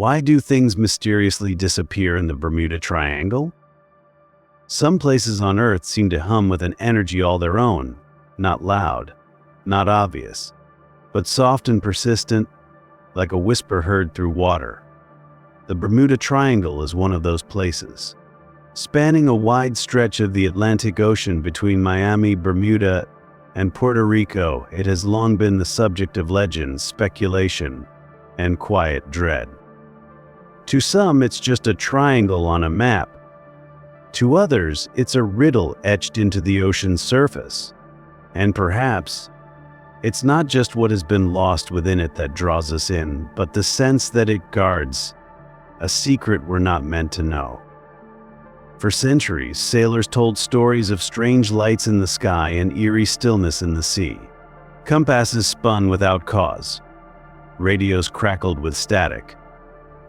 Why do things mysteriously disappear in the Bermuda Triangle? Some places on Earth seem to hum with an energy all their own, not loud, not obvious, but soft and persistent, like a whisper heard through water. The Bermuda Triangle is one of those places. Spanning a wide stretch of the Atlantic Ocean between Miami, Bermuda, and Puerto Rico, it has long been the subject of legends, speculation, and quiet dread. To some, it's just a triangle on a map. To others, it's a riddle etched into the ocean's surface. And perhaps, it's not just what has been lost within it that draws us in, but the sense that it guards a secret we're not meant to know. For centuries, sailors told stories of strange lights in the sky and eerie stillness in the sea. Compasses spun without cause. Radios crackled with static.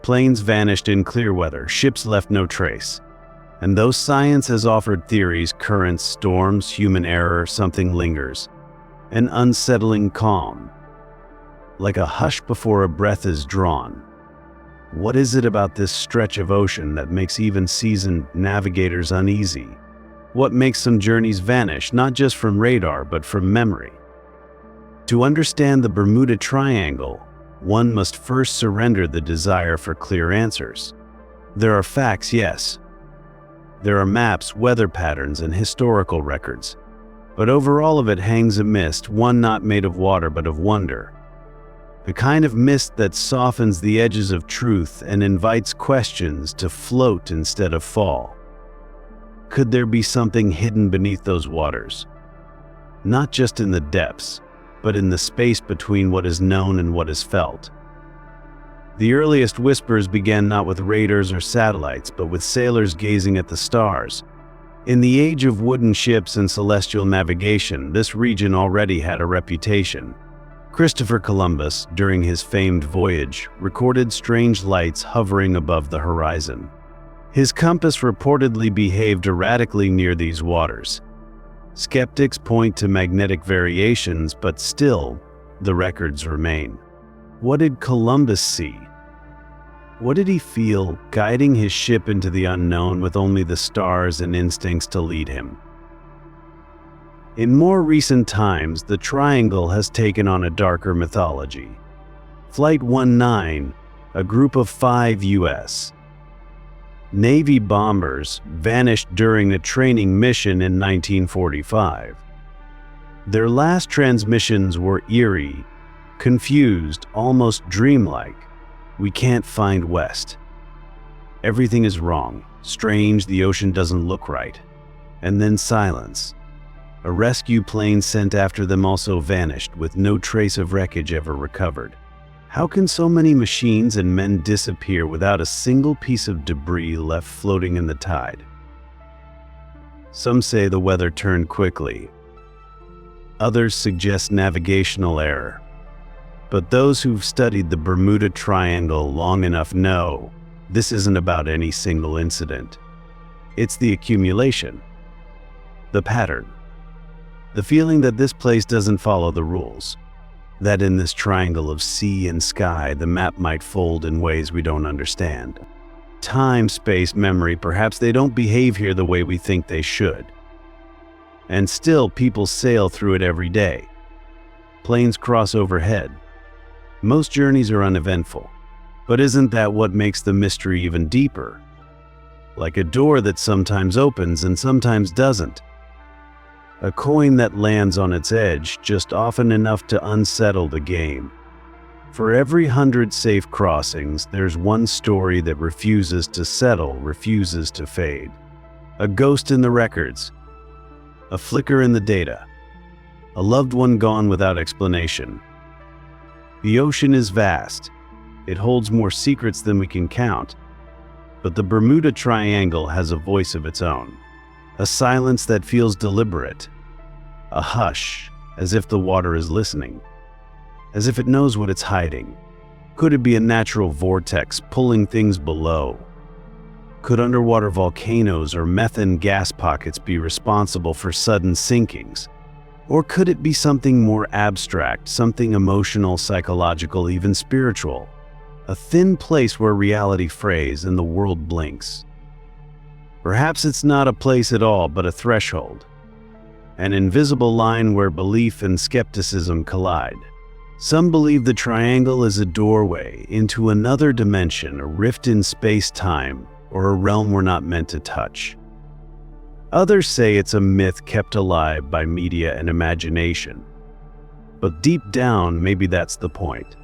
Planes vanished in clear weather, ships left no trace. And though science has offered theories, currents, storms, human error, something lingers. An unsettling calm. Like a hush before a breath is drawn. What is it about this stretch of ocean that makes even seasoned navigators uneasy? What makes some journeys vanish, not just from radar, but from memory? To understand the Bermuda Triangle, one must first surrender the desire for clear answers. There are facts, yes. There are maps, weather patterns, and historical records. But over all of it hangs a mist, one not made of water but of wonder. The kind of mist that softens the edges of truth and invites questions to float instead of fall. Could there be something hidden beneath those waters? Not just in the depths, but in the space between what is known and what is felt. The earliest whispers began not with radars or satellites, but with sailors gazing at the stars. In the age of wooden ships and celestial navigation, this region already had a reputation. Christopher Columbus, during his famed voyage, recorded strange lights hovering above the horizon. His compass reportedly behaved erratically near these waters. Skeptics point to magnetic variations, but still, the records remain. What did Columbus see? What did he feel, guiding his ship into the unknown with only the stars and instincts to lead him? In more recent times, the Triangle has taken on a darker mythology. Flight 19, a group of 5 U.S. Navy bombers, vanished during a training mission in 1945. Their last transmissions were eerie, confused, almost dreamlike. We can't find West. Everything is wrong, strange, the ocean doesn't look right. And then silence. A rescue plane sent after them also vanished, with no trace of wreckage ever recovered. How can so many machines and men disappear without a single piece of debris left floating in the tide? Some say the weather turned quickly. Others suggest navigational error. But those who've studied the Bermuda Triangle long enough know this isn't about any single incident. It's the accumulation, the pattern, the feeling that this place doesn't follow the rules. That in this triangle of sea and sky, the map might fold in ways we don't understand. Time, space, memory, perhaps they don't behave here the way we think they should. And still, people sail through it every day. Planes cross overhead. Most journeys are uneventful. But isn't that what makes the mystery even deeper? Like a door that sometimes opens and sometimes doesn't. A coin that lands on its edge just often enough to unsettle the game. For every 100 safe crossings, there's one story that refuses to settle, refuses to fade. A ghost in the records. A flicker in the data. A loved one gone without explanation. The ocean is vast. It holds more secrets than we can count. But the Bermuda Triangle has a voice of its own. A silence that feels deliberate. A hush, as if the water is listening. As if it knows what it's hiding. Could it be a natural vortex pulling things below? Could underwater volcanoes or methane gas pockets be responsible for sudden sinkings? Or could it be something more abstract, something emotional, psychological, even spiritual? a thin place where reality frays and the world blinks. Perhaps it's not a place at all, but a threshold, an invisible line where belief and skepticism collide. Some believe the triangle is a doorway into another dimension, a rift in space-time, or a realm we're not meant to touch. Others say it's a myth kept alive by media and imagination. But deep down, maybe that's the point.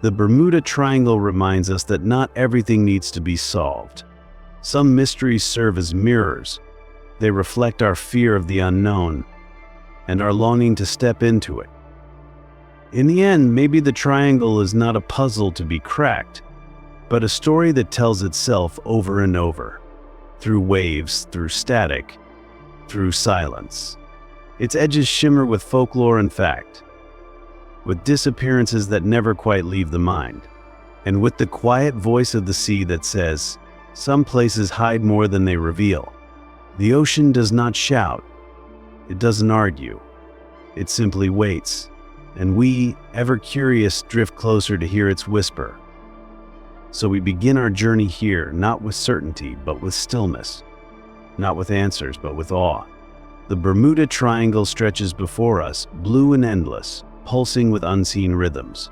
The Bermuda Triangle reminds us that not everything needs to be solved. Some mysteries serve as mirrors. They reflect our fear of the unknown and our longing to step into it. In the end, maybe the triangle is not a puzzle to be cracked, but a story that tells itself over and over, through waves, through static, through silence. Its edges shimmer with folklore and fact, with disappearances that never quite leave the mind, and with the quiet voice of the sea that says, some places hide more than they reveal. The ocean does not shout. It doesn't argue. It simply waits, and we, ever curious, drift closer to hear its whisper. So we begin our journey here, not with certainty, but with stillness. Not with answers, but with awe. The Bermuda Triangle stretches before us, blue and endless, pulsing with unseen rhythms.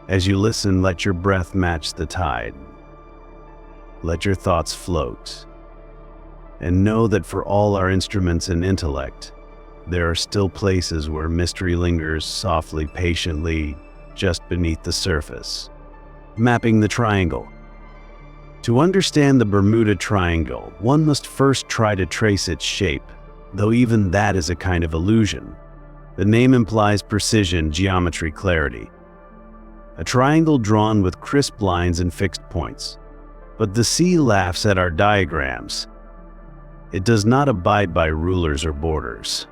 As you listen, let your breath match the tide. Let your thoughts float. And know that for all our instruments and intellect, there are still places where mystery lingers softly, patiently, just beneath the surface. Mapping the triangle. To understand the Bermuda Triangle, one must first try to trace its shape, though even that is a kind of illusion. The name implies precision, geometry, clarity. A triangle drawn with crisp lines and fixed points. But the sea laughs at our diagrams. It does not abide by rulers or borders.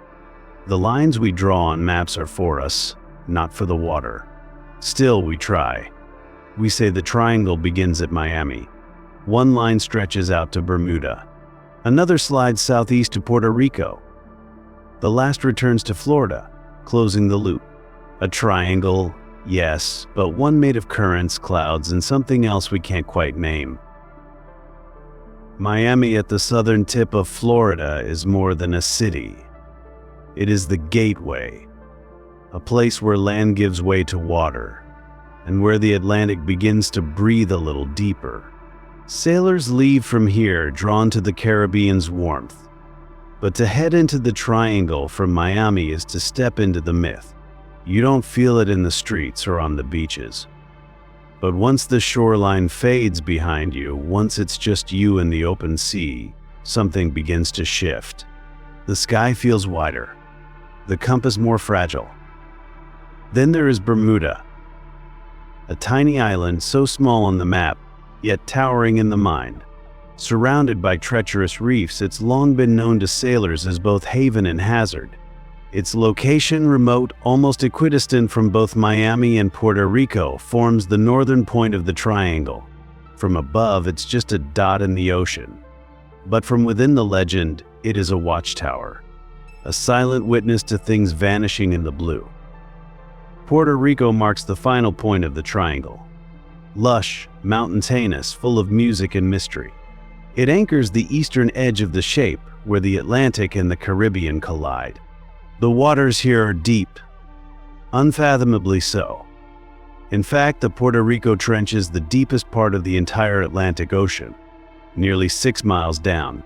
The lines we draw on maps are for us, not for the water. Still, we try. We say the triangle begins at Miami. One line stretches out to Bermuda. Another slides southeast to Puerto Rico. The last returns to Florida, closing the loop. A triangle, yes, but one made of currents, clouds, and something else we can't quite name. Miami at the southern tip of Florida is more than a city. It is the gateway, a place where land gives way to water, and where the Atlantic begins to breathe a little deeper. Sailors leave from here drawn to the Caribbean's warmth, but to head into the triangle from Miami is to step into the myth. You don't feel it in the streets or on the beaches. But once the shoreline fades behind you, once it's just you and the open sea, something begins to shift. The sky feels wider, the compass more fragile. Then there is Bermuda, a tiny island so small on the map, yet towering in the mind. Surrounded by treacherous reefs, it's long been known to sailors as both haven and hazard. Its location, remote, almost equidistant from both Miami and Puerto Rico, forms the northern point of the triangle. From above, it's just a dot in the ocean. But from within the legend, it is a watchtower, a silent witness to things vanishing in the blue. Puerto Rico marks the final point of the triangle. Lush, mountainous, full of music and mystery. It anchors the eastern edge of the shape, where the Atlantic and the Caribbean collide. The waters here are deep, unfathomably so. In fact, the Puerto Rico Trench is the deepest part of the entire Atlantic Ocean, nearly 6 miles down.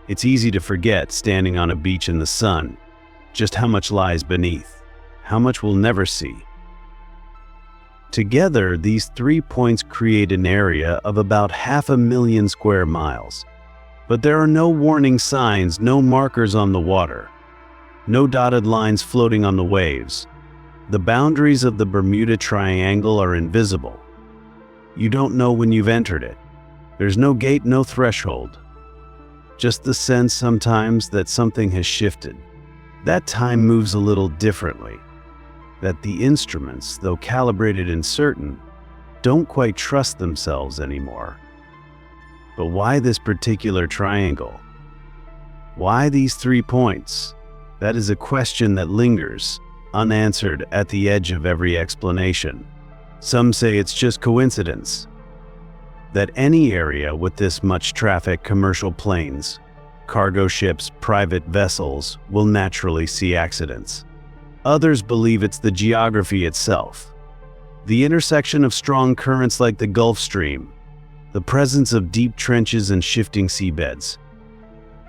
It's easy to forget, standing on a beach in the sun, just how much lies beneath, how much we'll never see. Together, these 3 points create an area of about 500,000 square miles. But there are no warning signs, no markers on the water, no dotted lines floating on the waves. The boundaries of the Bermuda Triangle are invisible. You don't know when you've entered it. There's no gate, no threshold. Just the sense sometimes that something has shifted. That time moves a little differently. That the instruments, though calibrated and certain, don't quite trust themselves anymore. But why this particular triangle? Why these 3 points? That is a question that lingers, unanswered, at the edge of every explanation. Some say it's just coincidence that any area with this much traffic, commercial planes, cargo ships, private vessels, will naturally see accidents. Others believe it's the geography itself. The intersection of strong currents like the Gulf Stream, the presence of deep trenches and shifting seabeds,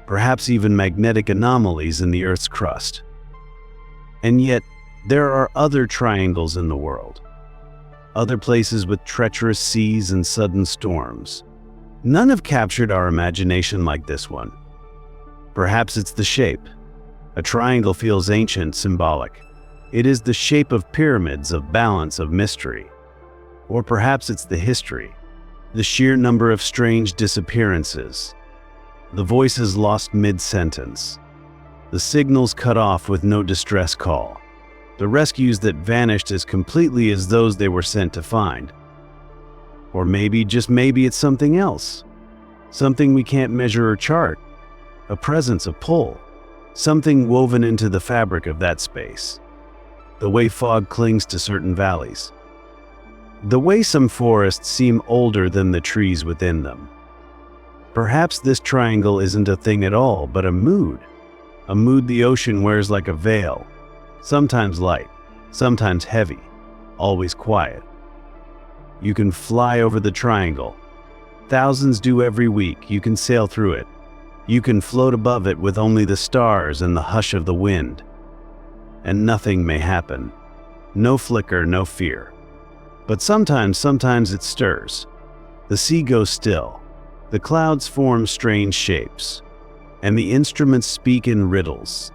perhaps even magnetic anomalies in the Earth's crust. And yet, there are other triangles in the world. Other places with treacherous seas and sudden storms. None have captured our imagination like this one. Perhaps it's the shape. A triangle feels ancient, symbolic. It is the shape of pyramids, of balance, of mystery. Or perhaps it's the history. The sheer number of strange disappearances. The voices lost mid-sentence. The signals cut off with no distress call. The rescues that vanished as completely as those they were sent to find. Or maybe, just maybe, it's something else. Something we can't measure or chart. A presence, a pull. Something woven into the fabric of that space. The way fog clings to certain valleys. The way some forests seem older than the trees within them. Perhaps this triangle isn't a thing at all, but a mood. A mood the ocean wears like a veil. Sometimes light, sometimes heavy, always quiet. You can fly over the triangle. Thousands do every week. You can sail through it. You can float above it with only the stars and the hush of the wind. And nothing may happen. No flicker, no fear. But sometimes it stirs. The sea goes still. The clouds form strange shapes. And the instruments speak in riddles.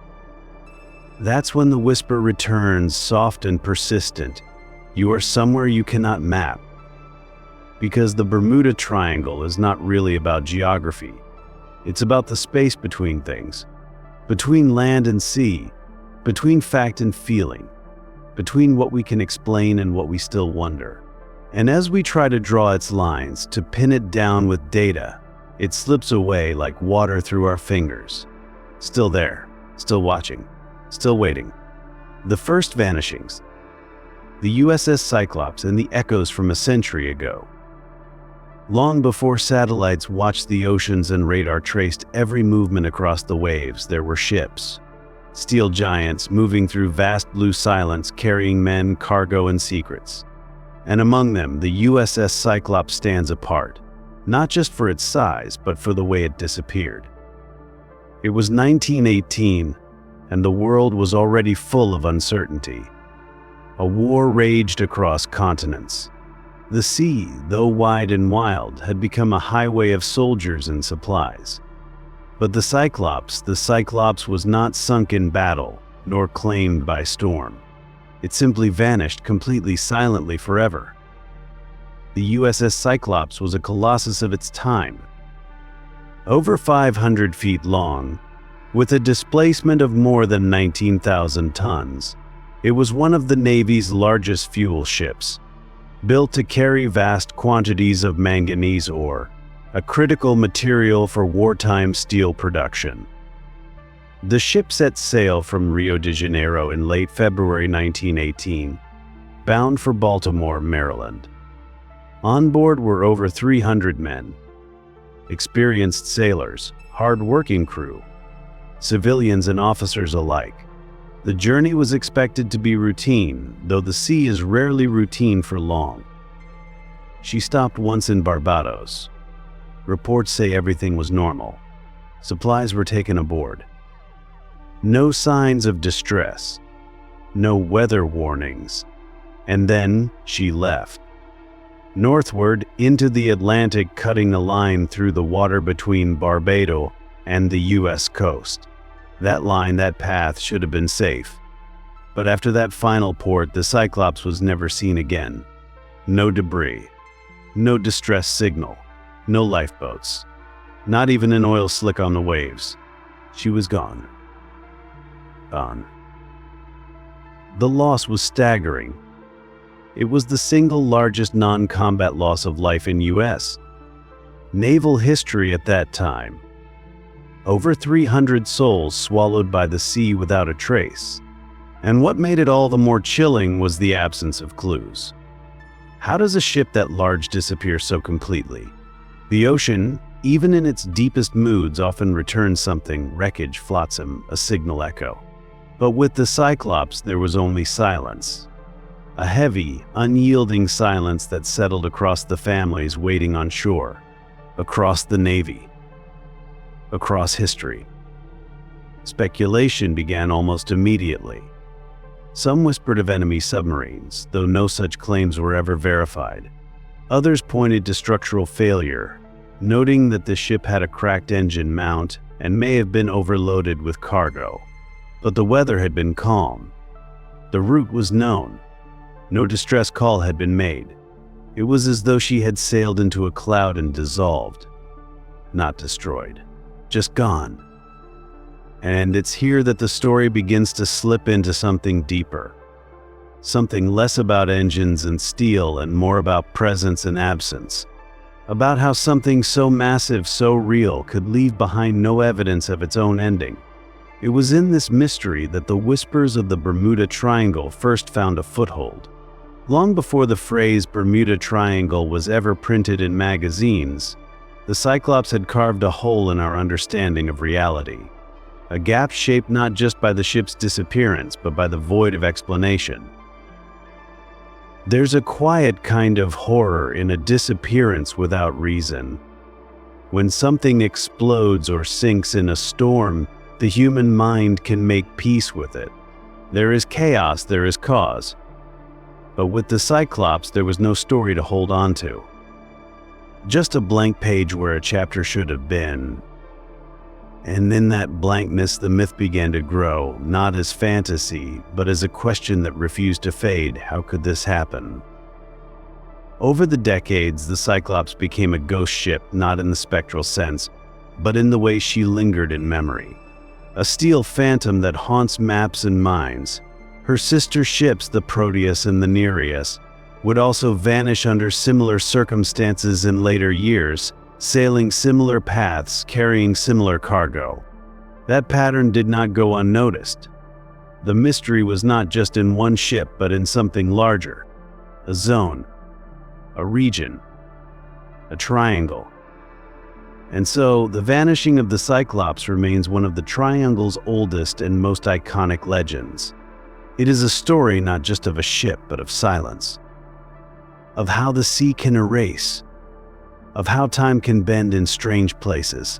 That's when the whisper returns, soft and persistent. You are somewhere you cannot map. Because the Bermuda Triangle is not really about geography. It's about the space between things. Between land and sea. Between fact and feeling. Between what we can explain and what we still wonder. And as we try to draw its lines, to pin it down with data, it slips away like water through our fingers. Still there, still watching, still waiting. The First Vanishings. The USS Cyclops and the echoes from a century ago. Long before satellites watched the oceans and radar traced every movement across the waves, there were ships. Steel giants moving through vast blue silence, carrying men, cargo, and secrets. And among them, the USS Cyclops stands apart, not just for its size, but for the way it disappeared. It was 1918, and the world was already full of uncertainty. A war raged across continents. The sea, though wide and wild, had become a highway of soldiers and supplies. But the Cyclops was not sunk in battle, nor claimed by storm. It simply vanished completely, silently, forever. The USS Cyclops was a colossus of its time. Over 500 feet long, with a displacement of more than 19,000 tons, it was one of the Navy's largest fuel ships. Built to carry vast quantities of manganese ore, a critical material for wartime steel production. The ship set sail from Rio de Janeiro in late February 1918, bound for Baltimore, Maryland. On board were over 300 men, experienced sailors, hard-working crew, civilians and officers alike. The journey was expected to be routine, though the sea is rarely routine for long. She stopped once in Barbados. Reports say everything was normal. Supplies were taken aboard. No signs of distress. No weather warnings. And then she left. Northward into the Atlantic, cutting a line through the water between Barbados and the U.S. coast. That line, that path should have been safe. But after that final port, the Cyclops was never seen again. No debris. No distress signal. No lifeboats. Not even an oil slick on the waves. She was gone. Gone. The loss was staggering. It was the single largest non-combat loss of life in U.S. naval history at that time. Over 300 souls swallowed by the sea without a trace. And what made it all the more chilling was the absence of clues. How does a ship that large disappear so completely? The ocean, even in its deepest moods, often returns something: wreckage, flotsam, a signal echo. But with the Cyclops, there was only silence. A heavy, unyielding silence that settled across the families waiting on shore, across the Navy, across history. Speculation began almost immediately. Some whispered of enemy submarines, though no such claims were ever verified. Others pointed to structural failure, noting that the ship had a cracked engine mount and may have been overloaded with cargo. But the weather had been calm. The route was known. No distress call had been made. It was as though she had sailed into a cloud and dissolved. Not destroyed, just gone. And it's here that the story begins to slip into something deeper. Something less about engines and steel and more about presence and absence. About how something so massive, so real, could leave behind no evidence of its own ending. It was in this mystery that the whispers of the Bermuda Triangle first found a foothold. Long before the phrase Bermuda Triangle was ever printed in magazines, the Cyclops had carved a hole in our understanding of reality. A gap shaped not just by the ship's disappearance, but by the void of explanation. There's a quiet kind of horror in a disappearance without reason. When something explodes or sinks in a storm, the human mind can make peace with it. There is chaos, there is cause. But with the Cyclops, there was no story to hold on to. Just a blank page where a chapter should have been. And in that blankness, the myth began to grow, not as fantasy, but as a question that refused to fade. How could this happen? Over the decades, the Cyclops became a ghost ship, not in the spectral sense, but in the way she lingered in memory. A steel phantom that haunts maps and minds. Her sister ships, the Proteus and the Nereus, would also vanish under similar circumstances in later years, sailing similar paths, carrying similar cargo. That pattern did not go unnoticed. The mystery was not just in one ship, but in something larger. A zone, a region, a triangle. And so, the vanishing of the Cyclops remains one of the Triangle's oldest and most iconic legends. It is a story not just of a ship, but of silence. Of how the sea can erase. Of how time can bend in strange places.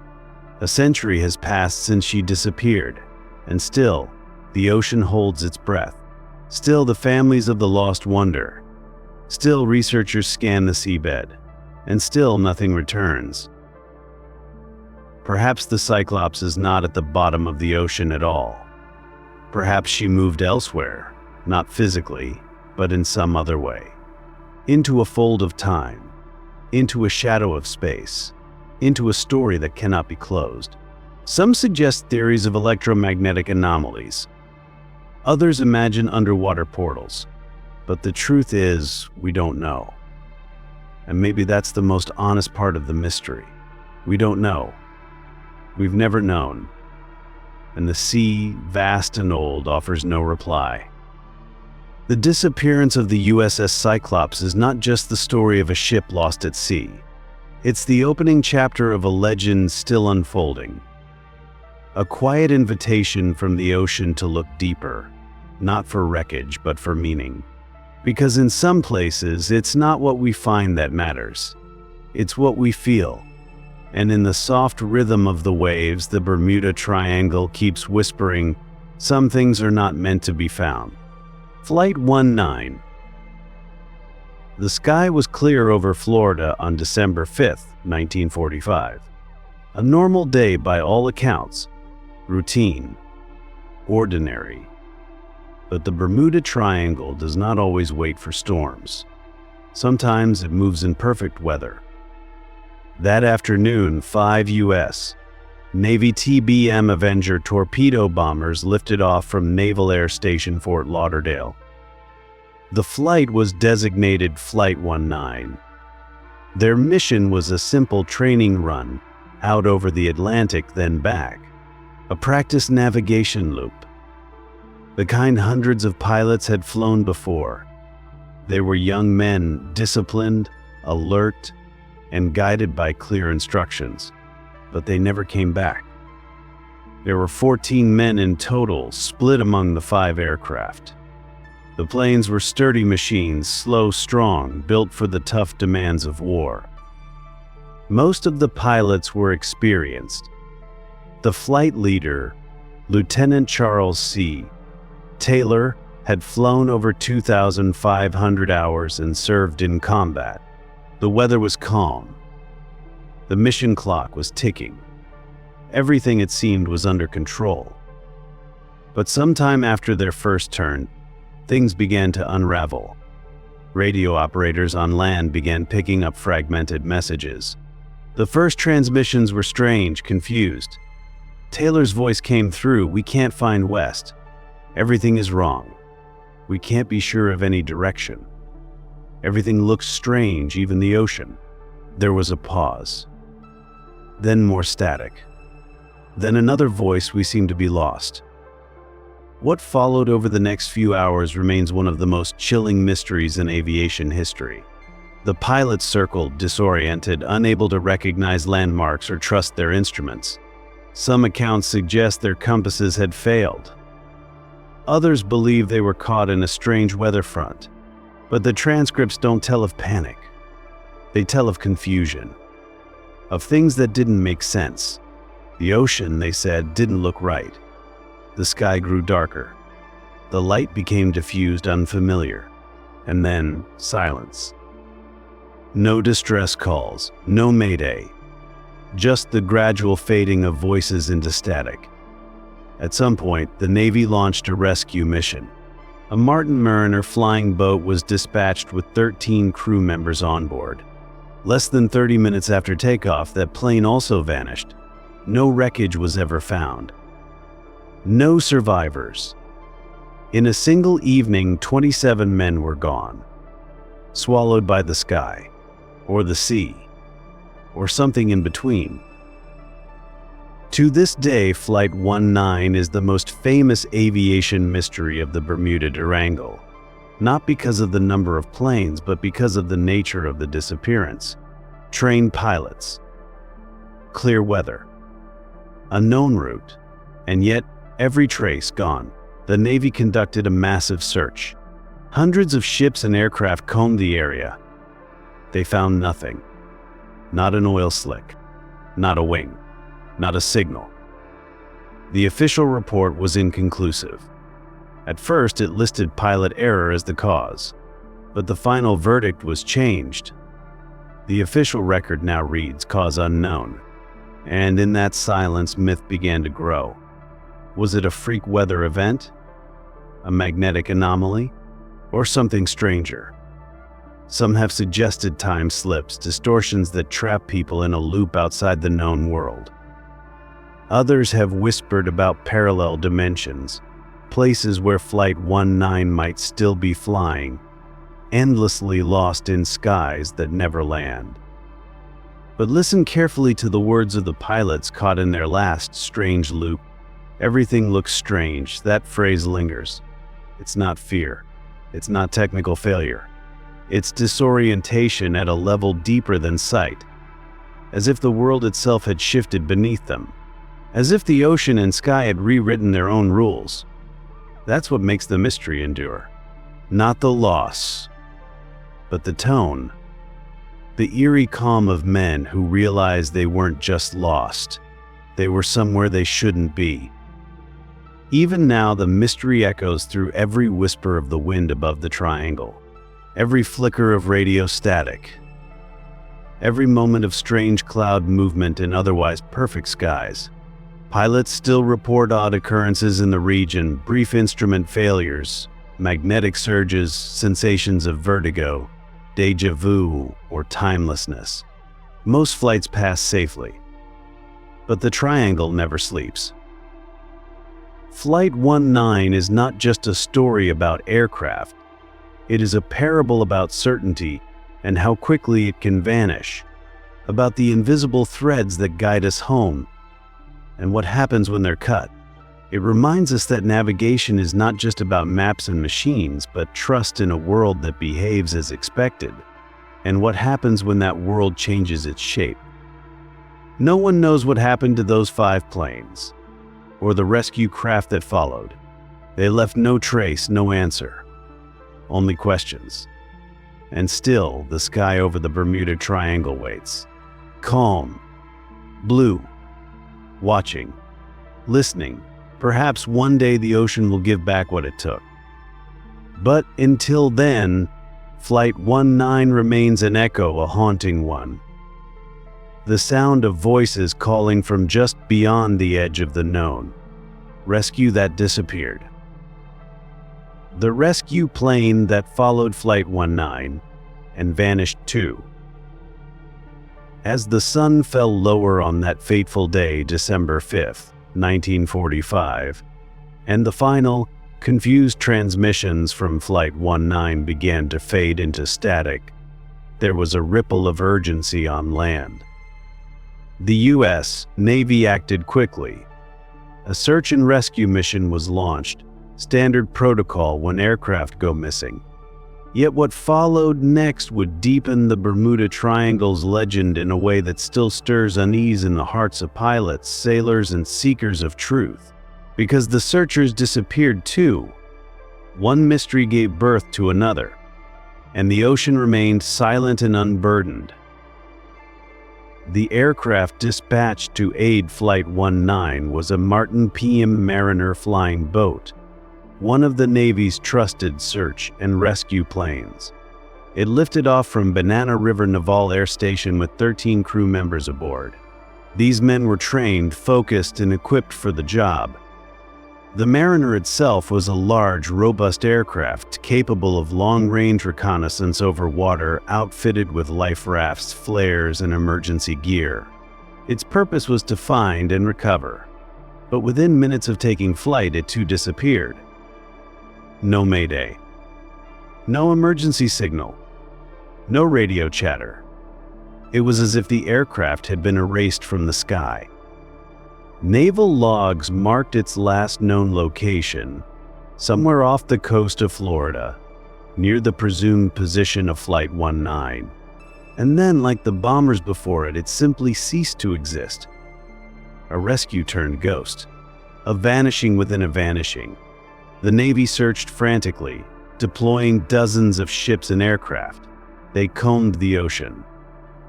A century has passed since she disappeared, and still, the ocean holds its breath. Still, the families of the lost wonder. Still, researchers scan the seabed, and still nothing returns. Perhaps the Cyclops is not at the bottom of the ocean at all. Perhaps she moved elsewhere, not physically, but in some other way. Into a fold of time. Into a shadow of space, into a story that cannot be closed. Some suggest theories of electromagnetic anomalies. Others imagine underwater portals. But the truth is, we don't know. And maybe that's the most honest part of the mystery. We don't know. We've never known. And the sea, vast and old, offers no reply. The disappearance of the USS Cyclops is not just the story of a ship lost at sea. It's the opening chapter of a legend still unfolding. A quiet invitation from the ocean to look deeper, not for wreckage, but for meaning. Because in some places, it's not what we find that matters. It's what we feel. And in the soft rhythm of the waves, the Bermuda Triangle keeps whispering, some things are not meant to be found. Flight 19. The sky was clear over Florida on December 5, 1945. A normal day by all accounts. Routine. Ordinary. But the Bermuda Triangle does not always wait for storms. Sometimes it moves in perfect weather. That afternoon, 5 U.S. Navy TBM Avenger torpedo bombers lifted off from Naval Air Station Fort Lauderdale. The flight was designated Flight 19. Their mission was a simple training run, out over the Atlantic then back. A practice navigation loop. The kind hundreds of pilots had flown before. They were young men, disciplined, alert, and guided by clear instructions, but they never came back. There were 14 men in total, split among the 5 aircraft. The planes were sturdy machines, slow, strong, built for the tough demands of war. Most of the pilots were experienced. The flight leader, Lieutenant Charles C. Taylor, had flown over 2,500 hours and served in combat. The weather was calm. The mission clock was ticking. Everything, it seemed, was under control. But sometime after their first turn, things began to unravel. Radio operators on land began picking up fragmented messages. The first transmissions were strange, confused. Taylor's voice came through, "We can't find west. Everything is wrong. We can't be sure of any direction. Everything looks strange, even the ocean." There was a pause. Then more static. Then another voice, "We seem to be lost." What followed over the next few hours remains one of the most chilling mysteries in aviation history. The pilots circled, disoriented, unable to recognize landmarks or trust their instruments. Some accounts suggest their compasses had failed. Others believe they were caught in a strange weather front. But the transcripts don't tell of panic. They tell of confusion, of things that didn't make sense. The ocean, they said, didn't look right. The sky grew darker. The light became diffused, unfamiliar. And then silence. No distress calls, no mayday. Just the gradual fading of voices into static. At some point, the Navy launched a rescue mission. A Martin Mariner flying boat was dispatched with 13 crew members on board. Less than 30 minutes after takeoff, that plane also vanished. No wreckage was ever found. No survivors. In a single evening, 27 men were gone, swallowed by the sky, or the sea, or something in between. To this day, Flight 19 is the most famous aviation mystery of the Bermuda Triangle, not because of the number of planes, but because of the nature of the disappearance. Trained pilots, clear weather, a known route, and yet every trace gone. The Navy conducted a massive search. Hundreds of ships and aircraft combed the area. They found nothing. Not an oil slick, not a wing, not a signal. The official report was inconclusive. At first, it listed pilot error as the cause, but the final verdict was changed. The official record now reads cause unknown, and in that silence, myth began to grow. Was it a freak weather event, a magnetic anomaly, or something stranger? Some have suggested time slips, distortions that trap people in a loop outside the known world. Others have whispered about parallel dimensions, places where Flight 19 might still be flying, endlessly lost in skies that never land. But listen carefully to the words of the pilots caught in their last strange loop. Everything looks strange. That phrase lingers. It's not fear. It's not technical failure. It's disorientation at a level deeper than sight, as if the world itself had shifted beneath them, as if the ocean and sky had rewritten their own rules. That's what makes the mystery endure. Not the loss, but the tone. The eerie calm of men who realized they weren't just lost. They were somewhere they shouldn't be. Even now, the mystery echoes through every whisper of the wind above the triangle, every flicker of radio static, every moment of strange cloud movement in otherwise perfect skies. Pilots still report odd occurrences in the region, brief instrument failures, magnetic surges, sensations of vertigo, déjà vu, or timelessness. Most flights pass safely, but the triangle never sleeps. Flight 19 is not just a story about aircraft. It is a parable about certainty and how quickly it can vanish, about the invisible threads that guide us home, and what happens when they're cut. It reminds us that navigation is not just about maps and machines, but trust in a world that behaves as expected, and what happens when that world changes its shape. No one knows what happened to those 5 planes, or the rescue craft that followed. They left no trace, no answer, only questions. And still, the sky over the Bermuda Triangle waits. Calm, blue, watching, listening. Perhaps one day the ocean will give back what it took. But until then, Flight 19 remains an echo, a haunting one. The sound of voices calling from just beyond the edge of the known. Rescue that disappeared. The rescue plane that followed Flight 19 and vanished too. As the sun fell lower on that fateful day, December 5th, 1945, and the final, confused transmissions from Flight 19 began to fade into static, there was a ripple of urgency on land. The U.S. Navy acted quickly. A search and rescue mission was launched, standard protocol when aircraft go missing. Yet what followed next would deepen the Bermuda Triangle's legend in a way that still stirs unease in the hearts of pilots, sailors, and seekers of truth. Because the searchers disappeared too. One mystery gave birth to another, and the ocean remained silent and unburdened. The aircraft dispatched to aid Flight 19 was a Martin PM Mariner flying boat, one of the Navy's trusted search and rescue planes. It lifted off from Banana River Naval Air Station with 13 crew members aboard. These men were trained, focused, and equipped for the job. The Mariner itself was a large, robust aircraft capable of long-range reconnaissance over water, outfitted with life rafts, flares, and emergency gear. Its purpose was to find and recover. But within minutes of taking flight, it too disappeared. No mayday. No emergency signal. No radio chatter. It was as if the aircraft had been erased from the sky. Naval logs marked its last known location, somewhere off the coast of Florida, near the presumed position of Flight 19. And then, like the bombers before it, it simply ceased to exist. A rescue turned ghost, a vanishing within a vanishing. The Navy searched frantically, deploying dozens of ships and aircraft. They combed the ocean.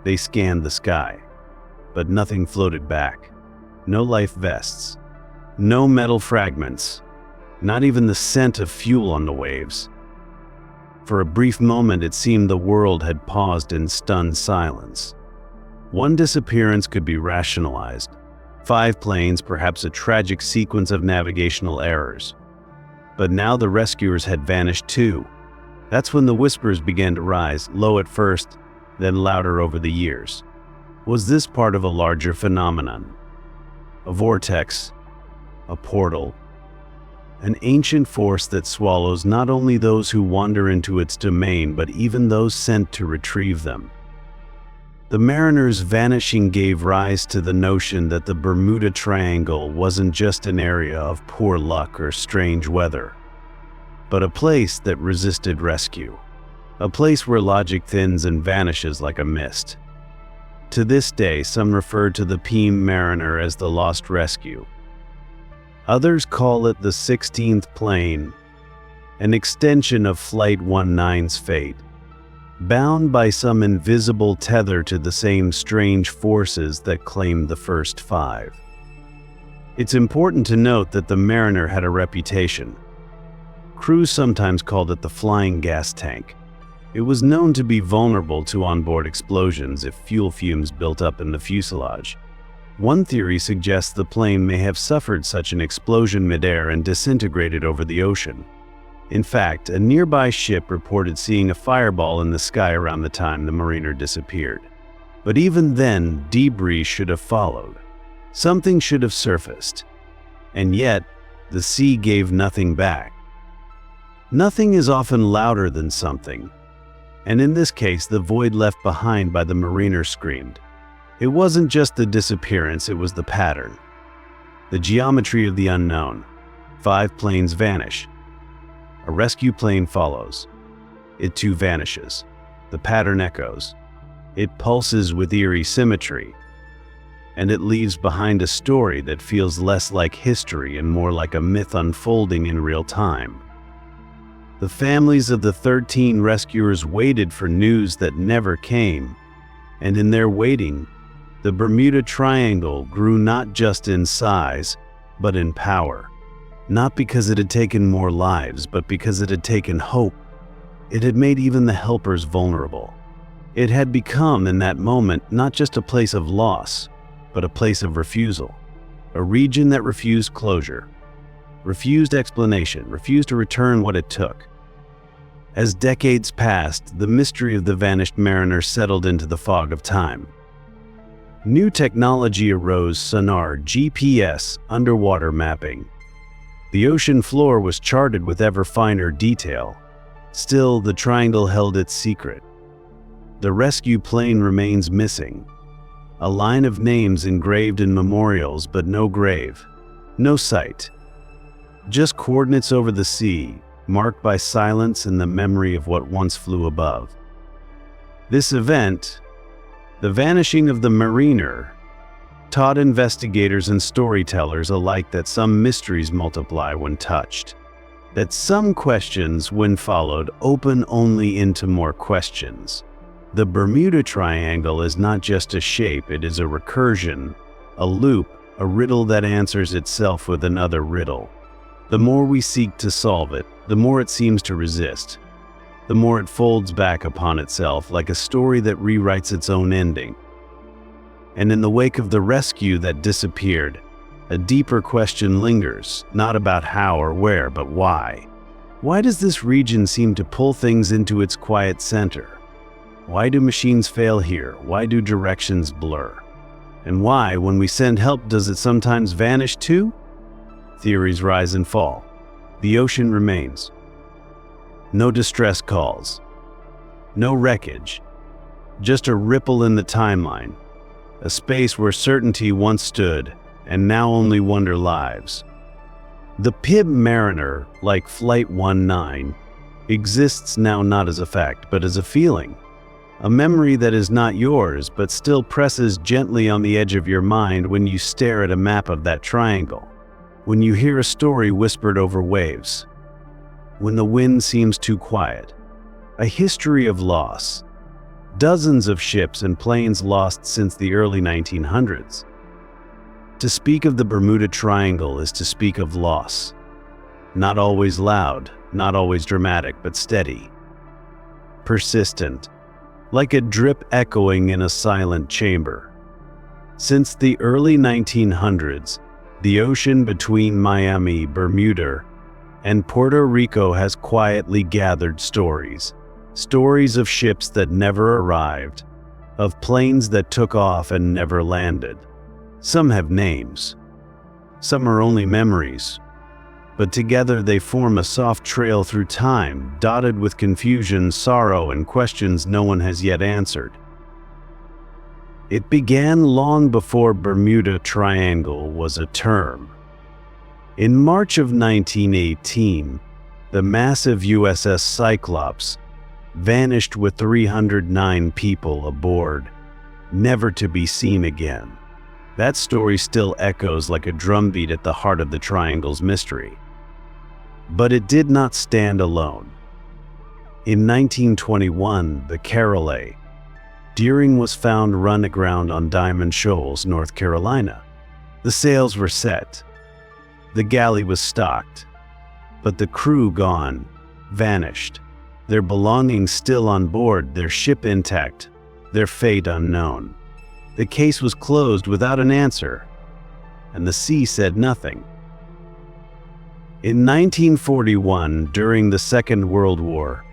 They scanned the sky, but nothing floated back. No life vests, no metal fragments, not even the scent of fuel on the waves. For a brief moment, it seemed the world had paused in stunned silence. One disappearance could be rationalized. 5 planes, perhaps a tragic sequence of navigational errors. But now the rescuers had vanished too. That's when the whispers began to rise, low at first, then louder over the years. Was this part of a larger phenomenon? A vortex, a portal, an ancient force that swallows not only those who wander into its domain, but even those sent to retrieve them. The Mariner's vanishing gave rise to the notion that the Bermuda Triangle wasn't just an area of poor luck or strange weather, but a place that resisted rescue, a place where logic thins and vanishes like a mist. To this day, some refer to the PM Mariner as the Lost Rescue. Others call it the 16th plane, an extension of Flight 19's fate, bound by some invisible tether to the same strange forces that claimed the first 5. It's important to note that the Mariner had a reputation. Crews sometimes called it the flying gas tank. It was known to be vulnerable to onboard explosions if fuel fumes built up in the fuselage. One theory suggests the plane may have suffered such an explosion midair and disintegrated over the ocean. In fact, a nearby ship reported seeing a fireball in the sky around the time the Mariner disappeared. But even then, debris should have followed. Something should have surfaced. And yet, the sea gave nothing back. Nothing is often louder than something. And in this case, the void left behind by the Mariner screamed. It wasn't just the disappearance, it was the pattern. The geometry of the unknown. 5 planes vanish. A rescue plane follows. It too vanishes. The pattern echoes. It pulses with eerie symmetry. And it leaves behind a story that feels less like history and more like a myth unfolding in real time. The families of the 13 rescuers waited for news that never came, and in their waiting, the Bermuda Triangle grew not just in size, but in power. Not because it had taken more lives, but because it had taken hope. It had made even the helpers vulnerable. It had become, in that moment, not just a place of loss, but a place of refusal. A region that refused closure, refused explanation, refused to return what it took. As decades passed, the mystery of the vanished mariner settled into the fog of time. New technology arose: sonar, GPS, underwater mapping. The ocean floor was charted with ever finer detail. Still, the triangle held its secret. The rescue plane remains missing. A line of names engraved in memorials, but no grave, no site. Just coordinates over the sea, marked by silence and the memory of what once flew above. This event, the vanishing of the mariner, taught investigators and storytellers alike that some mysteries multiply when touched, that some questions, when followed, open only into more questions. The Bermuda Triangle is not just a shape, it is a recursion, a loop, a riddle that answers itself with another riddle. The more we seek to solve it, the more it seems to resist. The more it folds back upon itself like a story that rewrites its own ending. And in the wake of the rescue that disappeared, a deeper question lingers, not about how or where, but why. Why does this region seem to pull things into its quiet center? Why do machines fail here? Why do directions blur? And why, when we send help, does it sometimes vanish too? Theories rise and fall. The ocean remains. No distress calls. No wreckage. Just a ripple in the timeline. A space where certainty once stood, and now only wonder lives. The Pib Mariner, like Flight 19, exists now not as a fact, but as a feeling. A memory that is not yours, but still presses gently on the edge of your mind when you stare at a map of that triangle. When you hear a story whispered over waves. When the wind seems too quiet. A history of loss. Dozens of ships and planes lost since the early 1900s. To speak of the Bermuda Triangle is to speak of loss. Not always loud, not always dramatic, but steady. Persistent. Like a drip echoing in a silent chamber. Since the early 1900s, the ocean between Miami, Bermuda, and Puerto Rico has quietly gathered stories. Stories of ships that never arrived, of planes that took off and never landed. Some have names. Some are only memories. But together they form a soft trail through time, dotted with confusion, sorrow, and questions no one has yet answered. It began long before Bermuda Triangle was a term. In March of 1918, the massive USS Cyclops vanished with 309 people aboard, never to be seen again. That story still echoes like a drumbeat at the heart of the Triangle's mystery. But it did not stand alone. In 1921, the Caroline Deering was found run aground on Diamond Shoals, North Carolina. The sails were set. The galley was stocked. But the crew gone, vanished. Their belongings still on board, their ship intact, their fate unknown. The case was closed without an answer, and the sea said nothing. In 1941, during the Second World War,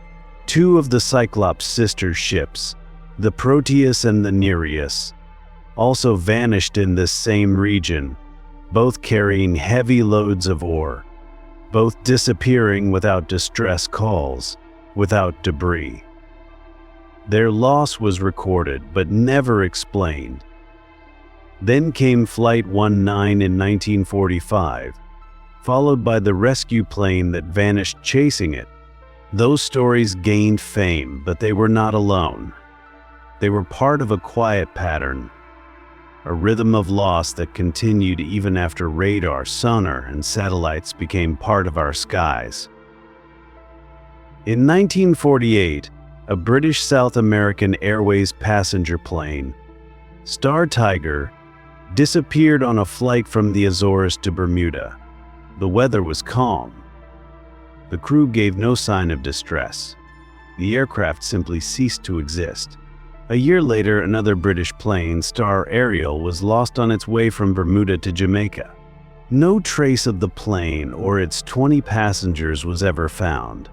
two of the Cyclops' sister ships, the Proteus and the Nereus, also vanished in this same region, both carrying heavy loads of ore, both disappearing without distress calls, without debris. Their loss was recorded but never explained. Then came Flight 19 in 1945, followed by the rescue plane that vanished chasing it. Those stories gained fame, but they were not alone. They were part of a quiet pattern, a rhythm of loss that continued even after radar, sonar, and satellites became part of our skies. In 1948, a British South American Airways passenger plane, Star Tiger, disappeared on a flight from the Azores to Bermuda. The weather was calm. The crew gave no sign of distress. The aircraft simply ceased to exist. A year later, another British plane, Star Ariel, was lost on its way from Bermuda to Jamaica. No trace of the plane or its 20 passengers was ever found.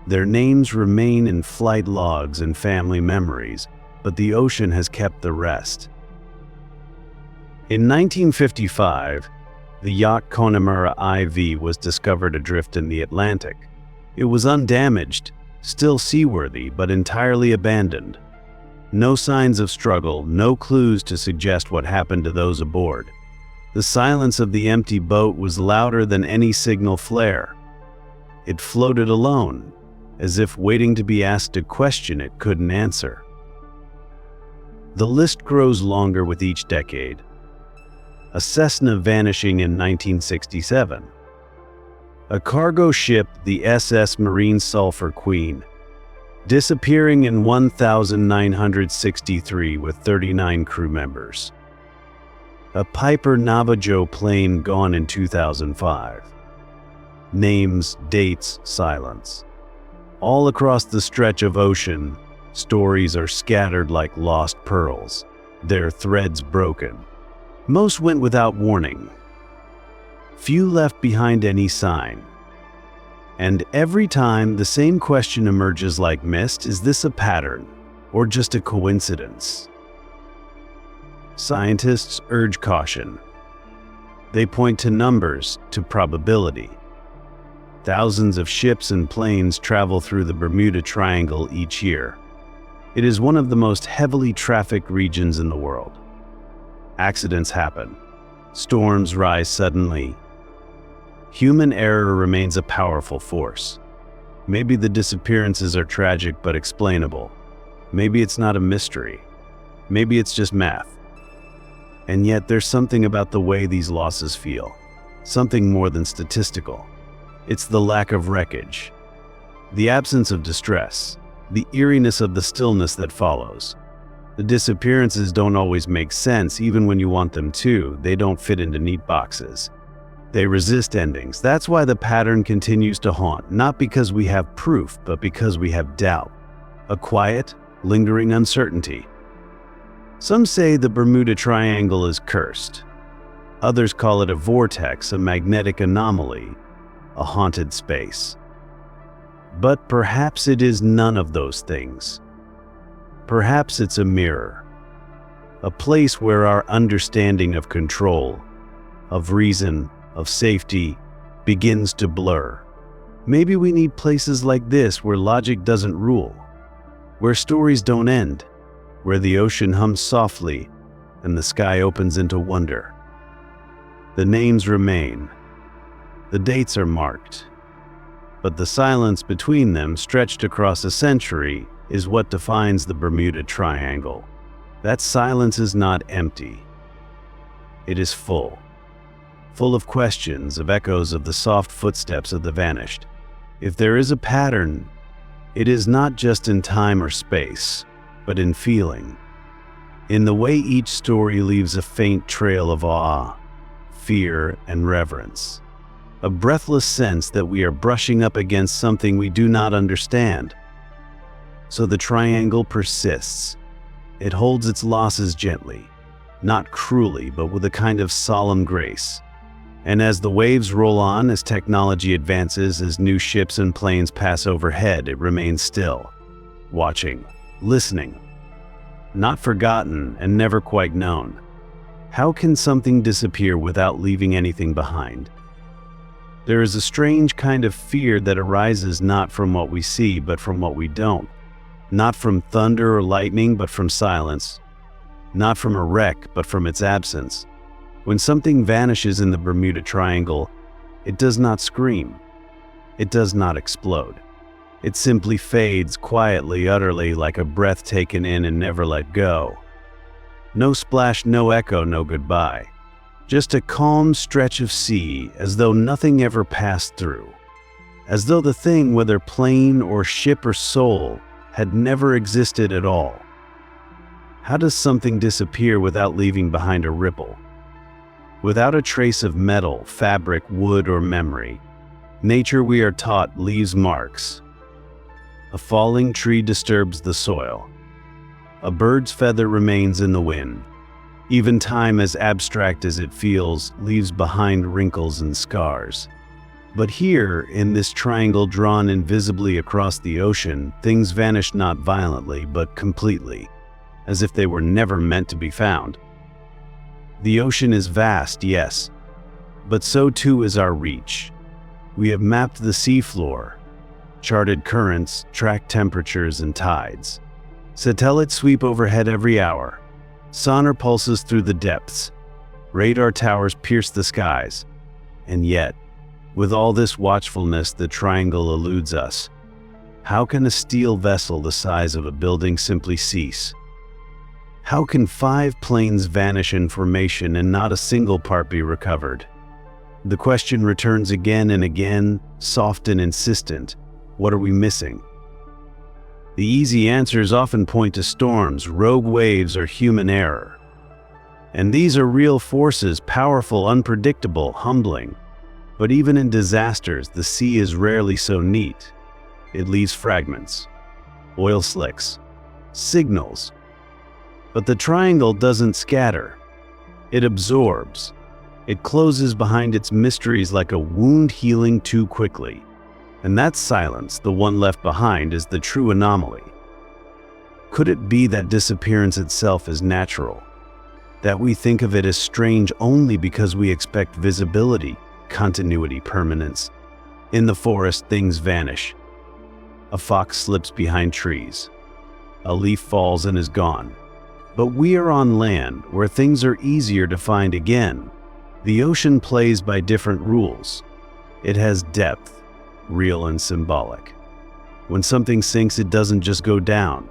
Their names remain in flight logs and family memories, but the ocean has kept the rest. In 1955, the yacht Connemara IV was discovered adrift in the Atlantic. It was undamaged, still seaworthy, but entirely abandoned. No signs of struggle, no clues to suggest what happened to those aboard. The silence of the empty boat was louder than any signal flare. It floated alone, as if waiting to be asked a question it couldn't answer. The list grows longer with each decade. A Cessna vanishing in 1967. A cargo ship, the SS Marine Sulphur Queen, disappearing in 1963 with 39 crew members. A Piper Navajo plane gone in 2005. Names, dates, silence. All across the stretch of ocean, stories are scattered like lost pearls, their threads broken. Most went without warning. Few left behind any sign. And every time, the same question emerges like mist: is this a pattern, or just a coincidence? Scientists urge caution. They point to numbers, to probability. Thousands of ships and planes travel through the Bermuda Triangle each year. It is one of the most heavily trafficked regions in the world. Accidents happen. Storms rise suddenly. Human error remains a powerful force. Maybe the disappearances are tragic but explainable. Maybe it's not a mystery. Maybe it's just math. And yet there's something about the way these losses feel. Something more than statistical. It's the lack of wreckage. The absence of distress. The eeriness of the stillness that follows. The disappearances don't always make sense, even when you want them to. They don't fit into neat boxes. They resist endings. That's why the pattern continues to haunt, not because we have proof, but because we have doubt. A quiet, lingering uncertainty. Some say the Bermuda Triangle is cursed. Others call it a vortex, a magnetic anomaly, a haunted space. But perhaps it is none of those things. Perhaps it's a mirror. A place where our understanding of control, of reason, of safety, begins to blur. Maybe we need places like this where logic doesn't rule, where stories don't end, where the ocean hums softly and the sky opens into wonder. The names remain. The dates are marked. But the silence between them, stretched across a century, is what defines the Bermuda Triangle. That silence is not empty. It is full. Full of questions, of echoes of the soft footsteps of the vanished. If there is a pattern, it is not just in time or space, but in feeling. In the way each story leaves a faint trail of awe, fear, and reverence. A breathless sense that we are brushing up against something we do not understand. So the triangle persists. It holds its losses gently, not cruelly, but with a kind of solemn grace. And as the waves roll on, as technology advances, as new ships and planes pass overhead, it remains still, watching, listening. Not forgotten and never quite known. How can something disappear without leaving anything behind? There is a strange kind of fear that arises not from what we see, but from what we don't. Not from thunder or lightning, but from silence. Not from a wreck, but from its absence. When something vanishes in the Bermuda Triangle, It does not scream. It does not explode. It simply fades quietly, utterly, like a breath taken in and never let go. No splash, no echo, no goodbye. Just a calm stretch of sea, as though nothing ever passed through. As though the thing, whether plane or ship or soul, had never existed at all. How does something disappear without leaving behind a ripple? Without a trace of metal, fabric, wood, or memory? Nature, we are taught, leaves marks. A falling tree disturbs the soil. A bird's feather remains in the wind. Even time, as abstract as it feels, leaves behind wrinkles and scars. But here, in this triangle drawn invisibly across the ocean, things vanish not violently, but completely, as if they were never meant to be found. The ocean is vast, yes, but so too is our reach. We have mapped the seafloor, charted currents, tracked temperatures and tides. Satellites sweep overhead every hour. Sonar pulses through the depths. Radar towers pierce the skies. And yet, with all this watchfulness, the triangle eludes us. How can a steel vessel the size of a building simply cease? How can 5 planes vanish in formation and not a single part be recovered? The question returns again and again, soft and insistent. What are we missing? The easy answers often point to storms, rogue waves, or human error. And these are real forces, powerful, unpredictable, humbling. But even in disasters, the sea is rarely so neat. It leaves fragments, oil slicks, signals. But the triangle doesn't scatter. It absorbs. It closes behind its mysteries like a wound healing too quickly. And that silence, the one left behind, is the true anomaly. Could it be that disappearance itself is natural? That we think of it as strange only because we expect visibility, continuity, permanence? In the forest, things vanish. A fox slips behind trees. A leaf falls and is gone. But we are on land, where things are easier to find again. The ocean plays by different rules. It has depth, real and symbolic. When something sinks, it doesn't just go down.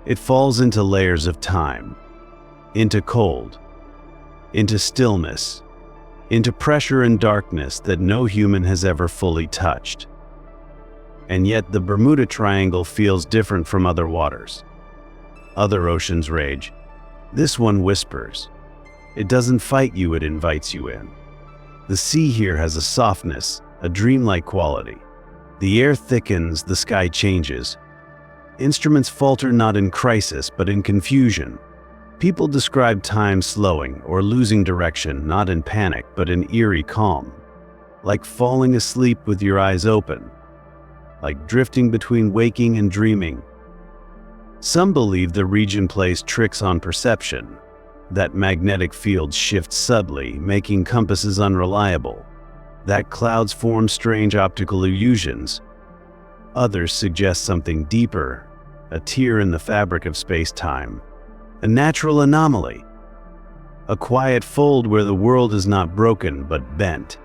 It falls into layers of time, into cold, into stillness, into pressure and darkness that no human has ever fully touched. And yet the Bermuda Triangle feels different from other waters. Other oceans rage. This one whispers. It doesn't fight you, it invites you in. The sea here has a softness, a dreamlike quality. The air thickens, the sky changes. Instruments falter not in crisis, but in confusion. People describe time slowing or losing direction, not in panic, but in eerie calm. Like falling asleep with your eyes open. Like drifting between waking and dreaming. Some believe the region plays tricks on perception. That magnetic field shifts subtly, making compasses unreliable. That clouds form strange optical illusions. Others suggest something deeper, a tear in the fabric of space-time, a natural anomaly, a quiet fold where the world is not broken but bent,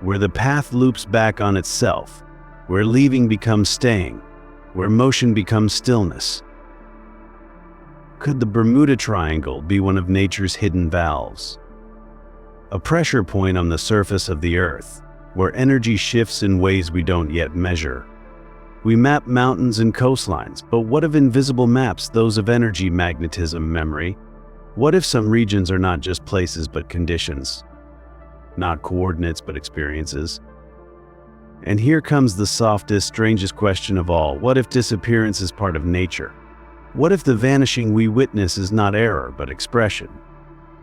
where the path loops back on itself, where leaving becomes staying, where motion becomes stillness. Could the Bermuda Triangle be one of nature's hidden valves? A pressure point on the surface of the Earth, where energy shifts in ways we don't yet measure. We map mountains and coastlines, but what of invisible maps, those of energy, magnetism, memory? What if some regions are not just places but conditions? Not coordinates but experiences? And here comes the softest, strangest question of all. What if disappearance is part of nature? What if the vanishing we witness is not error but expression?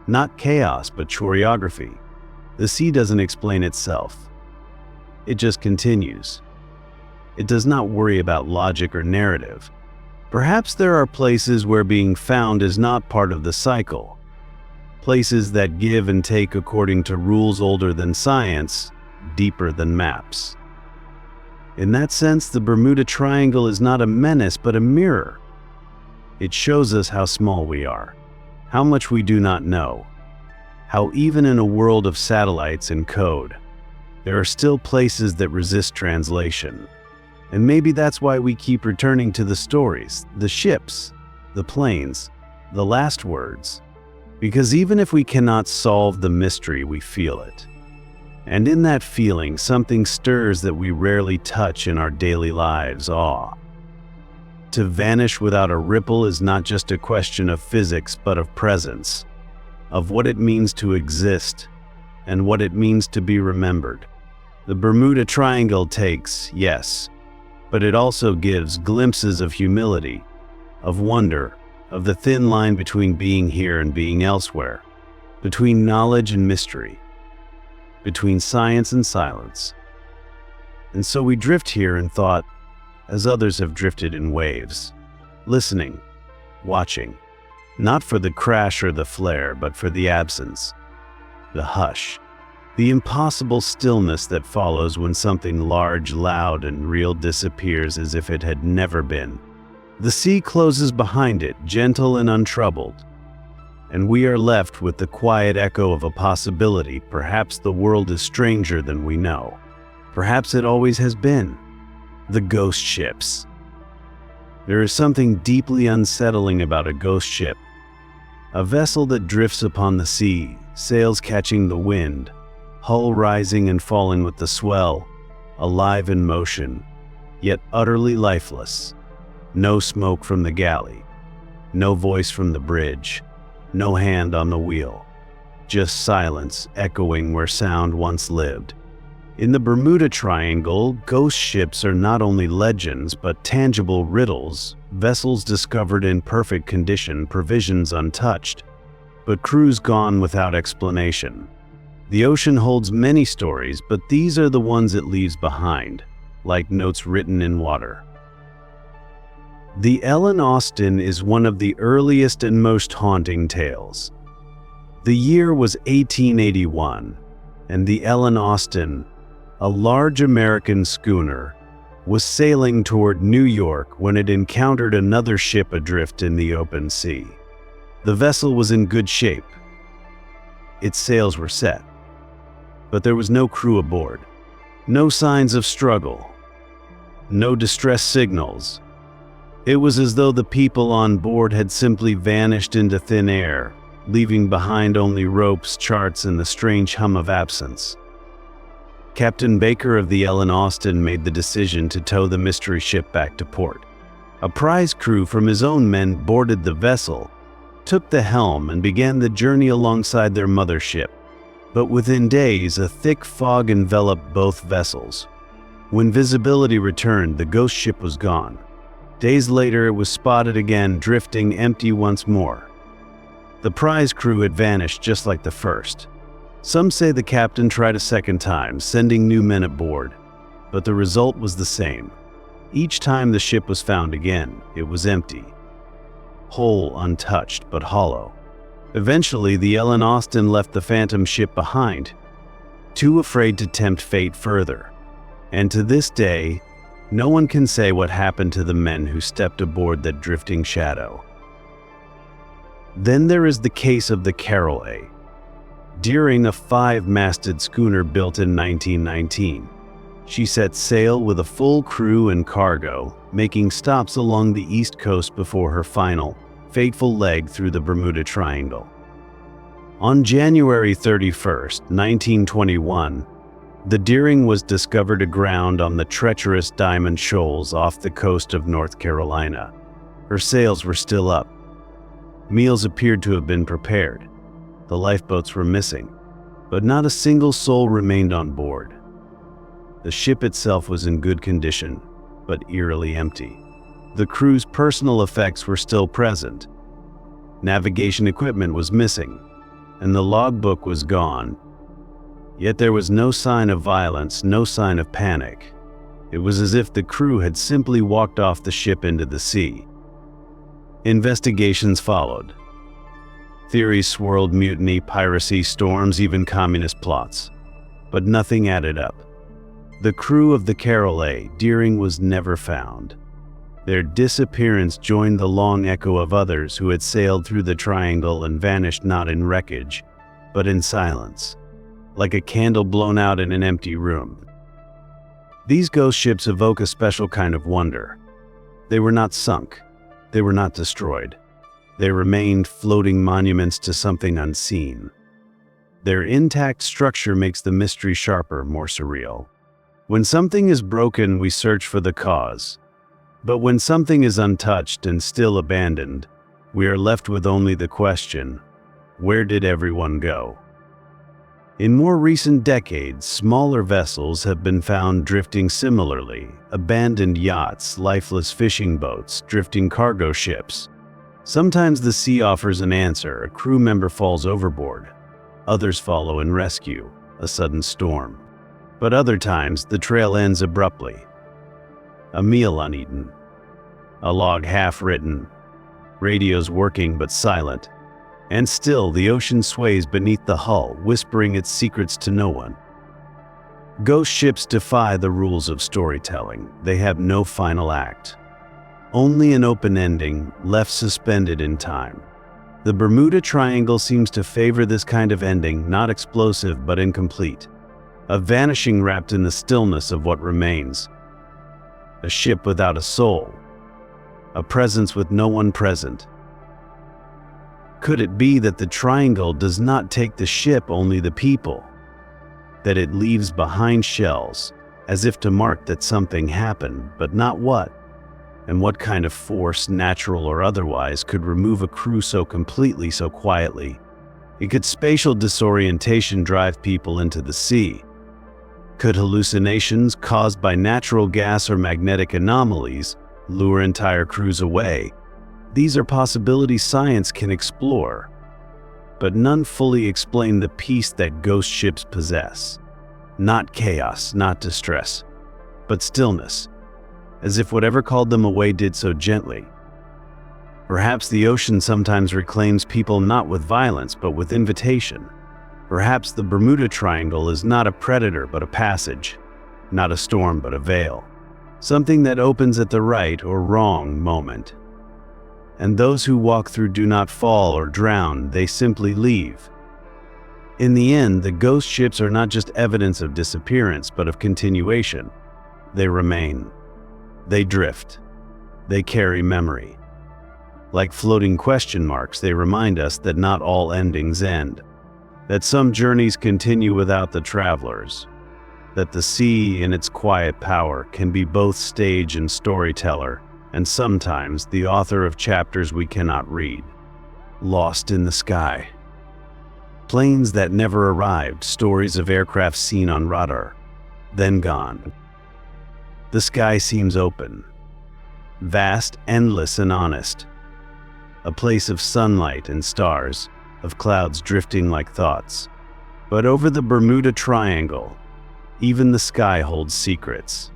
Not chaos but choreography? The sea doesn't explain itself. It just continues. It does not worry about logic or narrative. Perhaps there are places where being found is not part of the cycle. Places that give and take according to rules older than science, deeper than maps. In that sense, the Bermuda Triangle is not a menace but a mirror. It shows us how small we are, how much we do not know, how even in a world of satellites and code, There are still places that resist translation. And maybe that's why we keep returning to the stories, the ships, the planes, the last words. Because even if we cannot solve the mystery, we feel it. And in that feeling, something stirs that we rarely touch in our daily lives: awe. To vanish without a ripple is not just a question of physics, but of presence, of what it means to exist, and what it means to be remembered. The Bermuda Triangle takes, yes, but it also gives glimpses of humility, of wonder, of the thin line between being here and being elsewhere, between knowledge and mystery, between science and silence. And so we drift here in thought, as others have drifted in waves, listening, watching, not for the crash or the flare, but for the absence, the hush, the impossible stillness that follows when something large, loud, and real disappears as if it had never been. The sea closes behind it, gentle and untroubled, and we are left with the quiet echo of a possibility. Perhaps the world is stranger than we know. Perhaps it always has been. The ghost ships. There is something deeply unsettling about a ghost ship. A vessel that drifts upon the sea, sails catching the wind, hull rising and falling with the swell, alive in motion, yet utterly lifeless. No smoke from the galley, no voice from the bridge, no hand on the wheel, just silence echoing where sound once lived. In the Bermuda Triangle, ghost ships are not only legends but tangible riddles, vessels discovered in perfect condition, provisions untouched, but crews gone without explanation. The ocean holds many stories, but these are the ones it leaves behind, like notes written in water. The Ellen Austin is one of the earliest and most haunting tales. The year was 1881, and the Ellen Austin, a large American schooner, was sailing toward New York when it encountered another ship adrift in the open sea. The vessel was in good shape. Its sails were set, but there was no crew aboard, no signs of struggle, no distress signals. It was as though the people on board had simply vanished into thin air, leaving behind only ropes, charts, and the strange hum of absence. Captain Baker of the Ellen Austin made the decision to tow the mystery ship back to port. A prize crew from his own men boarded the vessel, took the helm, and began the journey alongside their mother ship. But within days, a thick fog enveloped both vessels. When visibility returned, the ghost ship was gone. Days later, it was spotted again, drifting empty once more. The prize crew had vanished just like the first. Some say the captain tried a second time, sending new men aboard, but the result was the same. Each time the ship was found again, it was empty. Whole, untouched, but hollow. Eventually, the Ellen Austin left the phantom ship behind, too afraid to tempt fate further. And to this day, no one can say what happened to the men who stepped aboard that drifting shadow. Then there is the case of the Caroline, Deering, a 5-masted schooner built in 1919. She set sail with a full crew and cargo, making stops along the East Coast before her final, fateful leg through the Bermuda Triangle. On January 31st, 1921, the Deering was discovered aground on the treacherous Diamond Shoals off the coast of North Carolina. Her sails were still up. Meals appeared to have been prepared. The lifeboats were missing, but not a single soul remained on board. The ship itself was in good condition, but eerily empty. The crew's personal effects were still present. Navigation equipment was missing, and the logbook was gone. Yet there was no sign of violence, no sign of panic. It was as if the crew had simply walked off the ship into the sea. Investigations followed. Theories swirled: mutiny, piracy, storms, even communist plots. But nothing added up. The crew of the Caroline, Deering, was never found. Their disappearance joined the long echo of others who had sailed through the triangle and vanished not in wreckage, but in silence. like a candle blown out in an empty room. These ghost ships evoke a special kind of wonder. They were not sunk. They were not destroyed. They remained floating monuments to something unseen. Their intact structure makes the mystery sharper, more surreal. When something is broken, we search for the cause. But when something is untouched and still abandoned, we are left with only the question, where did everyone go? In more recent decades, smaller vessels have been found drifting similarly: abandoned yachts, lifeless fishing boats, drifting cargo ships. Sometimes the sea offers an answer: a crew member falls overboard. Others follow and rescue: a sudden storm. But other times, the trail ends abruptly. A meal uneaten, a log half-written, radios working but silent. And still, the ocean sways beneath the hull, whispering its secrets to no one. Ghost ships defy the rules of storytelling. They have no final act. Only an open ending, left suspended in time. The Bermuda Triangle seems to favor this kind of ending, not explosive but incomplete. A vanishing wrapped in the stillness of what remains. A ship without a soul. A presence with no one present. Could it be that the triangle does not take the ship, only the people? That it leaves behind shells, as if to mark that something happened, but not what? And what kind of force, natural or otherwise, could remove a crew so completely, so quietly? Could spatial disorientation drive people into the sea? Could hallucinations caused by natural gas or magnetic anomalies lure entire crews away? These are possibilities science can explore, but none fully explain the peace that ghost ships possess. Not chaos, not distress, but stillness, as if whatever called them away did so gently. Perhaps the ocean sometimes reclaims people not with violence, but with invitation. Perhaps the Bermuda Triangle is not a predator, but a passage, not a storm, but a veil, something that opens at the right or wrong moment. And those who walk through do not fall or drown, they simply leave. In the end, the ghost ships are not just evidence of disappearance, but of continuation. They remain. They drift. They carry memory. Like floating question marks, they remind us that not all endings end, that some journeys continue without the travelers, that the sea in its quiet power can be both stage and storyteller, and sometimes the author of chapters we cannot read. Lost in the sky. Planes that never arrived, stories of aircraft seen on radar, then gone. The sky seems open, vast, endless, and honest. A place of sunlight and stars, of clouds drifting like thoughts. But over the Bermuda Triangle, even the sky holds secrets.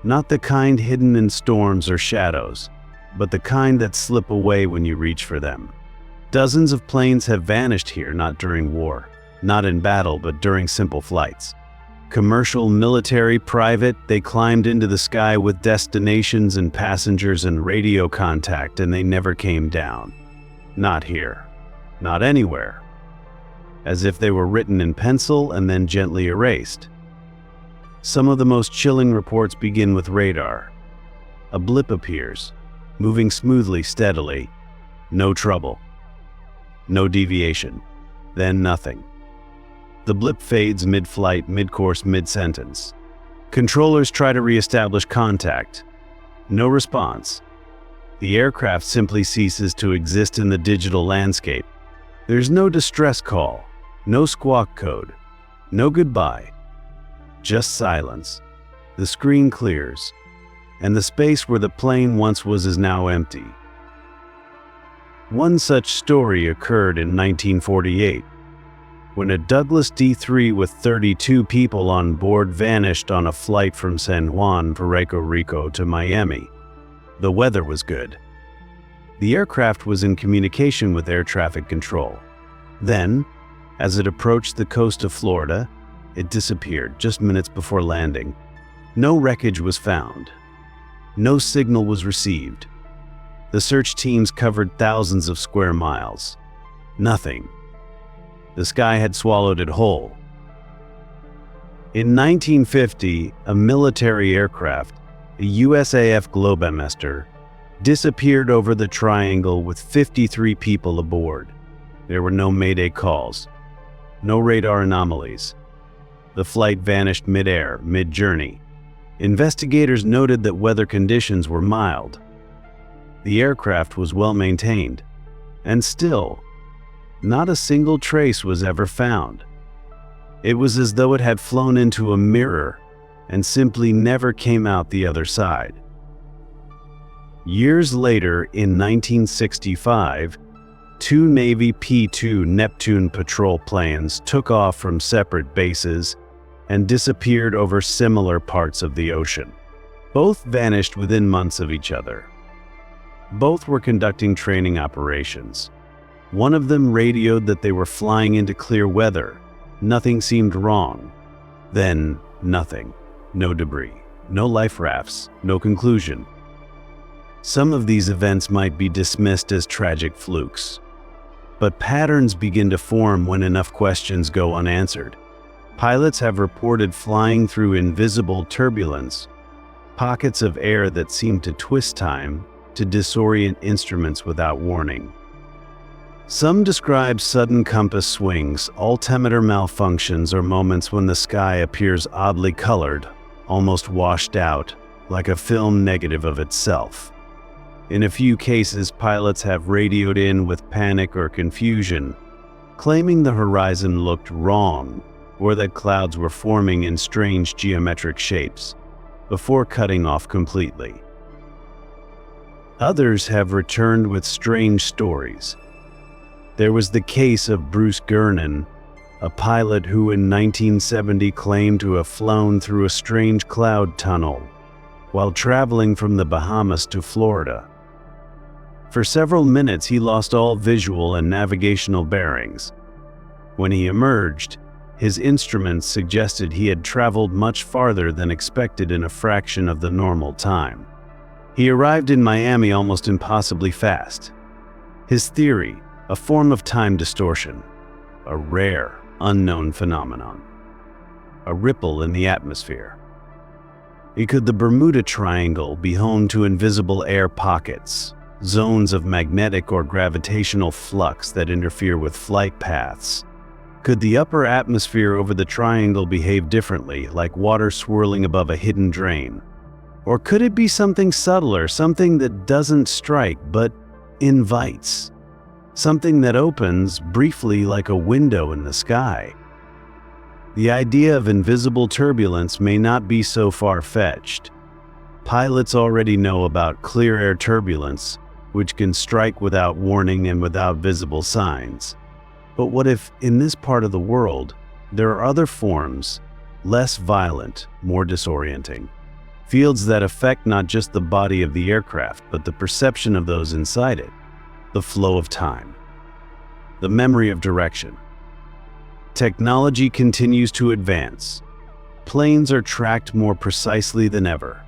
Not the kind hidden in storms or shadows, but the kind that slip away when you reach for them. Dozens of planes have vanished here, not during war, not in battle, but during simple flights. Commercial, military, private, they climbed into the sky with destinations and passengers and radio contact, and they never came down. Not here. Not anywhere. As if they were written in pencil and then gently erased. Some of the most chilling reports begin with radar. A blip appears, moving smoothly, steadily. No trouble. No deviation. Then nothing. The blip fades mid-flight, mid-course, mid-sentence. Controllers try to re-establish contact. No response. The aircraft simply ceases to exist in the digital landscape. There's no distress call, no squawk code, no goodbye. Just silence. The screen clears, and the space where the plane once was is now empty. One such story occurred in 1948, when a Douglas D-3 with 32 people on board vanished on a flight from San Juan, Puerto Rico to Miami. The weather was good. The aircraft was in communication with air traffic control. Then, as it approached the coast of Florida, it disappeared just minutes before landing. No wreckage was found. No signal was received. The search teams covered thousands of square miles. Nothing. The sky had swallowed it whole. In 1950, a military aircraft, a USAF Globemaster, disappeared over the triangle with 53 people aboard. There were no mayday calls, no radar anomalies. The flight vanished mid-air, mid-journey. Investigators noted that weather conditions were mild. The aircraft was well maintained, and still, not a single trace was ever found. It was as though it had flown into a mirror and simply never came out the other side. Years later, in 1965, two Navy P-2 Neptune patrol planes took off from separate bases and disappeared over similar parts of the ocean. Both vanished within months of each other. Both were conducting training operations. One of them radioed that they were flying into clear weather. Nothing seemed wrong. Then, nothing. No debris. No life rafts. No conclusion. Some of these events might be dismissed as tragic flukes. But patterns begin to form when enough questions go unanswered. Pilots have reported flying through invisible turbulence, pockets of air that seem to twist time, to disorient instruments without warning. Some describe sudden compass swings, altimeter malfunctions, or moments when the sky appears oddly colored, almost washed out, like a film negative of itself. In a few cases, pilots have radioed in with panic or confusion, claiming the horizon looked wrong or that clouds were forming in strange geometric shapes, before cutting off completely. Others have returned with strange stories. There was the case of Bruce Gernon, a pilot who in 1970 claimed to have flown through a strange cloud tunnel while traveling from the Bahamas to Florida. For several minutes, he lost all visual and navigational bearings. When he emerged, his instruments suggested he had traveled much farther than expected in a fraction of the normal time. He arrived in Miami almost impossibly fast. His theory, a form of time distortion, a rare, unknown phenomenon, a ripple in the atmosphere. Could the Bermuda Triangle be home to invisible air pockets, zones of magnetic or gravitational flux that interfere with flight paths? Could the upper atmosphere over the triangle behave differently, like water swirling above a hidden drain? Or could it be something subtler, something that doesn't strike but invites? Something that opens briefly like a window in the sky? The idea of invisible turbulence may not be so far-fetched. Pilots already know about clear air turbulence, which can strike without warning and without visible signs. But what if, in this part of the world, there are other forms, less violent, more disorienting? Fields that affect not just the body of the aircraft, but the perception of those inside it, the flow of time, the memory of direction. Technology continues to advance. Planes are tracked more precisely than ever.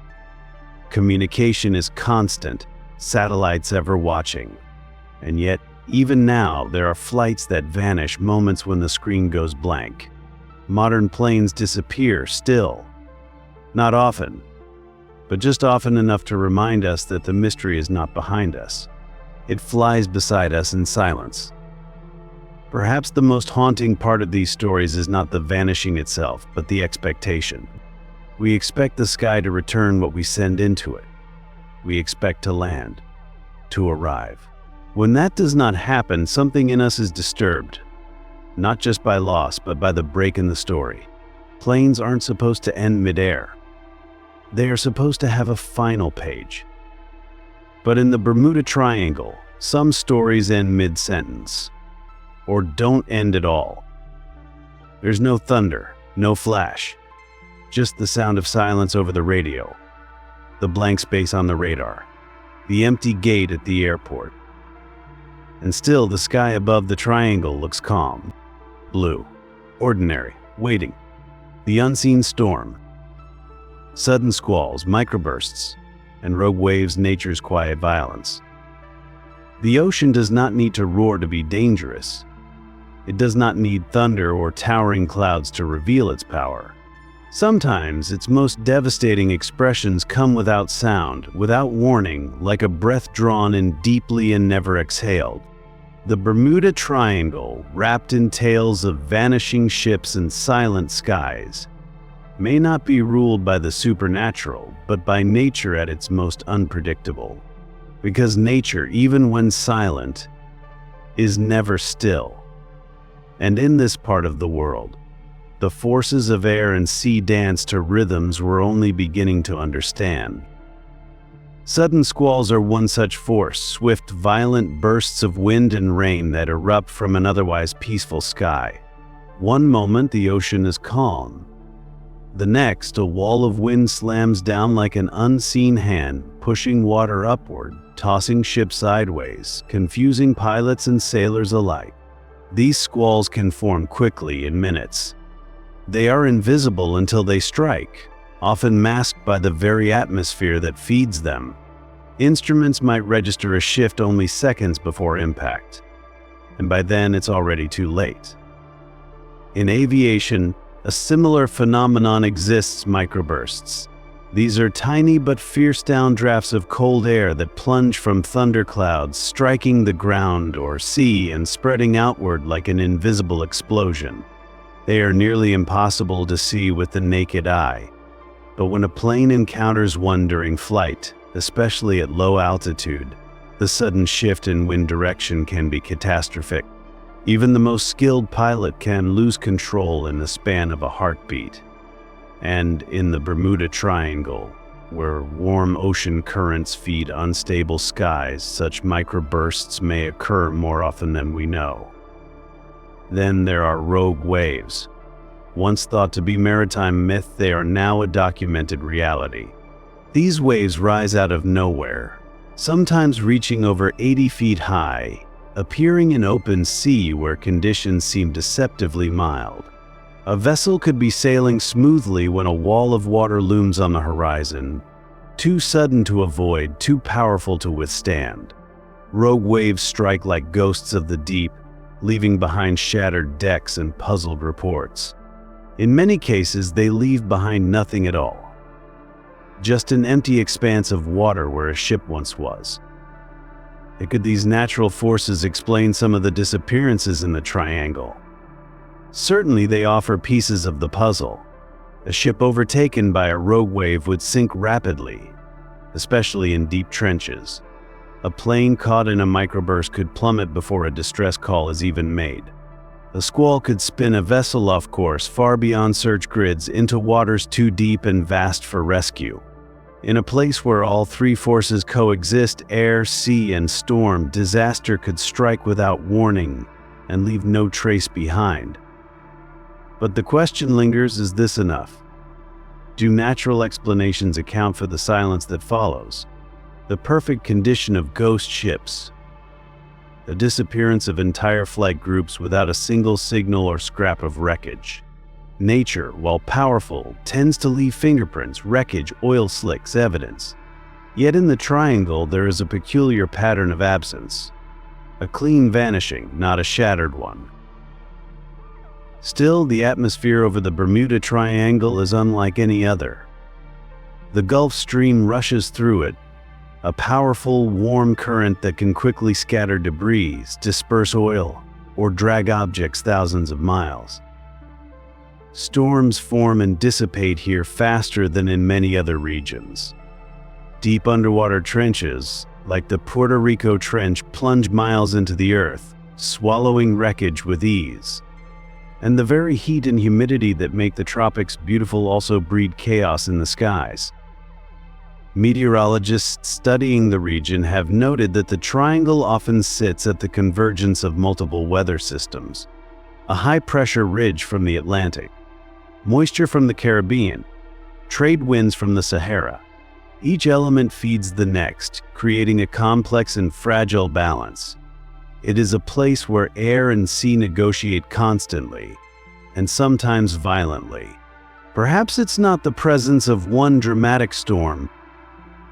Communication is constant, satellites ever watching. And yet, even now, there are flights that vanish moments when the screen goes blank. Modern planes disappear still. Not often, but just often enough to remind us that the mystery is not behind us. It flies beside us in silence. Perhaps the most haunting part of these stories is not the vanishing itself, but the expectation. We expect the sky to return what we send into it. We expect to land, to arrive. When that does not happen, something in us is disturbed, not just by loss, but by the break in the story. Planes aren't supposed to end midair. They are supposed to have a final page. But in the Bermuda Triangle, some stories end mid-sentence, or don't end at all. There's no thunder, no flash, just the sound of silence over the radio, the blank space on the radar, the empty gate at the airport. And still, the sky above the triangle looks calm, blue, ordinary, waiting. The unseen storm, sudden squalls, microbursts, and rogue waves, nature's quiet violence. The ocean does not need to roar to be dangerous. It does not need thunder or towering clouds to reveal its power. Sometimes its most devastating expressions come without sound, without warning, like a breath drawn in deeply and never exhaled. The Bermuda Triangle, wrapped in tales of vanishing ships and silent skies, may not be ruled by the supernatural, but by nature at its most unpredictable. Because nature, even when silent, is never still. And in this part of the world, the forces of air and sea dance to rhythms we're only beginning to understand. Sudden squalls are one such force, swift, violent bursts of wind and rain that erupt from an otherwise peaceful sky. One moment the ocean is calm. The next, a wall of wind slams down like an unseen hand, pushing water upward, tossing ships sideways, confusing pilots and sailors alike. These squalls can form quickly in minutes. They are invisible until they strike, often masked by the very atmosphere that feeds them. Instruments might register a shift only seconds before impact, and by then it's already too late. In aviation, a similar phenomenon exists: microbursts. These are tiny but fierce downdrafts of cold air that plunge from thunderclouds, striking the ground or sea and spreading outward like an invisible explosion. They are nearly impossible to see with the naked eye, but when a plane encounters one during flight, especially at low altitude, the sudden shift in wind direction can be catastrophic. Even the most skilled pilot can lose control in the span of a heartbeat. And in the Bermuda Triangle, where warm ocean currents feed unstable skies, such microbursts may occur more often than we know. Then there are rogue waves. Once thought to be maritime myth, they are now a documented reality. These waves rise out of nowhere, sometimes reaching over 80 feet high, appearing in open sea where conditions seem deceptively mild. A vessel could be sailing smoothly when a wall of water looms on the horizon, too sudden to avoid, too powerful to withstand. Rogue waves strike like ghosts of the deep, leaving behind shattered decks and puzzled reports. In many cases, they leave behind nothing at all. Just an empty expanse of water where a ship once was. Could these natural forces explain some of the disappearances in the triangle? Certainly they offer pieces of the puzzle. A ship overtaken by a rogue wave would sink rapidly, especially in deep trenches. A plane caught in a microburst could plummet before a distress call is even made. A squall could spin a vessel off course far beyond search grids into waters too deep and vast for rescue. In a place where all three forces coexist, air, sea, and storm, disaster could strike without warning and leave no trace behind. But the question lingers, is this enough? Do natural explanations account for the silence that follows? The perfect condition of ghost ships, the disappearance of entire flight groups without a single signal or scrap of wreckage. Nature, while powerful, tends to leave fingerprints, wreckage, oil slicks, evidence. Yet in the triangle there is a peculiar pattern of absence. A clean vanishing, not a shattered one. Still, the atmosphere over the Bermuda Triangle is unlike any other. The Gulf Stream rushes through it, a powerful, warm current that can quickly scatter debris, disperse oil, or drag objects thousands of miles. Storms form and dissipate here faster than in many other regions. Deep underwater trenches, like the Puerto Rico Trench, plunge miles into the earth, swallowing wreckage with ease. And the very heat and humidity that make the tropics beautiful also breed chaos in the skies. Meteorologists studying the region have noted that the triangle often sits at the convergence of multiple weather systems. A high-pressure ridge from the Atlantic, moisture from the Caribbean, trade winds from the Sahara. Each element feeds the next, creating a complex and fragile balance. It is a place where air and sea negotiate constantly, and sometimes violently. Perhaps it's not the presence of one dramatic storm,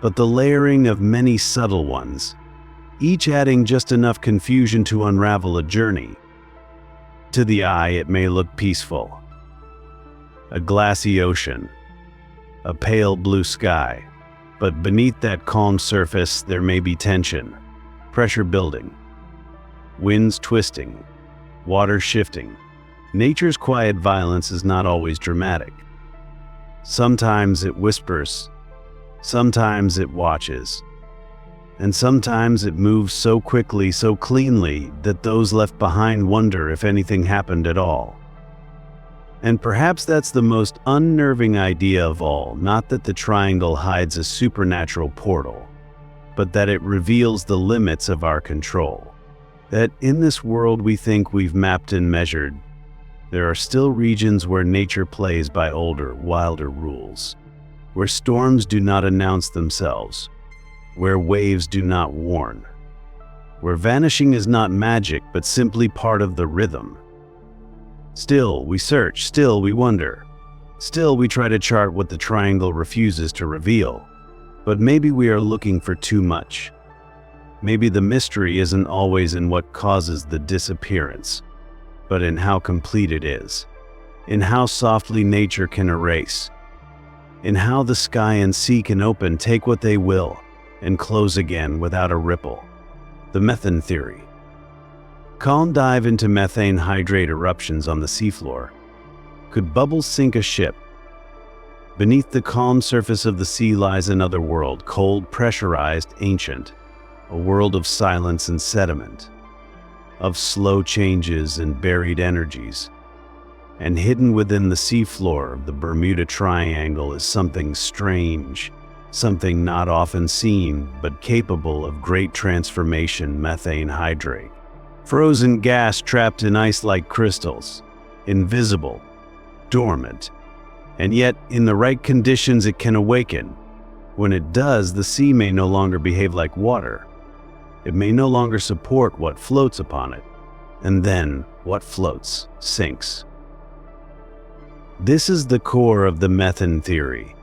but the layering of many subtle ones, each adding just enough confusion to unravel a journey. To the eye, it may look peaceful. a glassy ocean, a pale blue sky. But beneath that calm surface, there may be tension, pressure building, winds twisting, water shifting. Nature's quiet violence is not always dramatic. Sometimes it whispers, sometimes it watches, and sometimes it moves so quickly, so cleanly, that those left behind wonder if anything happened at all. And perhaps that's the most unnerving idea of all, not that the triangle hides a supernatural portal, but that it reveals the limits of our control. That in this world we think we've mapped and measured, there are still regions where nature plays by older, wilder rules, where storms do not announce themselves, where waves do not warn, where vanishing is not magic but simply part of the rhythm. Still we search, still we wonder, still we try to chart what the triangle refuses to reveal. But maybe we are looking for too much. Maybe the mystery isn't always in what causes the disappearance, but in how complete it is, in how softly nature can erase, in how the sky and sea can open, take what they will, and close again without a ripple. The Methane Theory. Calm dive into methane hydrate eruptions on the seafloor. Could bubbles sink a ship? Beneath the calm surface of the sea lies another world, cold, pressurized, ancient. A world of silence and sediment, of slow changes and buried energies. And hidden within the seafloor of the Bermuda Triangle is something strange, something not often seen, but capable of great transformation: methane hydrate. Frozen gas trapped in ice like crystals, invisible, dormant, and yet in the right conditions it can awaken. When it does, the sea may no longer behave like water. It may no longer support what floats upon it, and then what floats sinks. This is the core of the Methane Theory,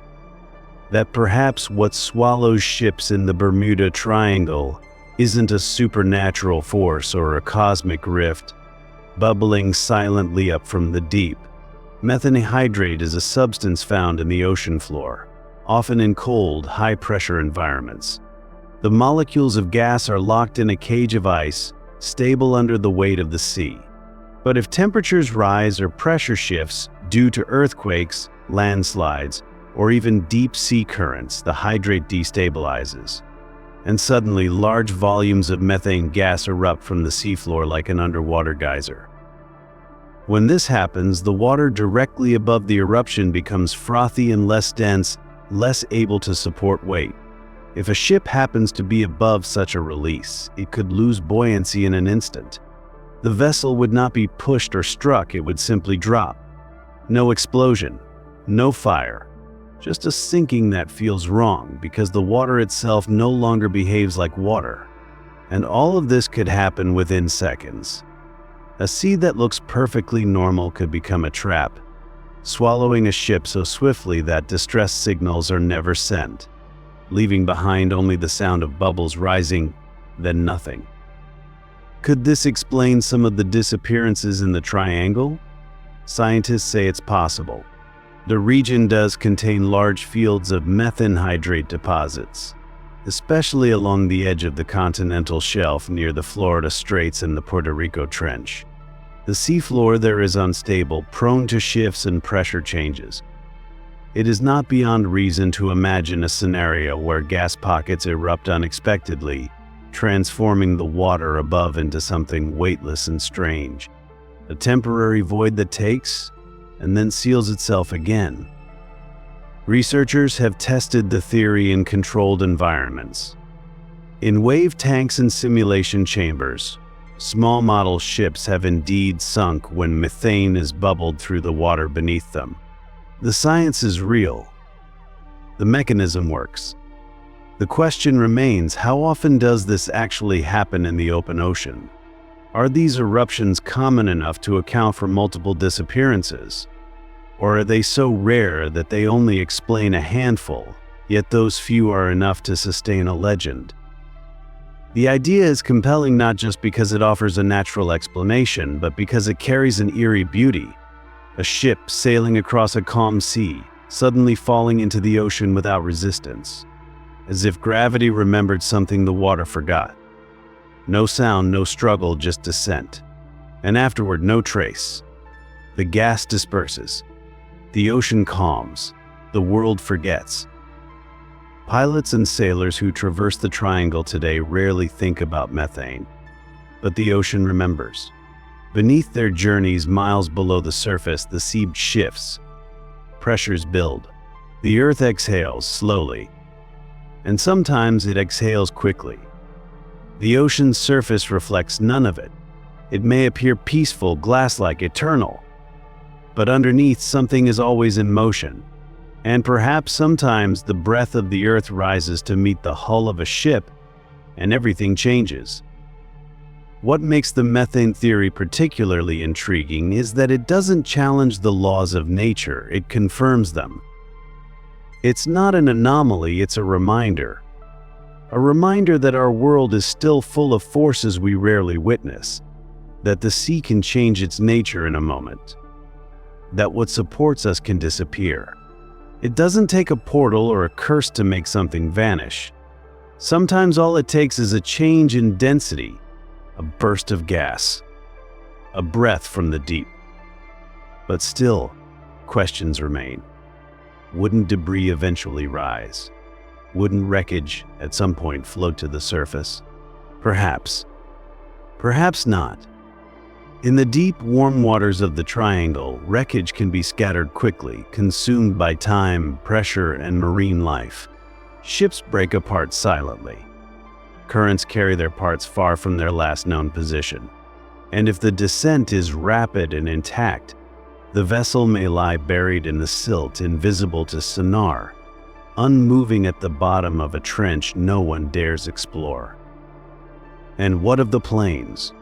that perhaps what swallows ships in the Bermuda Triangle isn't a supernatural force or a cosmic rift bubbling silently up from the deep. Methane hydrate is a substance found in the ocean floor, often in cold, high-pressure environments. The molecules of gas are locked in a cage of ice, stable under the weight of the sea. But if temperatures rise or pressure shifts due to earthquakes, landslides, or even deep sea currents, the hydrate destabilizes. And suddenly, large volumes of methane gas erupt from the seafloor like an underwater geyser. When this happens, the water directly above the eruption becomes frothy and less dense, less able to support weight. If a ship happens to be above such a release, it could lose buoyancy in an instant. The vessel would not be pushed or struck, it would simply drop. No explosion, no fire, just a sinking that feels wrong because the water itself no longer behaves like water. And all of this could happen within seconds. A sea that looks perfectly normal could become a trap, swallowing a ship so swiftly that distress signals are never sent, leaving behind only the sound of bubbles rising, then nothing. Could this explain some of the disappearances in the triangle? Scientists say it's possible. The region does contain large fields of methane hydrate deposits, especially along the edge of the continental shelf near the Florida Straits and the Puerto Rico Trench. The seafloor there is unstable, prone to shifts and pressure changes. It is not beyond reason to imagine a scenario where gas pockets erupt unexpectedly, transforming the water above into something weightless and strange. A temporary void that takes and then seals itself again. Researchers have tested the theory in controlled environments. In wave tanks and simulation chambers, small model ships have indeed sunk when methane is bubbled through the water beneath them. The science is real. The mechanism works. The question remains, how often does this actually happen in the open ocean? Are these eruptions common enough to account for multiple disappearances? Or are they so rare that they only explain a handful, yet those few are enough to sustain a legend? The idea is compelling not just because it offers a natural explanation, but because it carries an eerie beauty. A ship sailing across a calm sea, suddenly falling into the ocean without resistance, as if gravity remembered something the water forgot. No sound, no struggle, just descent. And afterward, no trace. The gas disperses. The ocean calms. The world forgets. Pilots and sailors who traverse the triangle today rarely think about methane, but the ocean remembers. Beneath their journeys, miles below the surface, the sea shifts. Pressures build. The earth exhales slowly, and sometimes it exhales quickly. The ocean's surface reflects none of it. It may appear peaceful, glass-like, eternal, but underneath something is always in motion. And perhaps sometimes the breath of the earth rises to meet the hull of a ship, and everything changes. What makes the methane theory particularly intriguing is that it doesn't challenge the laws of nature, it confirms them. It's not an anomaly, it's a reminder. A reminder that our world is still full of forces we rarely witness, that the sea can change its nature in a moment, that what supports us can disappear. It doesn't take a portal or a curse to make something vanish. Sometimes all it takes is a change in density, a burst of gas, a breath from the deep. But still, questions remain. Wouldn't debris eventually rise? Wouldn't wreckage at some point float to the surface? Perhaps. Perhaps not. In the deep, warm waters of the triangle, wreckage can be scattered quickly, consumed by time, pressure, and marine life. Ships break apart silently. Currents carry their parts far from their last known position. And if the descent is rapid and intact, the vessel may lie buried in the silt, invisible to sonar, unmoving at the bottom of a trench no one dares explore. And what of the planes?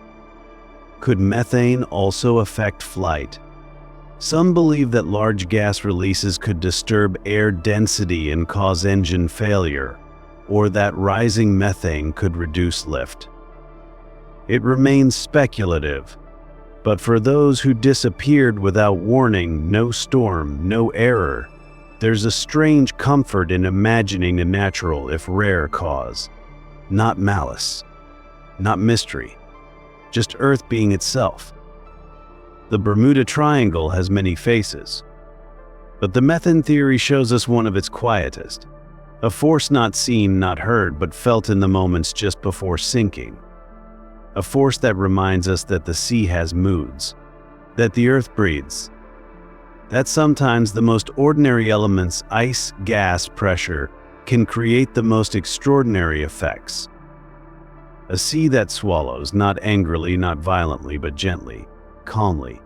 Could methane also affect flight? Some believe that large gas releases could disturb air density and cause engine failure, or that rising methane could reduce lift. It remains speculative, but for those who disappeared without warning, no storm, no error, there's a strange comfort in imagining a natural, if rare, cause. Not malice, not mystery, just Earth being itself. The Bermuda Triangle has many faces, but the methane theory shows us one of its quietest. A force not seen, not heard, but felt in the moments just before sinking. A force that reminds us that the sea has moods, that the earth breathes, that sometimes the most ordinary elements, ice, gas, pressure, can create the most extraordinary effects. A sea that swallows, not angrily, not violently, but gently, calmly,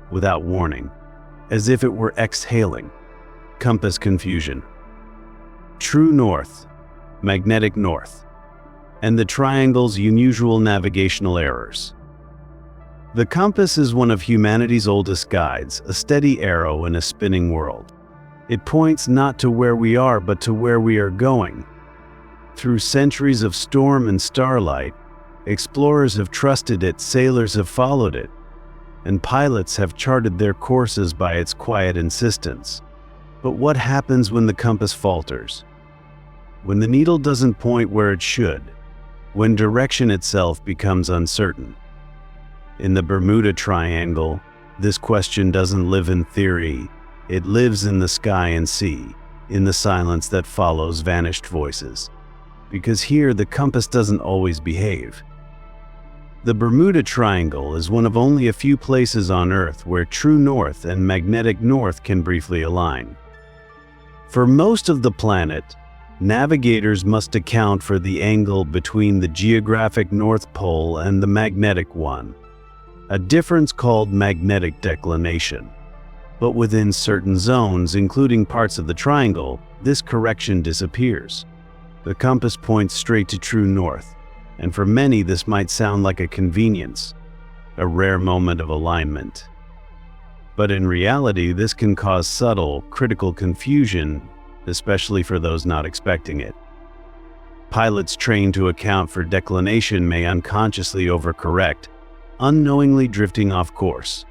without warning, as if it were exhaling. Compass confusion. True north, magnetic north, and the triangle's unusual navigational errors. The compass is one of humanity's oldest guides, a steady arrow in a spinning world. It points not to where we are, but to where we are going. Through centuries of storm and starlight, explorers have trusted it, sailors have followed it, and pilots have charted their courses by its quiet insistence. But what happens when the compass falters? When the needle doesn't point where it should? When direction itself becomes uncertain? In the Bermuda Triangle, this question doesn't live in theory. It lives in the sky and sea, in the silence that follows vanished voices. Because here, the compass doesn't always behave. The Bermuda Triangle is one of only a few places on Earth where true north and magnetic north can briefly align. For most of the planet, navigators must account for the angle between the geographic North Pole and the magnetic one, a difference called magnetic declination. But within certain zones, including parts of the triangle, this correction disappears. The compass points straight to true north, and for many this might sound like a convenience, a rare moment of alignment. But in reality, this can cause subtle, critical confusion, especially for those not expecting it. Pilots trained to account for declination may unconsciously overcorrect, unknowingly drifting off course.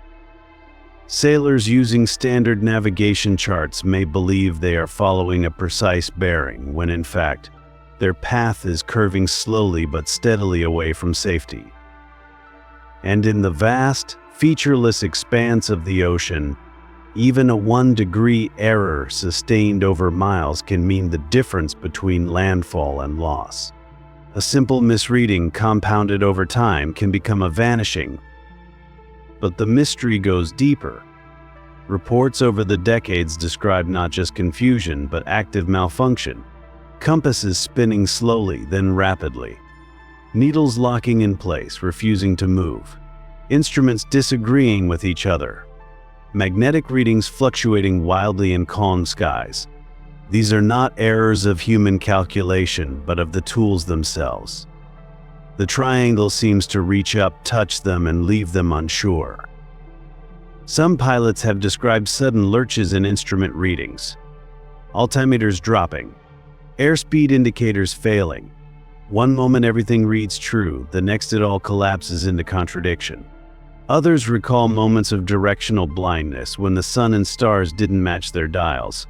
Sailors using standard navigation charts may believe they are following a precise bearing, when in fact, their path is curving slowly but steadily away from safety. And in the vast, featureless expanse of the ocean, even a 1-degree error sustained over miles can mean the difference between landfall and loss. A simple misreading compounded over time can become a vanishing. But the mystery goes deeper. Reports over the decades describe not just confusion, but active malfunction. Compasses spinning slowly, then rapidly. Needles locking in place, refusing to move. Instruments disagreeing with each other. Magnetic readings fluctuating wildly in calm skies. These are not errors of human calculation, but of the tools themselves. The triangle seems to reach up, touch them, and leave them unsure. Some pilots have described sudden lurches in instrument readings. Altimeters dropping. Airspeed indicators failing. One moment everything reads true, the next it all collapses into contradiction. Others recall moments of directional blindness when the sun and stars didn't match their dials.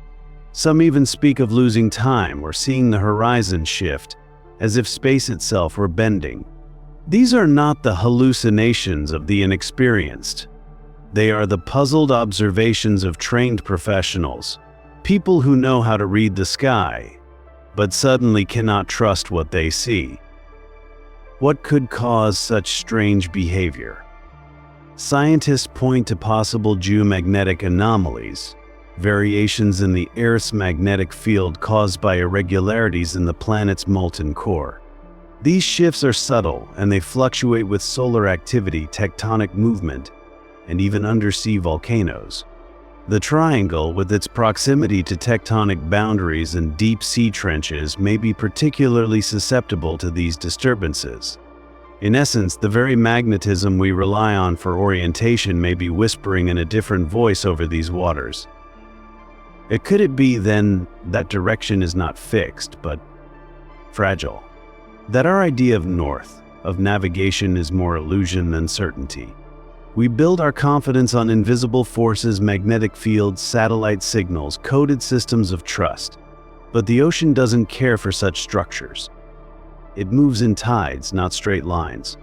Some even speak of losing time or seeing the horizon shift, as if space itself were bending. These are not the hallucinations of the inexperienced. They are the puzzled observations of trained professionals, people who know how to read the sky, but suddenly cannot trust what they see. What could cause such strange behavior? Scientists point to possible geomagnetic anomalies, variations in the Earth's magnetic field caused by irregularities in the planet's molten core. These shifts are subtle, and they fluctuate with solar activity, tectonic movement, and even undersea volcanoes. The triangle, with its proximity to tectonic boundaries and deep sea trenches, may be particularly susceptible to these disturbances. In essence, the very magnetism we rely on for orientation may be whispering in a different voice over these waters. Could it be, then, that direction is not fixed, but fragile? That our idea of north, of navigation, is more illusion than certainty? We build our confidence on invisible forces, magnetic fields, satellite signals, coded systems of trust. But the ocean doesn't care for such structures. It moves in tides, not straight lines.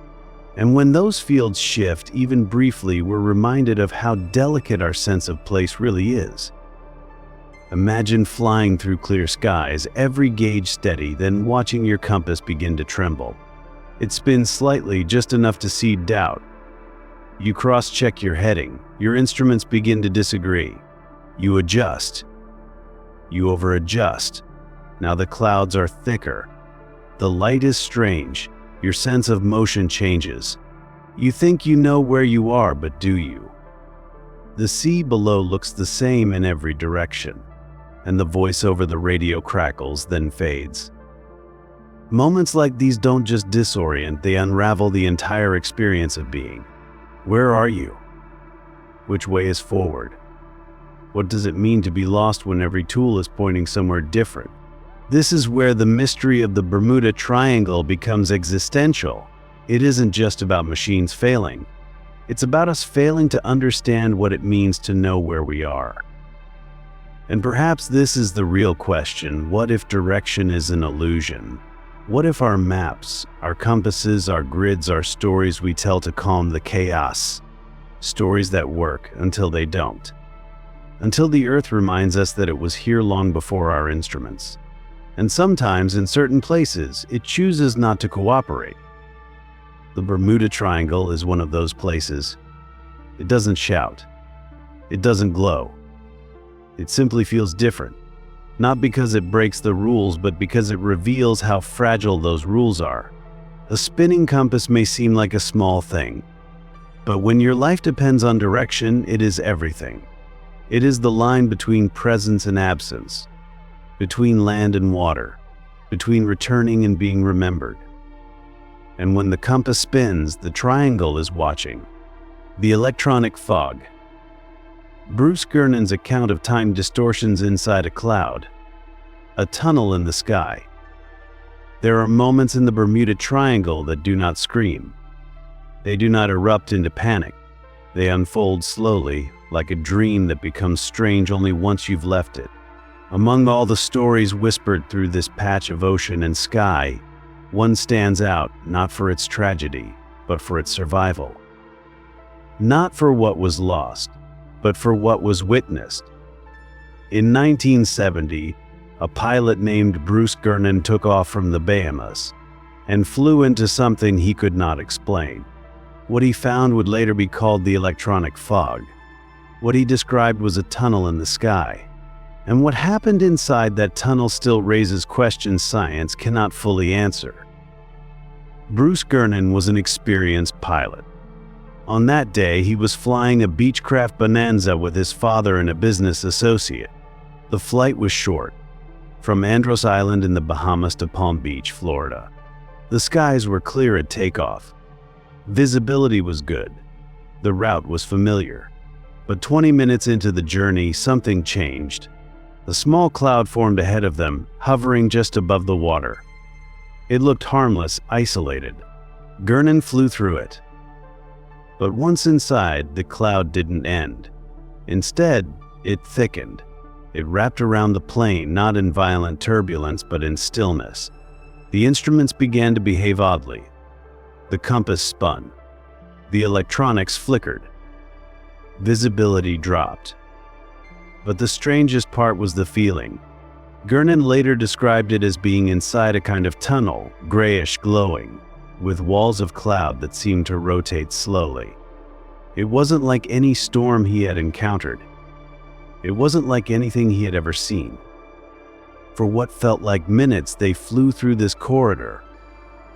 And when those fields shift, even briefly, we're reminded of how delicate our sense of place really is. Imagine flying through clear skies, every gauge steady, then watching your compass begin to tremble. It spins slightly, just enough to seed doubt. You cross-check your heading. Your instruments begin to disagree. You adjust. You over-adjust. Now the clouds are thicker. The light is strange. Your sense of motion changes. You think you know where you are, but do you? The sea below looks the same in every direction, and the voice over the radio crackles, then fades. Moments like these don't just disorient, they unravel the entire experience of being. Where are you? Which way is forward? What does it mean to be lost when every tool is pointing somewhere different? This is where the mystery of the Bermuda Triangle becomes existential. It isn't just about machines failing. It's about us failing to understand what it means to know where we are. And perhaps this is the real question: what if direction is an illusion? What if our maps, our compasses, our grids, are stories we tell to calm the chaos? Stories that work until they don't. Until the Earth reminds us that it was here long before our instruments. And sometimes, in certain places, it chooses not to cooperate. The Bermuda Triangle is one of those places. It doesn't shout. It doesn't glow. It simply feels different. Not because it breaks the rules, but because it reveals how fragile those rules are. A spinning compass may seem like a small thing, but when your life depends on direction, it is everything. It is the line between presence and absence, between land and water, between returning and being remembered. And when the compass spins, the triangle is watching. The electronic fog. Bruce Gernon's account of time distortions inside a cloud, a tunnel in the sky. There are moments in the Bermuda Triangle that do not scream. They do not erupt into panic. They unfold slowly, like a dream that becomes strange only once you've left it. Among all the stories whispered through this patch of ocean and sky, one stands out not for its tragedy, but for its survival. Not for what was lost, but for what was witnessed. In 1970, a pilot named Bruce Gernon took off from the Bahamas and flew into something he could not explain. What he found would later be called the electronic fog. What he described was a tunnel in the sky. And what happened inside that tunnel still raises questions science cannot fully answer. Bruce Gernon was an experienced pilot. On that day, he was flying a Beechcraft Bonanza with his father and a business associate. The flight was short, from Andros Island in the Bahamas to Palm Beach, Florida. The skies were clear at takeoff. Visibility was good. The route was familiar. But 20 minutes into the journey, something changed. A small cloud formed ahead of them, hovering just above the water. It looked harmless, isolated. Gernon flew through it. But once inside, the cloud didn't end. Instead, it thickened. It wrapped around the plane, not in violent turbulence, but in stillness. The instruments began to behave oddly. The compass spun. The electronics flickered. Visibility dropped. But the strangest part was the feeling. Gernon later described it as being inside a kind of tunnel, grayish glowing, with walls of cloud that seemed to rotate slowly. It wasn't like any storm he had encountered. It wasn't like anything he had ever seen. For what felt like minutes, they flew through this corridor.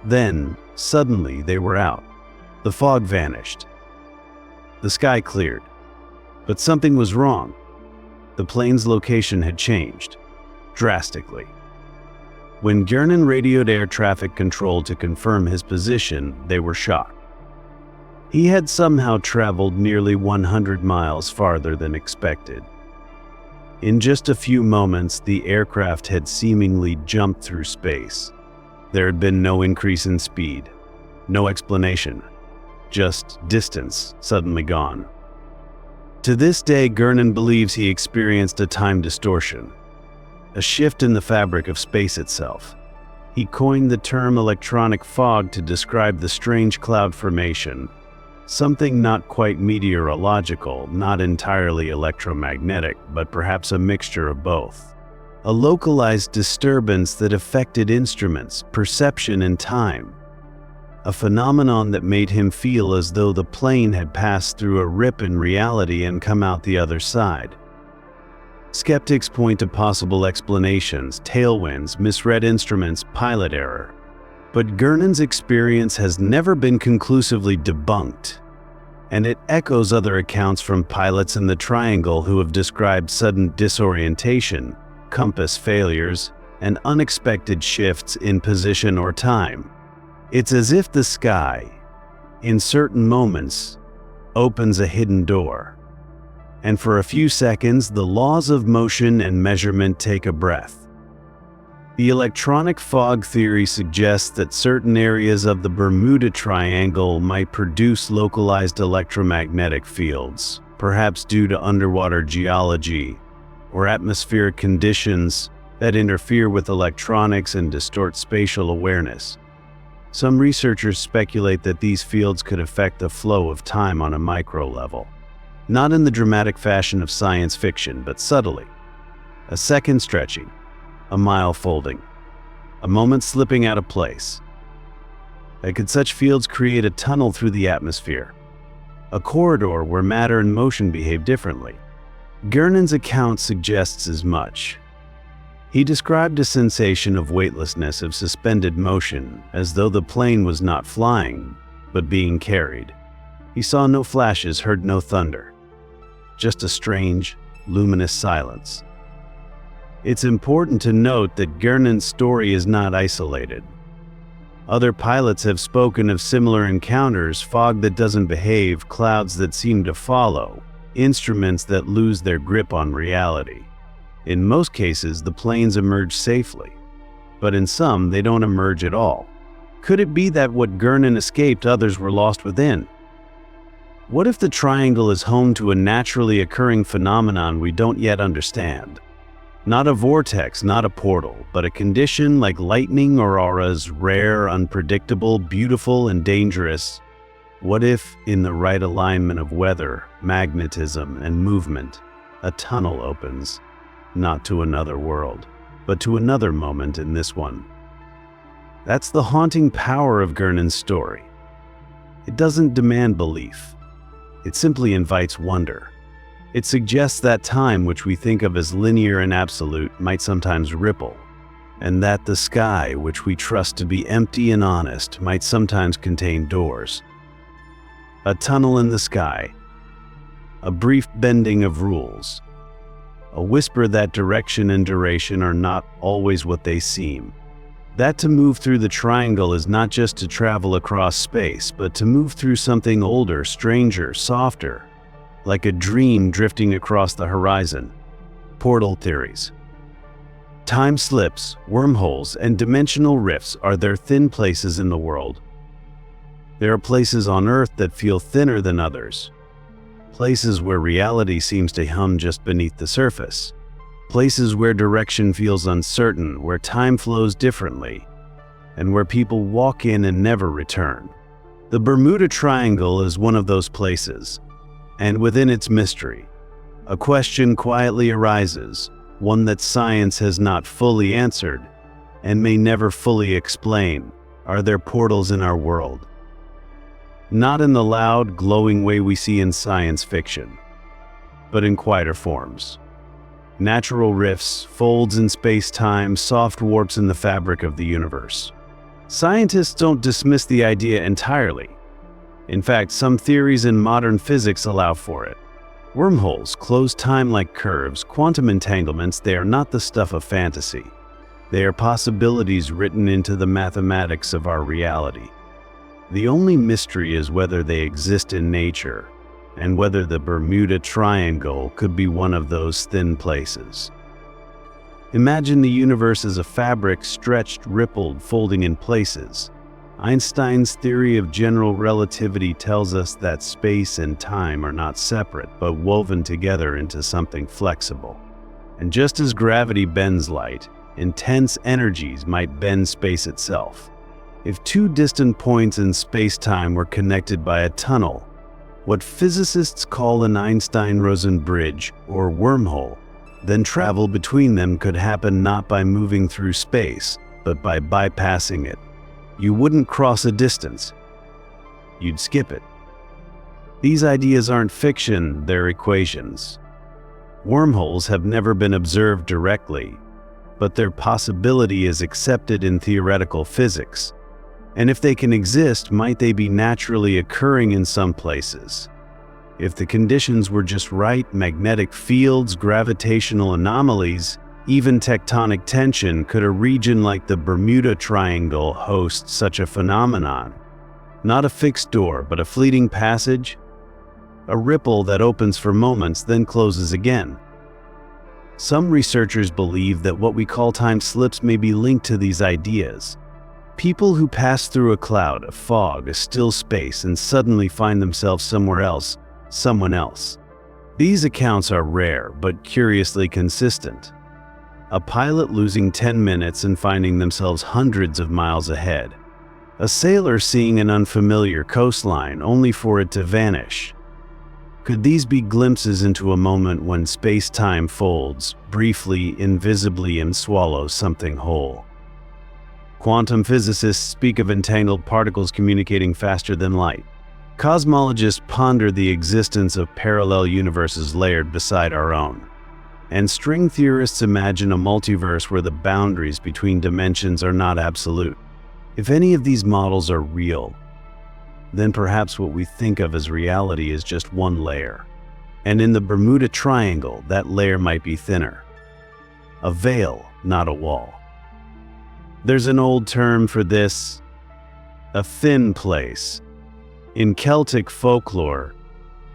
Then, suddenly, they were out. The fog vanished. The sky cleared. But something was wrong. The plane's location had changed, drastically. When Gernon radioed air traffic control to confirm his position, they were shocked. He had somehow traveled nearly 100 miles farther than expected. In just a few moments, the aircraft had seemingly jumped through space. There had been no increase in speed, no explanation, just distance suddenly gone. To this day, Gernon believes he experienced a time distortion, a shift in the fabric of space itself. He coined the term electronic fog to describe the strange cloud formation, something not quite meteorological, not entirely electromagnetic, but perhaps a mixture of both. A localized disturbance that affected instruments, perception, and time. A phenomenon that made him feel as though the plane had passed through a rip in reality and come out the other side. Skeptics point to possible explanations: tailwinds, misread instruments, pilot error. But Gernon's experience has never been conclusively debunked, and it echoes other accounts from pilots in the Triangle who have described sudden disorientation, compass failures, and unexpected shifts in position or time. It's as if the sky, in certain moments, opens a hidden door, and for a few seconds the laws of motion and measurement take a breath. The electronic fog theory suggests that certain areas of the Bermuda Triangle might produce localized electromagnetic fields, perhaps due to underwater geology or atmospheric conditions that interfere with electronics and distort spatial awareness. Some researchers speculate that these fields could affect the flow of time on a micro level, not in the dramatic fashion of science fiction, but subtly. A second stretching, a mile folding, a moment slipping out of place. And could such fields create a tunnel through the atmosphere, a corridor where matter and motion behave differently? Gernon's account suggests as much. He described a sensation of weightlessness, of suspended motion, as though the plane was not flying, but being carried. He saw no flashes, heard no thunder, just a strange, luminous silence. It's important to note that Gernon's story is not isolated. Other pilots have spoken of similar encounters: fog that doesn't behave, clouds that seem to follow, instruments that lose their grip on reality. In most cases, the planes emerge safely, but in some, they don't emerge at all. Could it be that what Gernon escaped, others were lost within? What if the triangle is home to a naturally occurring phenomenon we don't yet understand? Not a vortex, not a portal, but a condition like lightning or auras, rare, unpredictable, beautiful, and dangerous. What if, in the right alignment of weather, magnetism, and movement, a tunnel opens, not to another world, but to another moment in this one? That's the haunting power of Gurnon's story. It doesn't demand belief. It simply invites wonder. It suggests that time which we think of as linear and absolute might sometimes ripple, and that the sky which we trust to be empty and honest might sometimes contain doors. A tunnel in the sky, a brief bending of rules, a whisper that direction and duration are not always what they seem. That to move through the triangle is not just to travel across space, but to move through something older, stranger, softer, like a dream drifting across the horizon. Portal theories. Time slips, wormholes, and dimensional rifts are there thin places in the world. There are places on Earth that feel thinner than others. Places where reality seems to hum just beneath the surface. Places where direction feels uncertain, where time flows differently, and where people walk in and never return. The Bermuda Triangle is one of those places, and within its mystery, a question quietly arises, one that science has not fully answered and may never fully explain. Are there portals in our world? Not in the loud, glowing way we see in science fiction, but in quieter forms. Natural rifts, folds in space-time, soft warps in the fabric of the universe. Scientists don't dismiss the idea entirely. In fact, some theories in modern physics allow for it. Wormholes, closed time-like curves, quantum entanglements, they are not the stuff of fantasy. They are possibilities written into the mathematics of our reality. The only mystery is whether they exist in nature, and whether the Bermuda Triangle could be one of those thin places. Imagine the universe as a fabric, stretched, rippled, folding in places. Einstein's theory of general relativity tells us that space and time are not separate, but woven together into something flexible. And just as gravity bends light, intense energies might bend space itself. If two distant points in space-time were connected by a tunnel, what physicists call an Einstein-Rosen bridge, or wormhole, then travel between them could happen not by moving through space, but by bypassing it. You wouldn't cross a distance. You'd skip it. These ideas aren't fiction, they're equations. Wormholes have never been observed directly, but their possibility is accepted in theoretical physics. And if they can exist, might they be naturally occurring in some places? If the conditions were just right, magnetic fields, gravitational anomalies, even tectonic tension, could a region like the Bermuda Triangle host such a phenomenon? Not a fixed door, but a fleeting passage? A ripple that opens for moments, then closes again. Some researchers believe that what we call time slips may be linked to these ideas. People who pass through a cloud, a fog, a still space, and suddenly find themselves somewhere else, someone else. These accounts are rare, but curiously consistent. A pilot losing 10 minutes and finding themselves hundreds of miles ahead. A sailor seeing an unfamiliar coastline only for it to vanish. Could these be glimpses into a moment when space-time folds, briefly, invisibly, and swallows something whole? Quantum physicists speak of entangled particles communicating faster than light. Cosmologists ponder the existence of parallel universes layered beside our own. And string theorists imagine a multiverse where the boundaries between dimensions are not absolute. If any of these models are real, then perhaps what we think of as reality is just one layer. And in the Bermuda Triangle, that layer might be thinner. A veil, not a wall. There's an old term for this, a thin place. In Celtic folklore,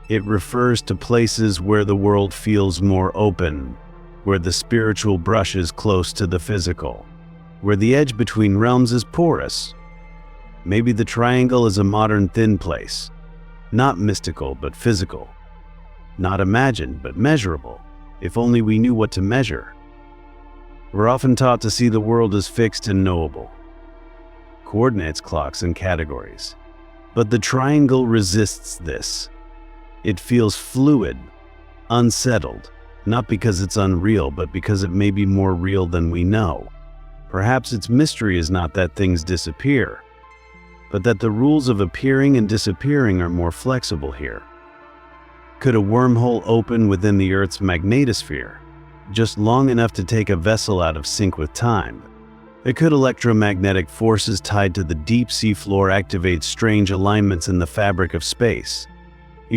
it refers to places where the world feels more open, where the spiritual brushes close to the physical, where the edge between realms is porous. Maybe the triangle is a modern thin place, Not mystical, but physical. Not imagined, but measurable. If only we knew what to measure. We're often taught to see the world as fixed and knowable. Coordinates, clocks, and categories. But the triangle resists this. It feels fluid, unsettled, not because it's unreal, but because it may be more real than we know. Perhaps its mystery is not that things disappear, but that the rules of appearing and disappearing are more flexible here. Could a wormhole open within the Earth's magnetosphere, just long enough to take a vessel out of sync with time? Could electromagnetic forces tied to the deep sea floor activate strange alignments in the fabric of space?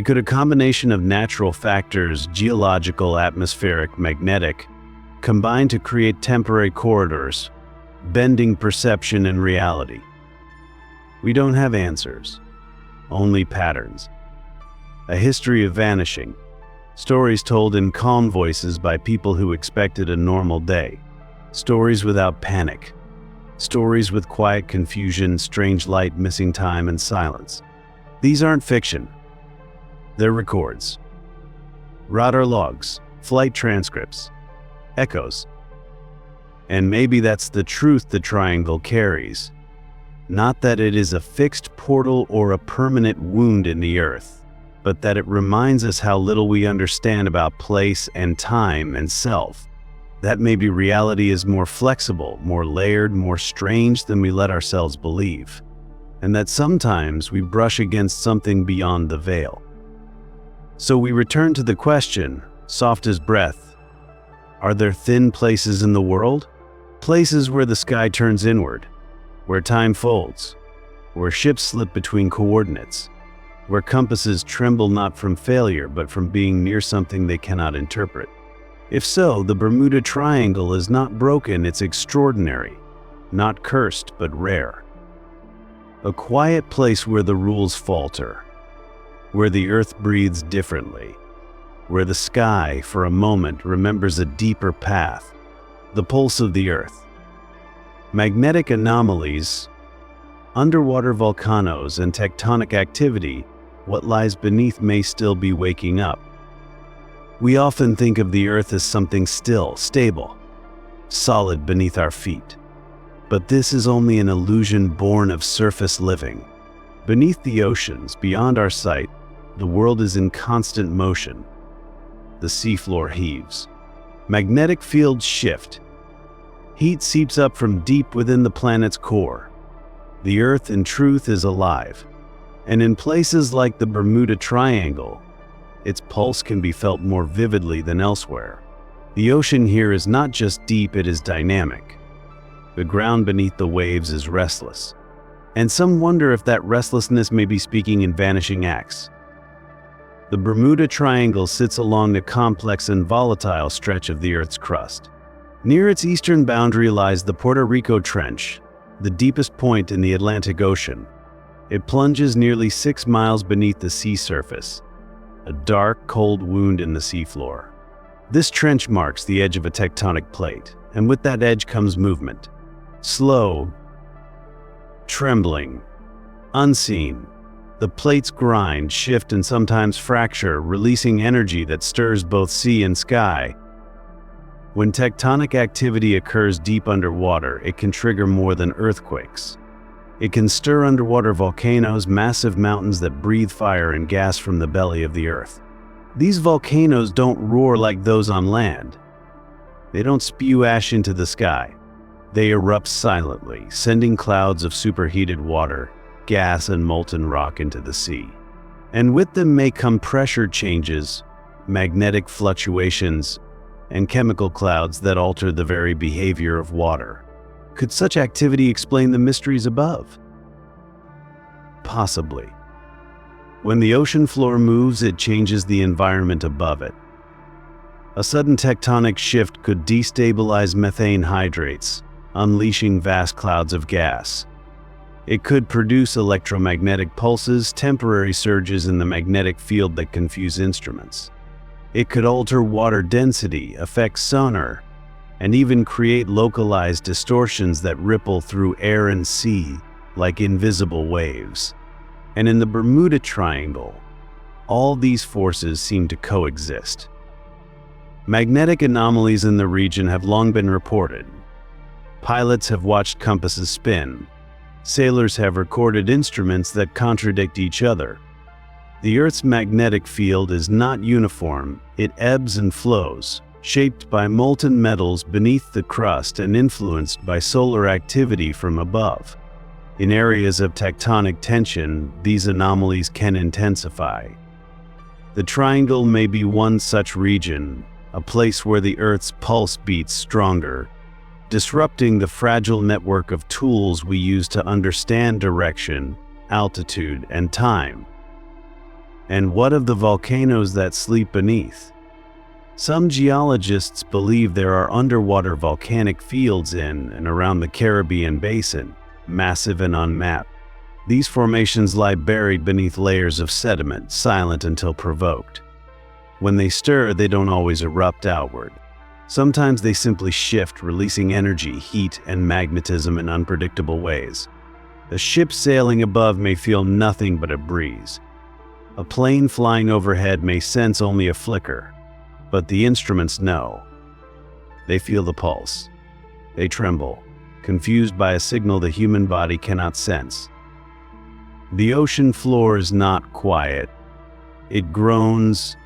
Could a combination of natural factors, geological, atmospheric, magnetic, combine to create temporary corridors, bending perception and reality? We don't have answers, only patterns. A history of vanishing, stories told in calm voices by people who expected a normal day, stories without panic, stories with quiet confusion, strange light, missing time, and silence. These aren't fiction. They're records. Radar logs, flight transcripts, echoes. And maybe that's the truth the triangle carries. Not that it is a fixed portal or a permanent wound in the earth, but that it reminds us how little we understand about place and time and self. That maybe reality is more flexible, more layered, more strange than we let ourselves believe. And that sometimes we brush against something beyond the veil. So we return to the question, soft as breath. Are there thin places in the world? Places where the sky turns inward, where time folds, where ships slip between coordinates, where compasses tremble not from failure but from being near something they cannot interpret. If so, the Bermuda Triangle is not broken, it's extraordinary, not cursed but rare. A quiet place where the rules falter, where the earth breathes differently, where the sky, for a moment, remembers a deeper path, the pulse of the earth. Magnetic anomalies, underwater volcanoes, and tectonic activity, what lies beneath may still be waking up. We often think of the earth as something still, stable, solid beneath our feet. But this is only an illusion born of surface living. Beneath the oceans, beyond our sight, the world is in constant motion. The seafloor heaves. Magnetic fields shift. Heat seeps up from deep within the planet's core. The Earth, in truth, is alive. And in places like the Bermuda Triangle, its pulse can be felt more vividly than elsewhere. The ocean here is not just deep, it is dynamic. The ground beneath the waves is restless. And some wonder if that restlessness may be speaking in vanishing acts. The Bermuda Triangle sits along the complex and volatile stretch of the Earth's crust. Near its eastern boundary lies the Puerto Rico Trench, the deepest point in the Atlantic Ocean. It plunges nearly 6 miles beneath the sea surface, a dark, cold wound in the seafloor. This trench marks the edge of a tectonic plate, and with that edge comes movement. Slow, trembling, unseen. The plates grind, shift, and sometimes fracture, releasing energy that stirs both sea and sky. When tectonic activity occurs deep underwater, it can trigger more than earthquakes. It can stir underwater volcanoes, massive mountains that breathe fire and gas from the belly of the earth. These volcanoes don't roar like those on land. They don't spew ash into the sky. They erupt silently, sending clouds of superheated water, gas, and molten rock into the sea. And with them may come pressure changes, magnetic fluctuations, and chemical clouds that alter the very behavior of water. Could such activity explain the mysteries above? Possibly. When the ocean floor moves, it changes the environment above it. A sudden tectonic shift could destabilize methane hydrates, unleashing vast clouds of gas. It could produce electromagnetic pulses, temporary surges in the magnetic field that confuse instruments. It could alter water density, affect sonar, and even create localized distortions that ripple through air and sea like invisible waves. And in the Bermuda Triangle, all these forces seem to coexist. Magnetic anomalies in the region have long been reported. Pilots have watched compasses spin. Sailors have recorded instruments that contradict each other. The Earth's magnetic field is not uniform, it ebbs and flows, shaped by molten metals beneath the crust and influenced by solar activity from above. In areas of tectonic tension, these anomalies can intensify. The Triangle may be one such region, a place where the Earth's pulse beats stronger, disrupting the fragile network of tools we use to understand direction, altitude, and time. And what of the volcanoes that sleep beneath? Some geologists believe there are underwater volcanic fields in and around the Caribbean basin, massive and unmapped. These formations lie buried beneath layers of sediment, silent until provoked. When they stir, they don't always erupt outward. Sometimes they simply shift, releasing energy, heat, and magnetism in unpredictable ways. A ship sailing above may feel nothing but a breeze. A plane flying overhead may sense only a flicker, but the instruments know. They feel the pulse. They tremble, confused by a signal the human body cannot sense. The ocean floor is not quiet. It groans,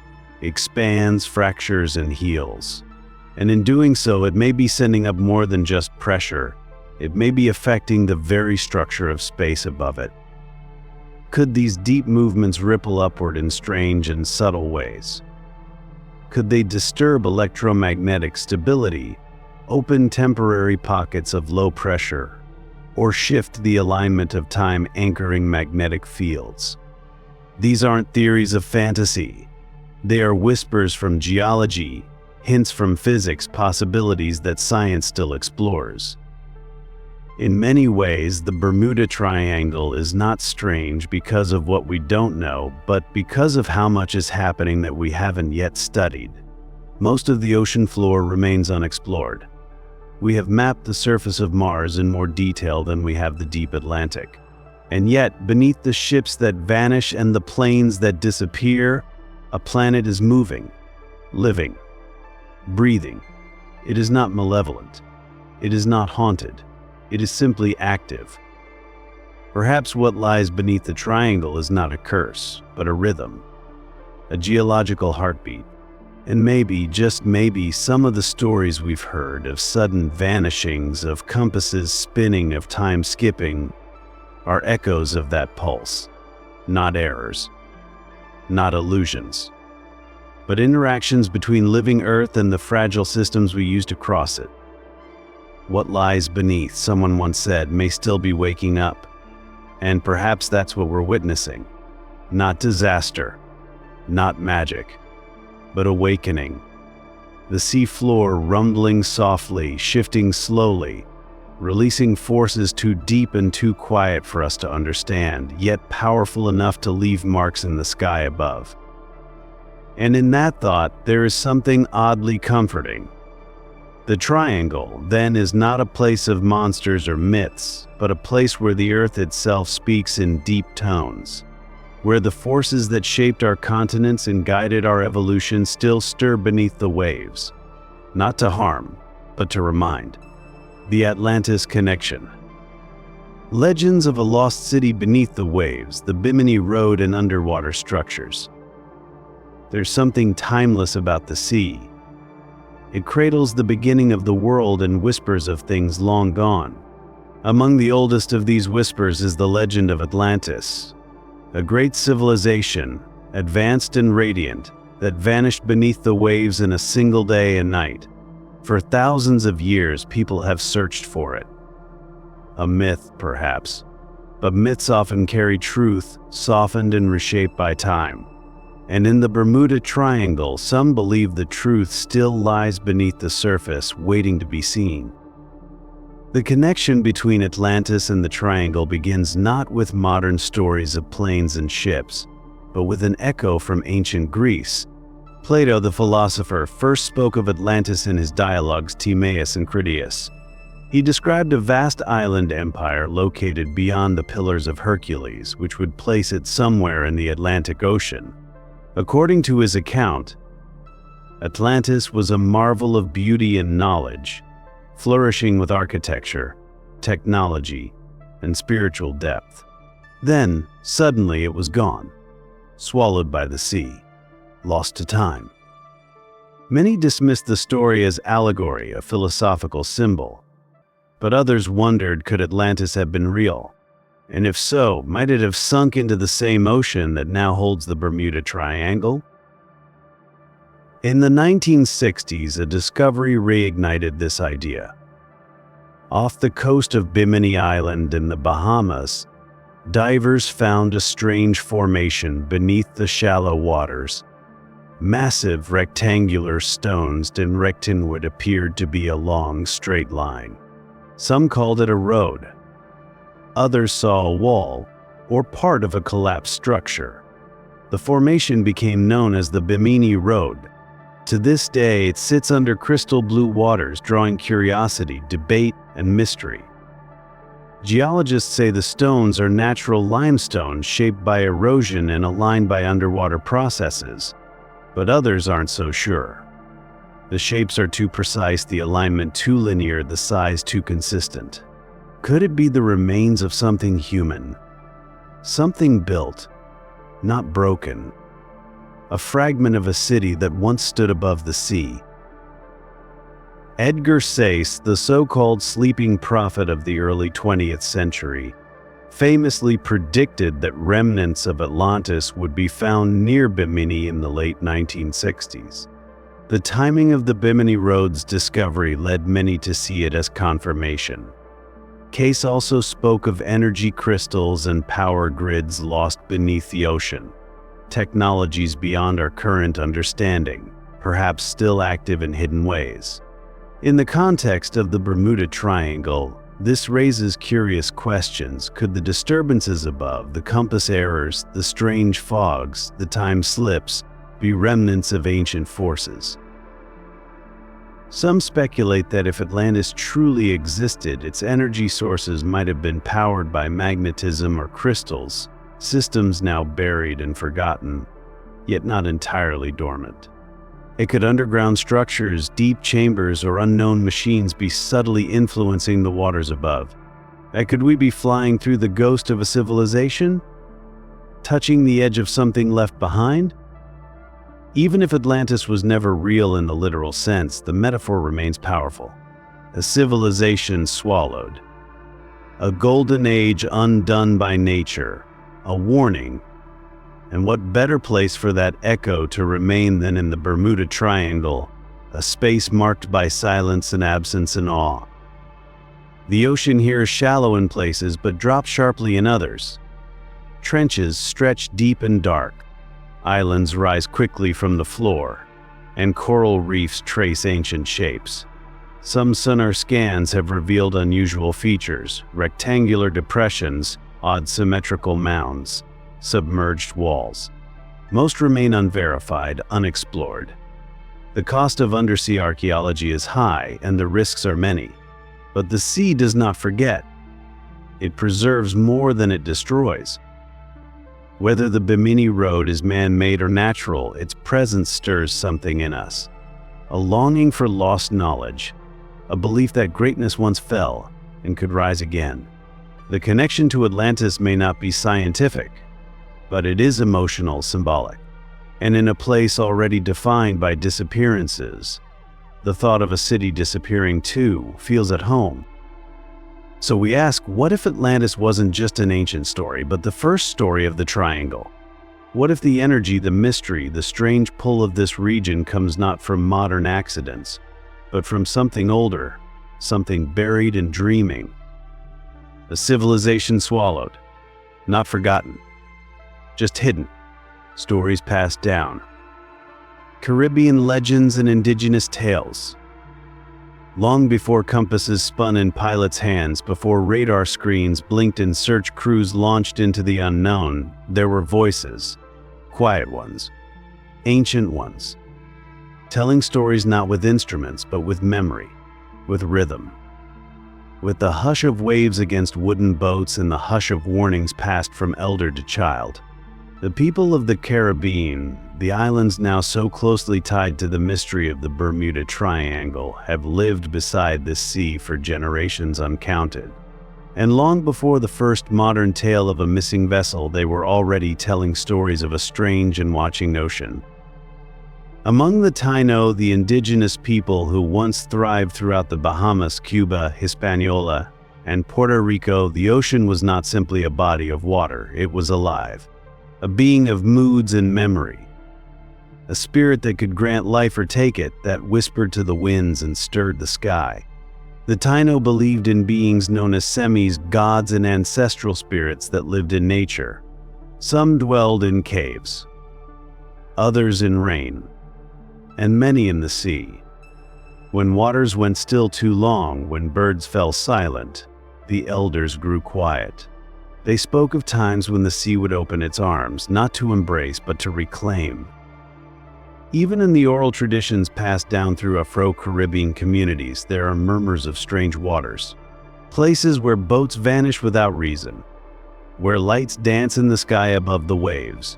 expands, fractures, and heals. And in doing so, it may be sending up more than just pressure. It may be affecting the very structure of space above it. Could these deep movements ripple upward in strange and subtle ways? Could they disturb electromagnetic stability, open temporary pockets of low pressure, or shift the alignment of time anchoring magnetic fields? These aren't theories of fantasy. They are whispers from geology, hints from physics, possibilities that science still explores. In many ways, the Bermuda Triangle is not strange because of what we don't know, but because of how much is happening that we haven't yet studied. Most of the ocean floor remains unexplored. We have mapped the surface of Mars in more detail than we have the deep Atlantic. And yet, beneath the ships that vanish and the planes that disappear, a planet is moving, living, breathing. It is not malevolent. It is not haunted. It is simply active. Perhaps what lies beneath the triangle is not a curse, but a rhythm, a geological heartbeat. And maybe, just maybe, some of the stories we've heard of sudden vanishings, of compasses spinning, of time skipping, are echoes of that pulse, not errors, not illusions, but interactions between living Earth and the fragile systems we use to cross it. What lies beneath, someone once said, may still be waking up. And perhaps that's what we're witnessing. Not disaster, not magic, but awakening. The sea floor rumbling softly, shifting slowly, releasing forces too deep and too quiet for us to understand, yet powerful enough to leave marks in the sky above. And in that thought, there is something oddly comforting. The Triangle, then, is not a place of monsters or myths, but a place where the Earth itself speaks in deep tones, where the forces that shaped our continents and guided our evolution still stir beneath the waves, not to harm, but to remind. The Atlantis Connection. Legends of a lost city beneath the waves, the Bimini Road, and underwater structures. There's something timeless about the sea. It cradles the beginning of the world and whispers of things long gone. Among the oldest of these whispers is the legend of Atlantis, a great civilization, advanced and radiant, that vanished beneath the waves in a single day and night. For thousands of years, people have searched for it. A myth, perhaps, but myths often carry truth, softened and reshaped by time. And in the Bermuda Triangle, some believe the truth still lies beneath the surface, waiting to be seen. The connection between Atlantis and the Triangle begins not with modern stories of planes and ships, but with an echo from ancient Greece. Plato, the philosopher, first spoke of Atlantis in his dialogues Timaeus and Critias. He described a vast island empire located beyond the Pillars of Hercules, which would place it somewhere in the Atlantic Ocean. According to his account, Atlantis was a marvel of beauty and knowledge, flourishing with architecture, technology, and spiritual depth. Then, suddenly it was gone, swallowed by the sea, lost to time. Many dismissed the story as allegory, a philosophical symbol, but others wondered, could Atlantis have been real? And if so, might it have sunk into the same ocean that now holds the Bermuda Triangle? In the 1960s, a discovery reignited this idea. Off the coast of Bimini Island in the Bahamas, divers found a strange formation beneath the shallow waters. Massive rectangular stones directed inward appeared to be a long, straight line. Some called it a road. Others saw a wall or part of a collapsed structure. The formation became known as the Bimini Road. To this day, it sits under crystal blue waters, drawing curiosity, debate, and mystery. Geologists say the stones are natural limestone shaped by erosion and aligned by underwater processes, but others aren't so sure. The shapes are too precise, the alignment too linear, the size too consistent. Could it be the remains of something human? Something built, not broken. A fragment of a city that once stood above the sea. Edgar Sayce, the so-called sleeping prophet of the early 20th century, famously predicted that remnants of Atlantis would be found near Bimini in the late 1960s. The timing of the Bimini Road's discovery led many to see it as confirmation. Case also spoke of energy crystals and power grids lost beneath the ocean, technologies beyond our current understanding, perhaps still active in hidden ways. In the context of the Bermuda Triangle, this raises curious questions. Could the disturbances above, the compass errors, the strange fogs, the time slips, be remnants of ancient forces? Some speculate that if Atlantis truly existed, its energy sources might have been powered by magnetism or crystals, systems now buried and forgotten, yet not entirely dormant. Could underground structures, deep chambers, or unknown machines be subtly influencing the waters above? Could we be flying through the ghost of a civilization? Touching the edge of something left behind? Even if Atlantis was never real in the literal sense, the metaphor remains powerful. A civilization swallowed. A golden age undone by nature. A warning. And what better place for that echo to remain than in the Bermuda Triangle, a space marked by silence and absence and awe. The ocean here is shallow in places but drops sharply in others. Trenches stretch deep and dark. Islands rise quickly from the floor, and coral reefs trace ancient shapes. Some sonar scans have revealed unusual features, rectangular depressions, odd symmetrical mounds, submerged walls. Most remain unverified, unexplored. The cost of undersea archaeology is high, and the risks are many. But the sea does not forget. It preserves more than it destroys. Whether the Bimini Road is man-made or natural, its presence stirs something in us. A longing for lost knowledge, a belief that greatness once fell and could rise again. The connection to Atlantis may not be scientific, but it is emotional, symbolic. And in a place already defined by disappearances, the thought of a city disappearing too feels at home. So we ask, what if Atlantis wasn't just an ancient story, but the first story of the Triangle? What if the energy, the mystery, the strange pull of this region comes not from modern accidents, but from something older, something buried and dreaming? A civilization swallowed, not forgotten, just hidden, stories passed down. Caribbean legends and indigenous tales. Long before compasses spun in pilots' hands, before radar screens blinked and search crews launched into the unknown, there were voices, quiet ones, ancient ones, telling stories not with instruments but with memory, with rhythm. with the hush of waves against wooden boats and the hush of warnings passed from elder to child. The people of the Caribbean, the islands now so closely tied to the mystery of the Bermuda Triangle, have lived beside this sea for generations uncounted. And long before the first modern tale of a missing vessel, they were already telling stories of a strange and watching ocean. Among the Taino, the indigenous people who once thrived throughout the Bahamas, Cuba, Hispaniola, and Puerto Rico, the ocean was not simply a body of water, it was alive. A being of moods and memory. A spirit that could grant life or take it, that whispered to the winds and stirred the sky. The Taino believed in beings known as semis, gods and ancestral spirits that lived in nature. Some dwelled in caves, others in rain, and many in the sea. When waters went still too long, when birds fell silent, the elders grew quiet. They spoke of times when the sea would open its arms, not to embrace, but to reclaim. Even in the oral traditions passed down through Afro-Caribbean communities, there are murmurs of strange waters. Places where boats vanish without reason, where lights dance in the sky above the waves,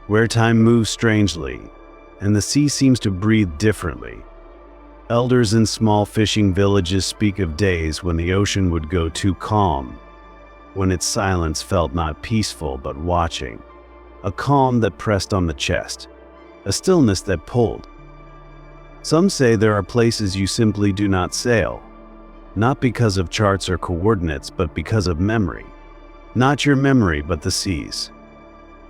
where time moves strangely, and the sea seems to breathe differently. Elders in small fishing villages speak of days when the ocean would go too calm, when its silence felt not peaceful but watching, a calm that pressed on the chest, a stillness that pulled. Some say there are places you simply do not sail, not because of charts or coordinates, but because of memory. Not your memory, but the sea's.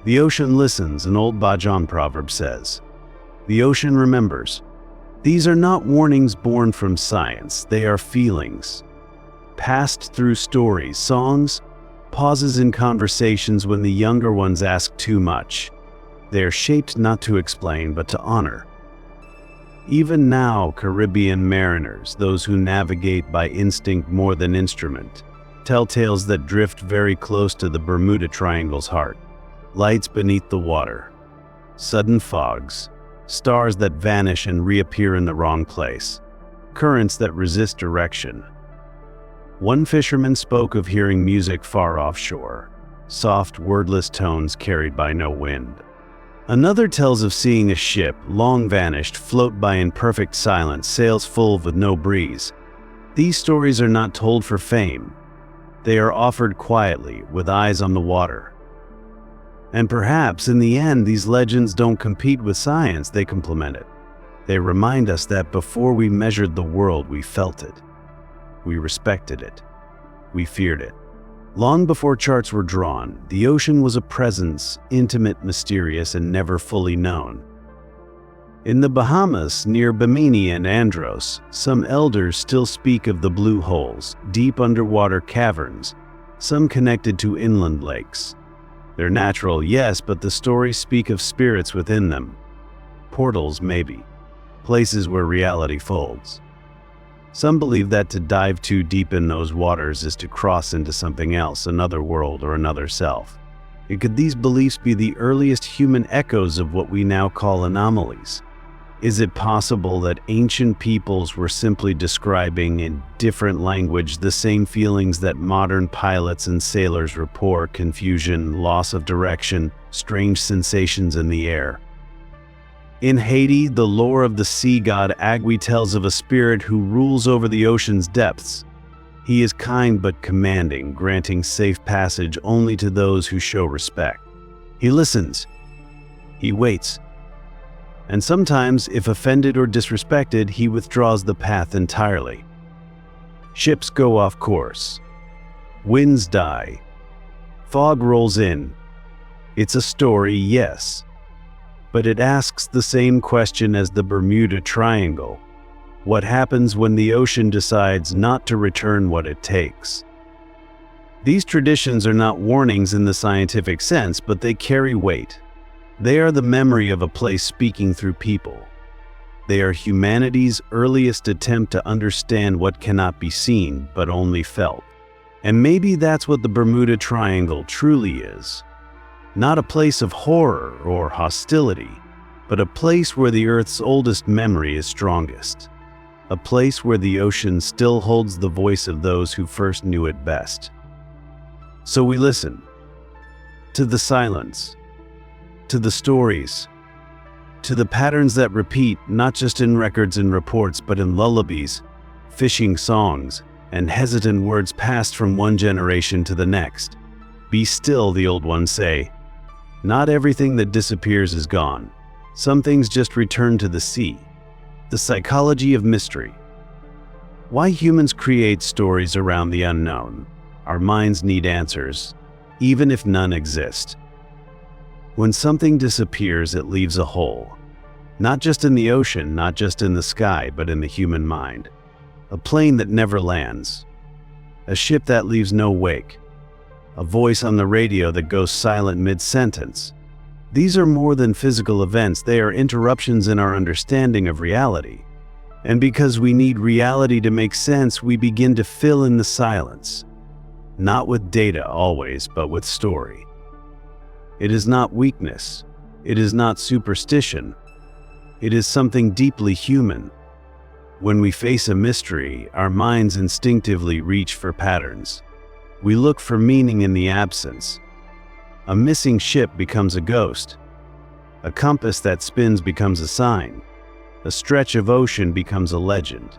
The ocean listens, an old Bajan proverb says. The ocean remembers. These are not warnings born from science, they are feelings. Passed through stories, songs, pauses in conversations when the younger ones ask too much. They are shaped not to explain, but to honor. Even now, Caribbean mariners, those who navigate by instinct more than instrument, tell tales that drift very close to the Bermuda Triangle's heart. Lights beneath the water, sudden fogs, stars that vanish and reappear in the wrong place, currents that resist direction. One fisherman spoke of hearing music far offshore, soft, wordless tones carried by no wind. Another tells of seeing a ship, long vanished, float by in perfect silence, sails full with no breeze. These stories are not told for fame. They are offered quietly, with eyes on the water. And perhaps, in the end, these legends don't compete with science, they complement it. They remind us that before we measured the world, we felt it. We respected it. We feared it. Long before charts were drawn, the ocean was a presence, intimate, mysterious, and never fully known. In the Bahamas, near Bimini and Andros, some elders still speak of the blue holes, deep underwater caverns, some connected to inland lakes. They're natural, yes, but the stories speak of spirits within them. Portals, maybe. Places where reality folds. Some believe that to dive too deep in those waters is to cross into something else, another world or another self. And could these beliefs be the earliest human echoes of what we now call anomalies? Is it possible that ancient peoples were simply describing in different language the same feelings that modern pilots and sailors report: confusion, loss of direction, strange sensations in the air? In Haiti, the lore of the sea god Agui tells of a spirit who rules over the ocean's depths. He is kind but commanding, granting safe passage only to those who show respect. He listens. He waits. And sometimes, if offended or disrespected, he withdraws the path entirely. Ships go off course. Winds die. Fog rolls in. It's a story, yes. But it asks the same question as the Bermuda Triangle. What happens when the ocean decides not to return what it takes? These traditions are not warnings in the scientific sense, but they carry weight. They are the memory of a place speaking through people. They are humanity's earliest attempt to understand what cannot be seen, but only felt. And maybe that's what the Bermuda Triangle truly is. Not a place of horror or hostility, but a place where the Earth's oldest memory is strongest. a place where the ocean still holds the voice of those who first knew it best. So we listen to the silence, to the stories, to the patterns that repeat not just in records and reports, but in lullabies, fishing songs, and hesitant words passed from one generation to the next. Be still, the old ones say. Not everything that disappears is gone. Some things just return to the sea. The psychology of mystery. Why humans create stories around the unknown. Our minds need answers, even if none exist. When something disappears, it leaves a hole. Not just in the ocean, not just in the sky, but in the human mind. A plane that never lands. A ship that leaves no wake. A voice on the radio that goes silent mid-sentence. These are more than physical events, they are interruptions in our understanding of reality. And because we need reality to make sense, we begin to fill in the silence. Not with data always, but with story. It is not weakness. It is not superstition. It is something deeply human. When we face a mystery, our minds instinctively reach for patterns. We look for meaning in the absence. A missing ship becomes a ghost. A compass that spins becomes a sign. A stretch of ocean becomes a legend.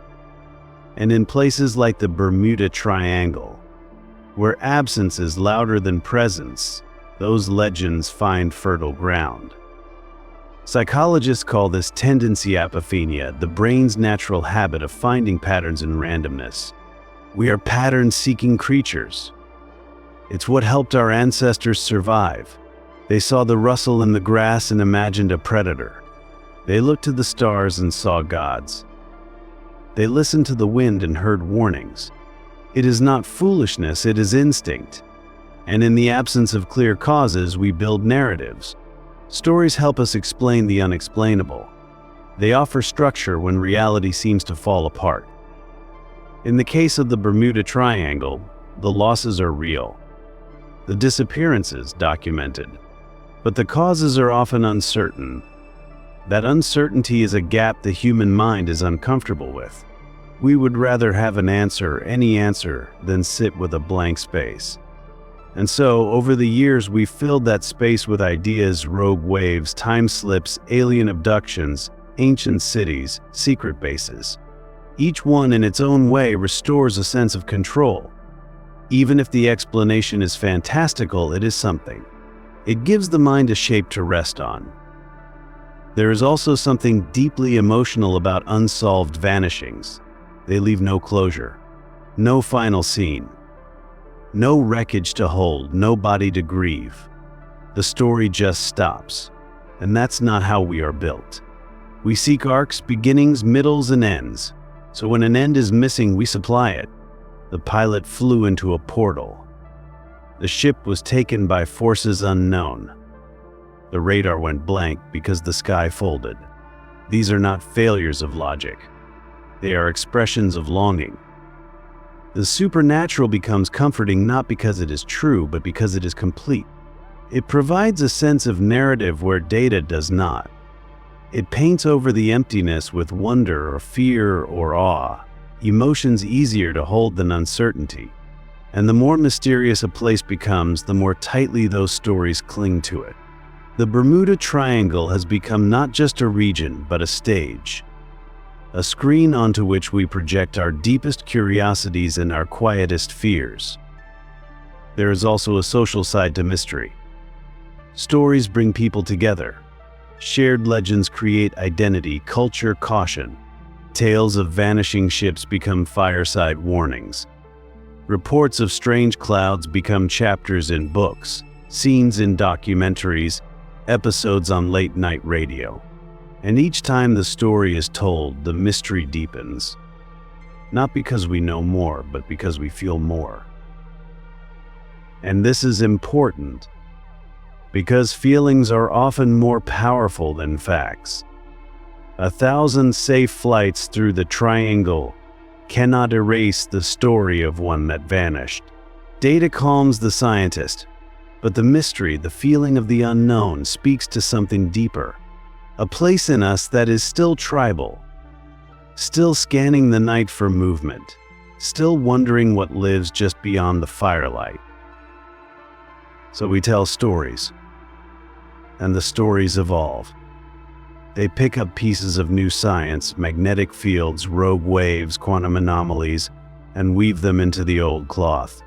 And in places like the Bermuda Triangle, where absence is louder than presence, those legends find fertile ground. Psychologists call this tendency apophenia, the brain's natural habit of finding patterns in randomness. We are pattern-seeking creatures. It's what helped our ancestors survive. They saw the rustle in the grass and imagined a predator. They looked to the stars and saw gods. They listened to the wind and heard warnings. It is not foolishness, it is instinct. And in the absence of clear causes, we build narratives. Stories help us explain the unexplainable. They offer structure when reality seems to fall apart. In the case of the Bermuda Triangle, the losses are real. The disappearances documented. But the causes are often uncertain. That uncertainty is a gap the human mind is uncomfortable with. We would rather have an answer, any answer, than sit with a blank space. And so, over the years, we've filled that space with ideas, rogue waves, time slips, alien abductions, ancient cities, secret bases. Each one in its own way restores a sense of control. Even if the explanation is fantastical, it is something. It gives the mind a shape to rest on. There is also something deeply emotional about unsolved vanishings. They leave no closure, no final scene, no wreckage to hold, no body to grieve. The story just stops, and that's not how we are built. We seek arcs, beginnings, middles, and ends. So when an end is missing, we supply it. The pilot flew into a portal. The ship was taken by forces unknown. The radar went blank because the sky folded. These are not failures of logic. They are expressions of longing. The supernatural becomes comforting not because it is true, but because it is complete. It provides a sense of narrative where data does not. It paints over the emptiness with wonder or fear or awe, emotions easier to hold than uncertainty. And the more mysterious a place becomes, the more tightly those stories cling to it. The Bermuda Triangle has become not just a region, but a stage. A screen onto which we project our deepest curiosities and our quietest fears. There is also a social side to mystery. Stories bring people together. Shared legends create identity, culture, caution. Tales of vanishing ships become fireside warnings. Reports of strange clouds become chapters in books, scenes in documentaries, episodes on late-night radio. And each time the story is told, the mystery deepens. Not because we know more, but because we feel more. And this is important, because feelings are often more powerful than facts. 1,000 safe flights through the triangle cannot erase the story of one that vanished. Data calms the scientist, but the mystery, the feeling of the unknown, speaks to something deeper. A place in us that is still tribal. still scanning the night for movement, still wondering what lives just beyond the firelight. So we tell stories, and the stories evolve. They pick up pieces of new science, magnetic fields, rogue waves, quantum anomalies, and weave them into the old cloth.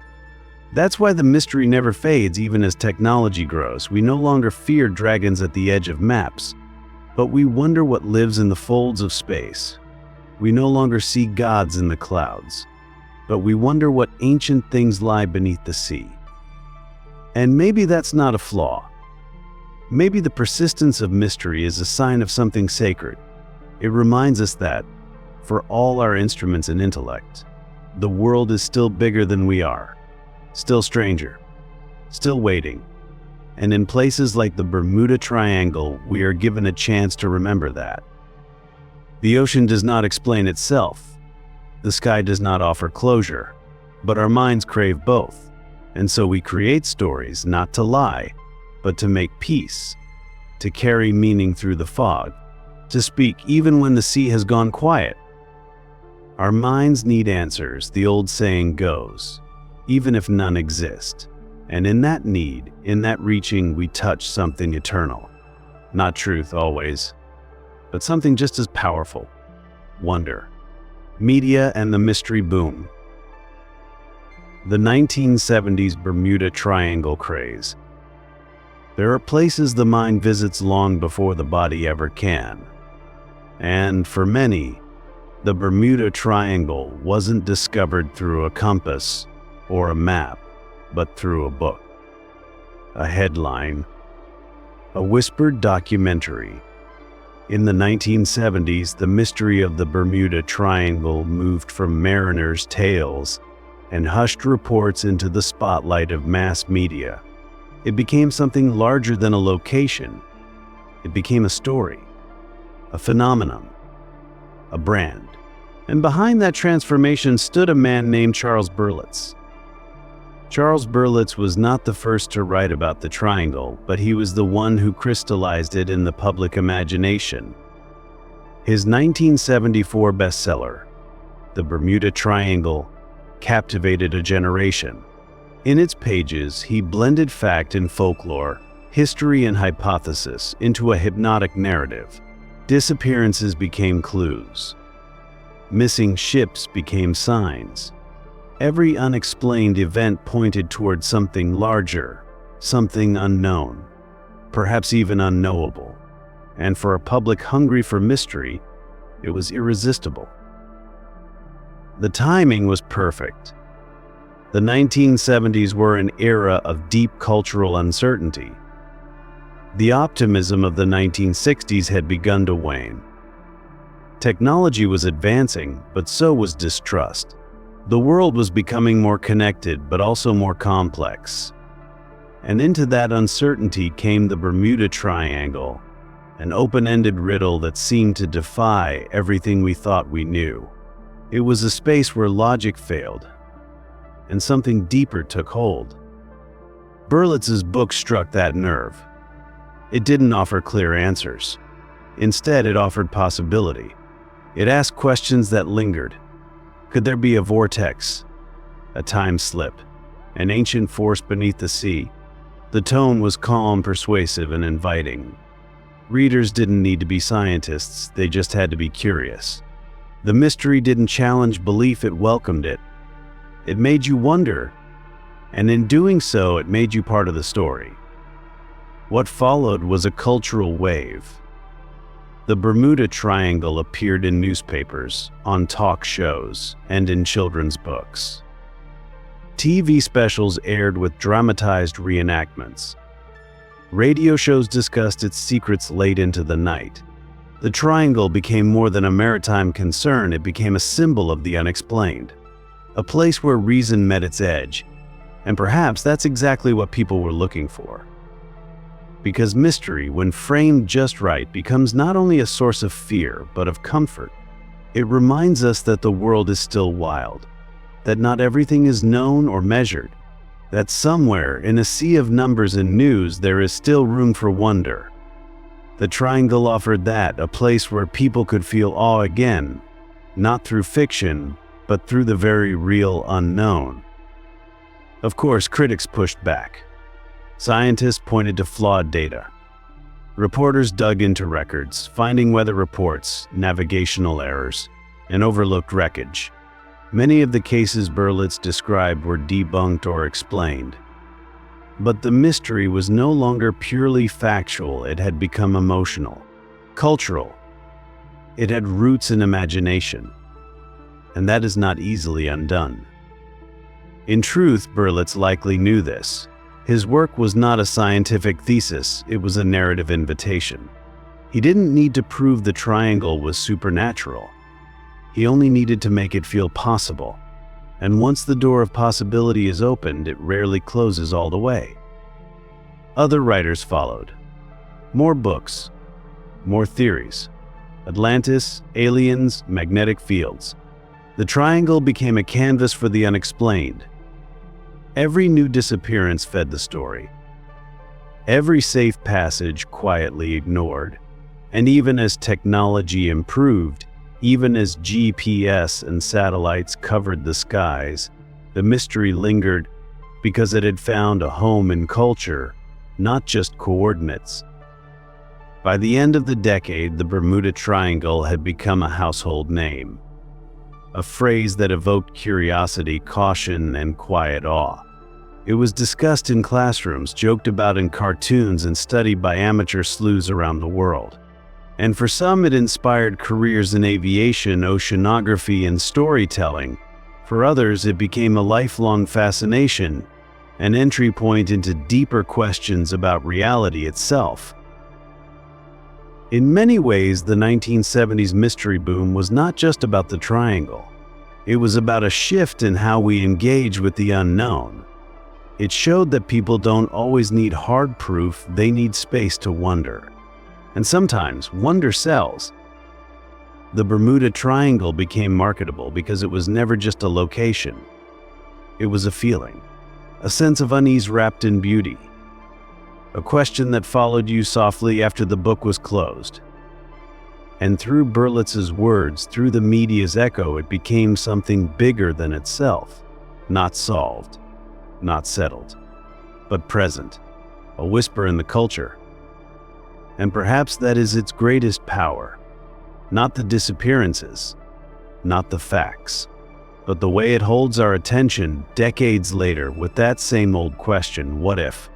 That's why the mystery never fades even as technology grows. We no longer fear dragons at the edge of maps, but we wonder what lives in the folds of space. We no longer see gods in the clouds, but we wonder what ancient things lie beneath the sea. And maybe that's not a flaw. Maybe the persistence of mystery is a sign of something sacred. It reminds us that, for all our instruments and intellect, the world is still bigger than we are, still stranger, still waiting. And in places like the Bermuda Triangle, we are given a chance to remember that. The ocean does not explain itself. The sky does not offer closure, but our minds crave both. And so we create stories not to lie, but to make peace, to carry meaning through the fog, to speak even when the sea has gone quiet. Our minds need answers, the old saying goes, even if none exist. And in that need, in that reaching, we touch something eternal. Not truth always, but something just as powerful: wonder. Media and the mystery boom. The 1970s Bermuda Triangle craze. There are places the mind visits long before the body ever can. And for many, the Bermuda Triangle wasn't discovered through a compass or a map, but through a book, a headline, a whispered documentary. In the 1970s, the mystery of the Bermuda Triangle moved from mariners' tales and hushed reports into the spotlight of mass media. It became something larger than a location. It became a story, a phenomenon, a brand. And behind that transformation stood a man named Charles Berlitz. Charles Berlitz was not the first to write about the triangle, but he was the one who crystallized it in the public imagination. His 1974 bestseller, The Bermuda Triangle, captivated a generation. In its pages, he blended fact and folklore, history and hypothesis into a hypnotic narrative. Disappearances became clues. Missing ships became signs. Every unexplained event pointed toward something larger, something unknown, perhaps even unknowable. And for a public hungry for mystery, it was irresistible. The timing was perfect. The 1970s were an era of deep cultural uncertainty. The optimism of the 1960s had begun to wane. Technology was advancing, but so was distrust. The world was becoming more connected, but also more complex. And into that uncertainty came the Bermuda Triangle, an open-ended riddle that seemed to defy everything we thought we knew. It was a space where logic failed, and something deeper took hold. Berlitz's book struck that nerve. It didn't offer clear answers. Instead, it offered possibility. It asked questions that lingered. Could there be a vortex, a time slip, an ancient force beneath the sea? The tone was calm, persuasive, and inviting. Readers didn't need to be scientists, they just had to be curious. The mystery didn't challenge belief, it welcomed it. It made you wonder, and in doing so, it made you part of the story. What followed was a cultural wave. The Bermuda Triangle appeared in newspapers, on talk shows, and in children's books. TV specials aired with dramatized reenactments. Radio shows discussed its secrets late into the night. The triangle became more than a maritime concern, it became a symbol of the unexplained. A place where reason met its edge, and perhaps that's exactly what people were looking for. Because mystery, when framed just right, becomes not only a source of fear, but of comfort. It reminds us that the world is still wild, that not everything is known or measured, that somewhere in a sea of numbers and news there is still room for wonder. The triangle offered that, a place where people could feel awe again, not through fiction, but through the very real unknown. Of course, critics pushed back. Scientists pointed to flawed data. Reporters dug into records, finding weather reports, navigational errors, and overlooked wreckage. Many of the cases Berlitz described were debunked or explained. But the mystery was no longer purely factual, it had become emotional, cultural. It had roots in imagination, and that is not easily undone. In truth, Berlitz likely knew this. His work was not a scientific thesis, it was a narrative invitation. He didn't need to prove the triangle was supernatural. He only needed to make it feel possible. And once the door of possibility is opened, it rarely closes all the way. Other writers followed. More books, more theories. Atlantis, aliens, magnetic fields. The triangle became a canvas for the unexplained. Every new disappearance fed the story. Every safe passage quietly ignored. And even as technology improved, even as GPS and satellites covered the skies, the mystery lingered because it had found a home in culture, not just coordinates. By the end of the decade, the Bermuda Triangle had become a household name, a phrase that evoked curiosity, caution, and quiet awe. It was discussed in classrooms, joked about in cartoons, and studied by amateur sleuths around the world. And for some, it inspired careers in aviation, oceanography, and storytelling. For others, it became a lifelong fascination, an entry point into deeper questions about reality itself. In many ways, the 1970s mystery boom was not just about the triangle. It was about a shift in how we engage with the unknown. It showed that people don't always need hard proof, they need space to wonder. And sometimes, wonder sells. The Bermuda Triangle became marketable because it was never just a location. It was a feeling, a sense of unease wrapped in beauty, a question that followed you softly after the book was closed. And through Berlitz's words, through the media's echo, it became something bigger than itself, not solved, not settled, but present, a whisper in the culture. And perhaps that is its greatest power, not the disappearances, not the facts, but the way it holds our attention decades later with that same old question, what if?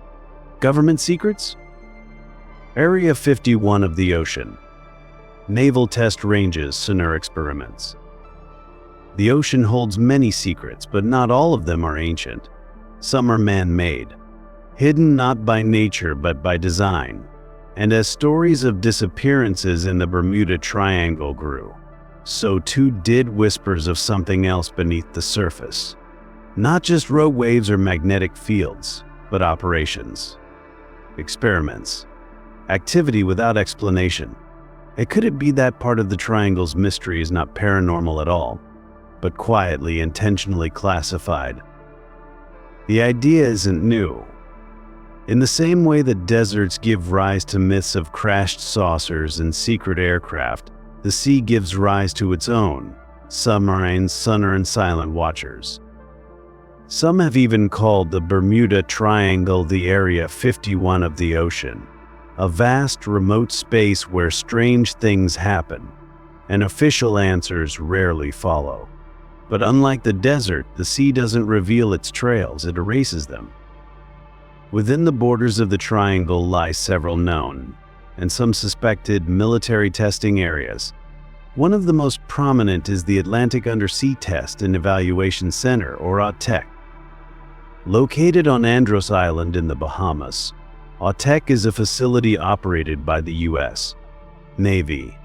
Government secrets? Area 51 of the ocean. Naval test ranges, sonar experiments. The ocean holds many secrets, but not all of them are ancient. Some are man-made, hidden not by nature but by design. And as stories of disappearances in the Bermuda Triangle grew, so too did whispers of something else beneath the surface. Not just rogue waves or magnetic fields, but operations, experiments, activity without explanation. And could it be that part of the triangle's mystery is not paranormal at all, but quietly, intentionally classified? The idea isn't new. In the same way that deserts give rise to myths of crashed saucers and secret aircraft, the sea gives rise to its own, submarines, sonar, and silent watchers. Some have even called the Bermuda Triangle the Area 51 of the ocean, a vast, remote space where strange things happen, and official answers rarely follow. But unlike the desert, the sea doesn't reveal its trails, it erases them. Within the borders of the triangle lie several known, and some suspected, military testing areas. One of the most prominent is the Atlantic Undersea Test and Evaluation Center, or ATEC. Located on Andros Island in the Bahamas, ATEC is a facility operated by the U.S. Navy.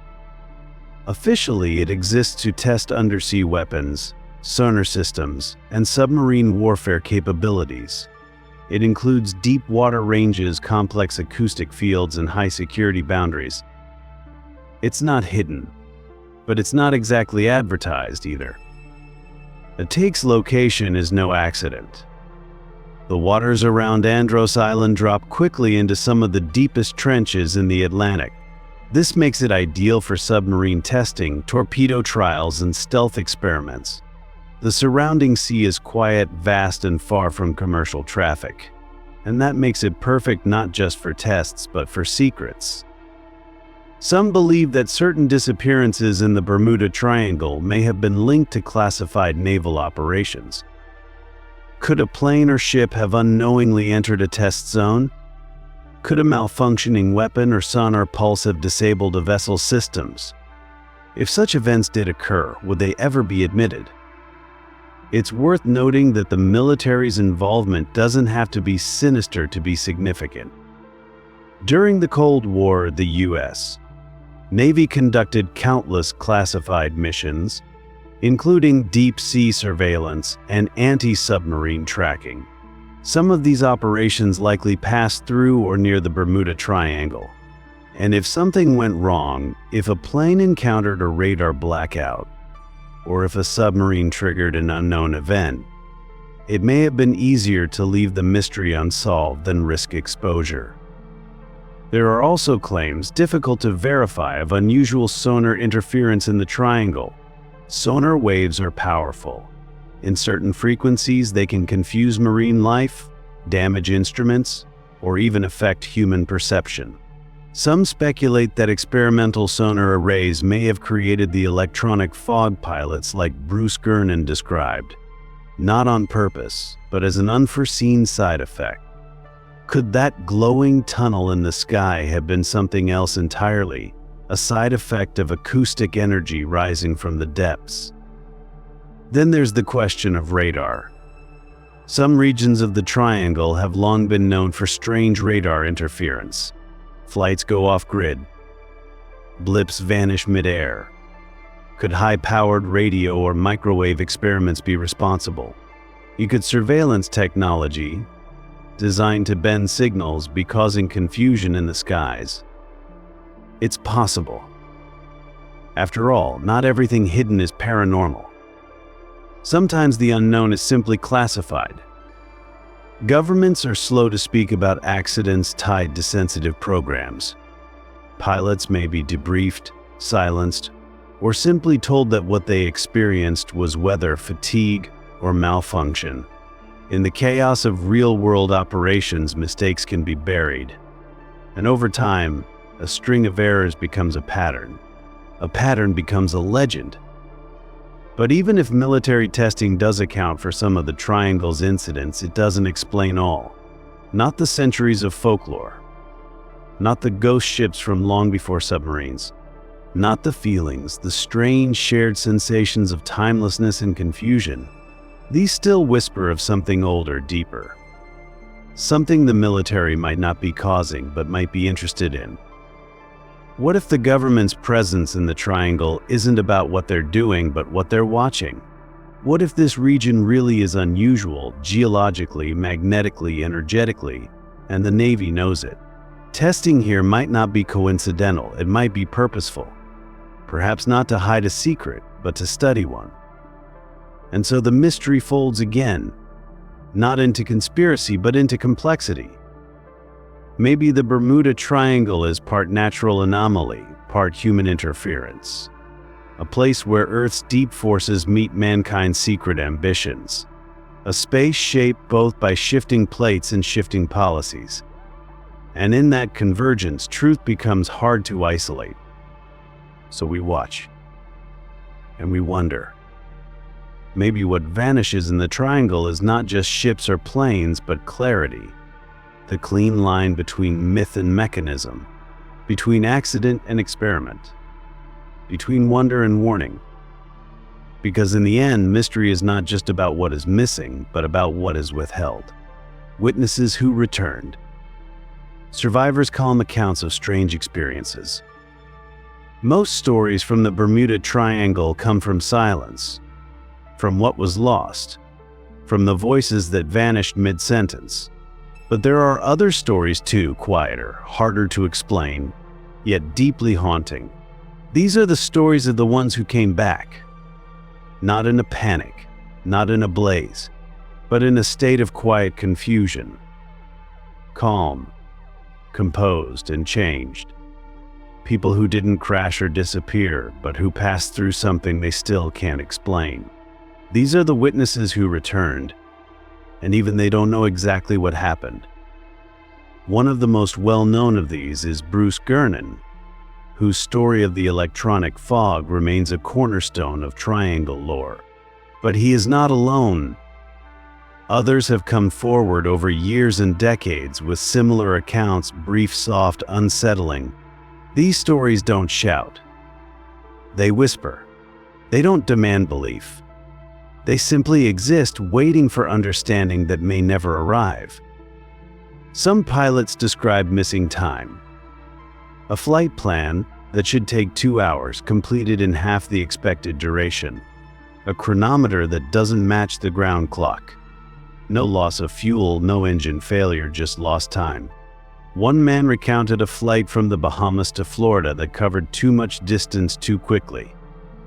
Officially, it exists to test undersea weapons, sonar systems, and submarine warfare capabilities. It includes deep water ranges, complex acoustic fields, and high security boundaries. It's not hidden, but it's not exactly advertised either. ATEC's location is no accident. The waters around Andros Island drop quickly into some of the deepest trenches in the Atlantic, This makes it ideal for submarine testing, torpedo trials, and stealth experiments. The surrounding sea is quiet, vast, and far from commercial traffic. And that makes it perfect not just for tests, but for secrets. Some believe that certain disappearances in the Bermuda Triangle may have been linked to classified naval operations. Could a plane or ship have unknowingly entered a test zone? Could a malfunctioning weapon or sonar pulse have disabled a vessel's systems? If such events did occur, would they ever be admitted? It's worth noting that the military's involvement doesn't have to be sinister to be significant. During the Cold War, the U.S. Navy conducted countless classified missions, including deep-sea surveillance and anti-submarine tracking. Some of these operations likely passed through or near the Bermuda Triangle. And if something went wrong, if a plane encountered a radar blackout, or if a submarine triggered an unknown event, it may have been easier to leave the mystery unsolved than risk exposure. There are also claims, difficult to verify, of unusual sonar interference in the triangle. Sonar waves are powerful. In certain frequencies, they can confuse marine life, damage instruments, or even affect human perception. Some speculate that experimental sonar arrays may have created the electronic fog pilots like Bruce Gernon described, not on purpose, but as an unforeseen side effect. Could that glowing tunnel in the sky have been something else entirely, a side effect of acoustic energy rising from the depths? Then there's the question of radar. Some regions of the triangle have long been known for strange radar interference. Flights go off-grid. Blips vanish mid-air. Could high-powered radio or microwave experiments be responsible? Could surveillance technology, designed to bend signals, be causing confusion in the skies? It's possible. After all, not everything hidden is paranormal. Sometimes the unknown is simply classified. Governments are slow to speak about accidents tied to sensitive programs. Pilots may be debriefed, silenced, or simply told that what they experienced was weather fatigue or malfunction. In the chaos of real-world operations, mistakes can be buried. And over time, a string of errors becomes a pattern. A pattern becomes a legend. But even if military testing does account for some of the Triangle's incidents, it doesn't explain all. Not the centuries of folklore. Not the ghost ships from long before submarines. Not the feelings, the strange shared sensations of timelessness and confusion. These still whisper of something older, deeper. Something the military might not be causing, but might be interested in. What if the government's presence in the Triangle isn't about what they're doing, but what they're watching? What if this region really is unusual, geologically, magnetically, energetically, and the Navy knows it? Testing here might not be coincidental, it might be purposeful. Perhaps not to hide a secret, but to study one. And so the mystery folds again, not into conspiracy, but into complexity. Maybe the Bermuda Triangle is part natural anomaly, part human interference. A place where Earth's deep forces meet mankind's secret ambitions. A space shaped both by shifting plates and shifting policies. And in that convergence, truth becomes hard to isolate. So we watch. And we wonder. Maybe what vanishes in the Triangle is not just ships or planes, but clarity. The clean line between myth and mechanism, between accident and experiment, between wonder and warning. Because in the end, mystery is not just about what is missing, but about what is withheld. Witnesses who returned. Survivors' calm accounts of strange experiences. Most stories from the Bermuda Triangle come from silence, from what was lost, from the voices that vanished mid-sentence. But there are other stories too, quieter, harder to explain, yet deeply haunting. These are the stories of the ones who came back. Not in a panic, not in a blaze, but in a state of quiet confusion. Calm, composed, and changed. People who didn't crash or disappear, but who passed through something they still can't explain. These are the witnesses who returned, and even they don't know exactly what happened. One of the most well-known of these is Bruce Gernon, whose story of the electronic fog remains a cornerstone of triangle lore. But he is not alone. Others have come forward over years and decades with similar accounts, brief, soft, unsettling. These stories don't shout. They whisper. They don't demand belief. They simply exist, waiting for understanding that may never arrive. Some pilots describe missing time. A flight plan that should take 2 hours, completed in half the expected duration. A chronometer that doesn't match the ground clock. No loss of fuel, no engine failure, just lost time. One man recounted a flight from the Bahamas to Florida that covered too much distance too quickly.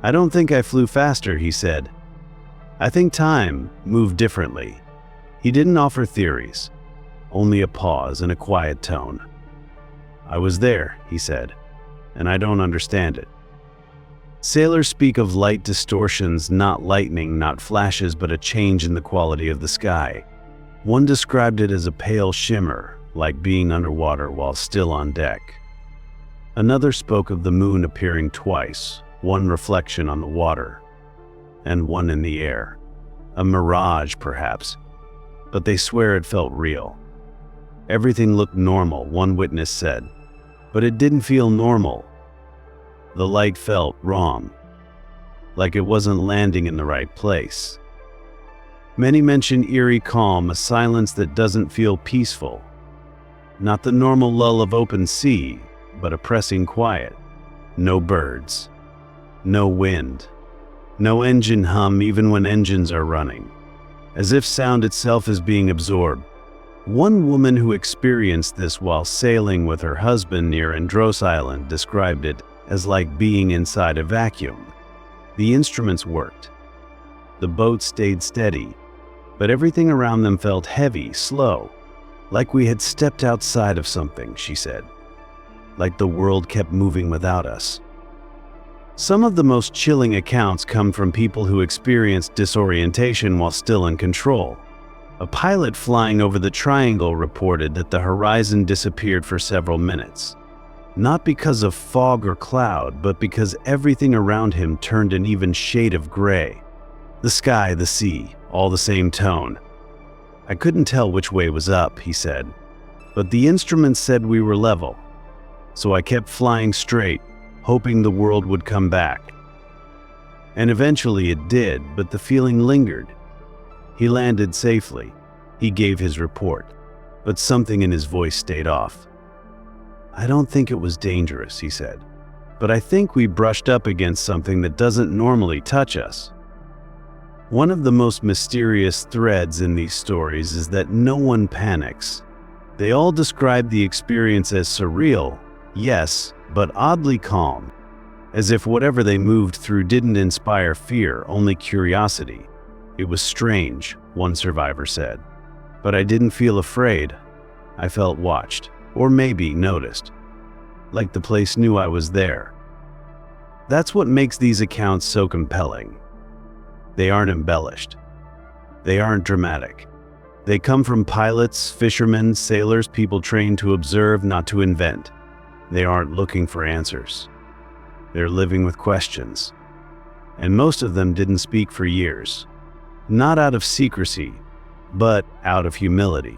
"I don't think I flew faster," he said. "I think time moved differently." He didn't offer theories, only a pause and a quiet tone. "I was there," he said, "and I don't understand it." Sailors speak of light distortions, not lightning, not flashes, but a change in the quality of the sky. One described it as a pale shimmer, like being underwater while still on deck. Another spoke of the moon appearing twice, one reflection on the water, and one in the air. A mirage, perhaps, but they swear it felt real. Everything looked normal, one witness said, but it didn't feel normal. The light felt wrong, like it wasn't landing in the right place. Many mention eerie calm, a silence that doesn't feel peaceful. Not the normal lull of open sea, but a pressing quiet. No birds, no wind, no engine hum even when engines are running, as if sound itself is being absorbed. One woman who experienced this while sailing with her husband near Andros Island described it as like being inside a vacuum. The instruments worked. The boat stayed steady, but everything around them felt heavy, slow, like we had stepped outside of something, she said. Like the world kept moving without us. Some of the most chilling accounts come from people who experienced disorientation while still in control. A pilot flying over the triangle reported that the horizon disappeared for several minutes. Not because of fog or cloud, but because everything around him turned an even shade of gray. The sky, the sea, all the same tone. "I couldn't tell which way was up," he said, "but the instruments said we were level. So I kept flying straight, hoping the world would come back. And eventually it did, but the feeling lingered." He landed safely. He gave his report, but something in his voice stayed off. "I don't think it was dangerous," he said, "but I think we brushed up against something that doesn't normally touch us." One of the most mysterious threads in these stories is that no one panics. They all describe the experience as surreal, yes, but oddly calm, as if whatever they moved through didn't inspire fear, only curiosity. "It was strange," one survivor said, "but I didn't feel afraid. I felt watched, or maybe noticed, like the place knew I was there." That's what makes these accounts so compelling. They aren't embellished. They aren't dramatic. They come from pilots, fishermen, sailors, people trained to observe, not to invent. They aren't looking for answers. They're living with questions. And most of them didn't speak for years. Not out of secrecy, but out of humility.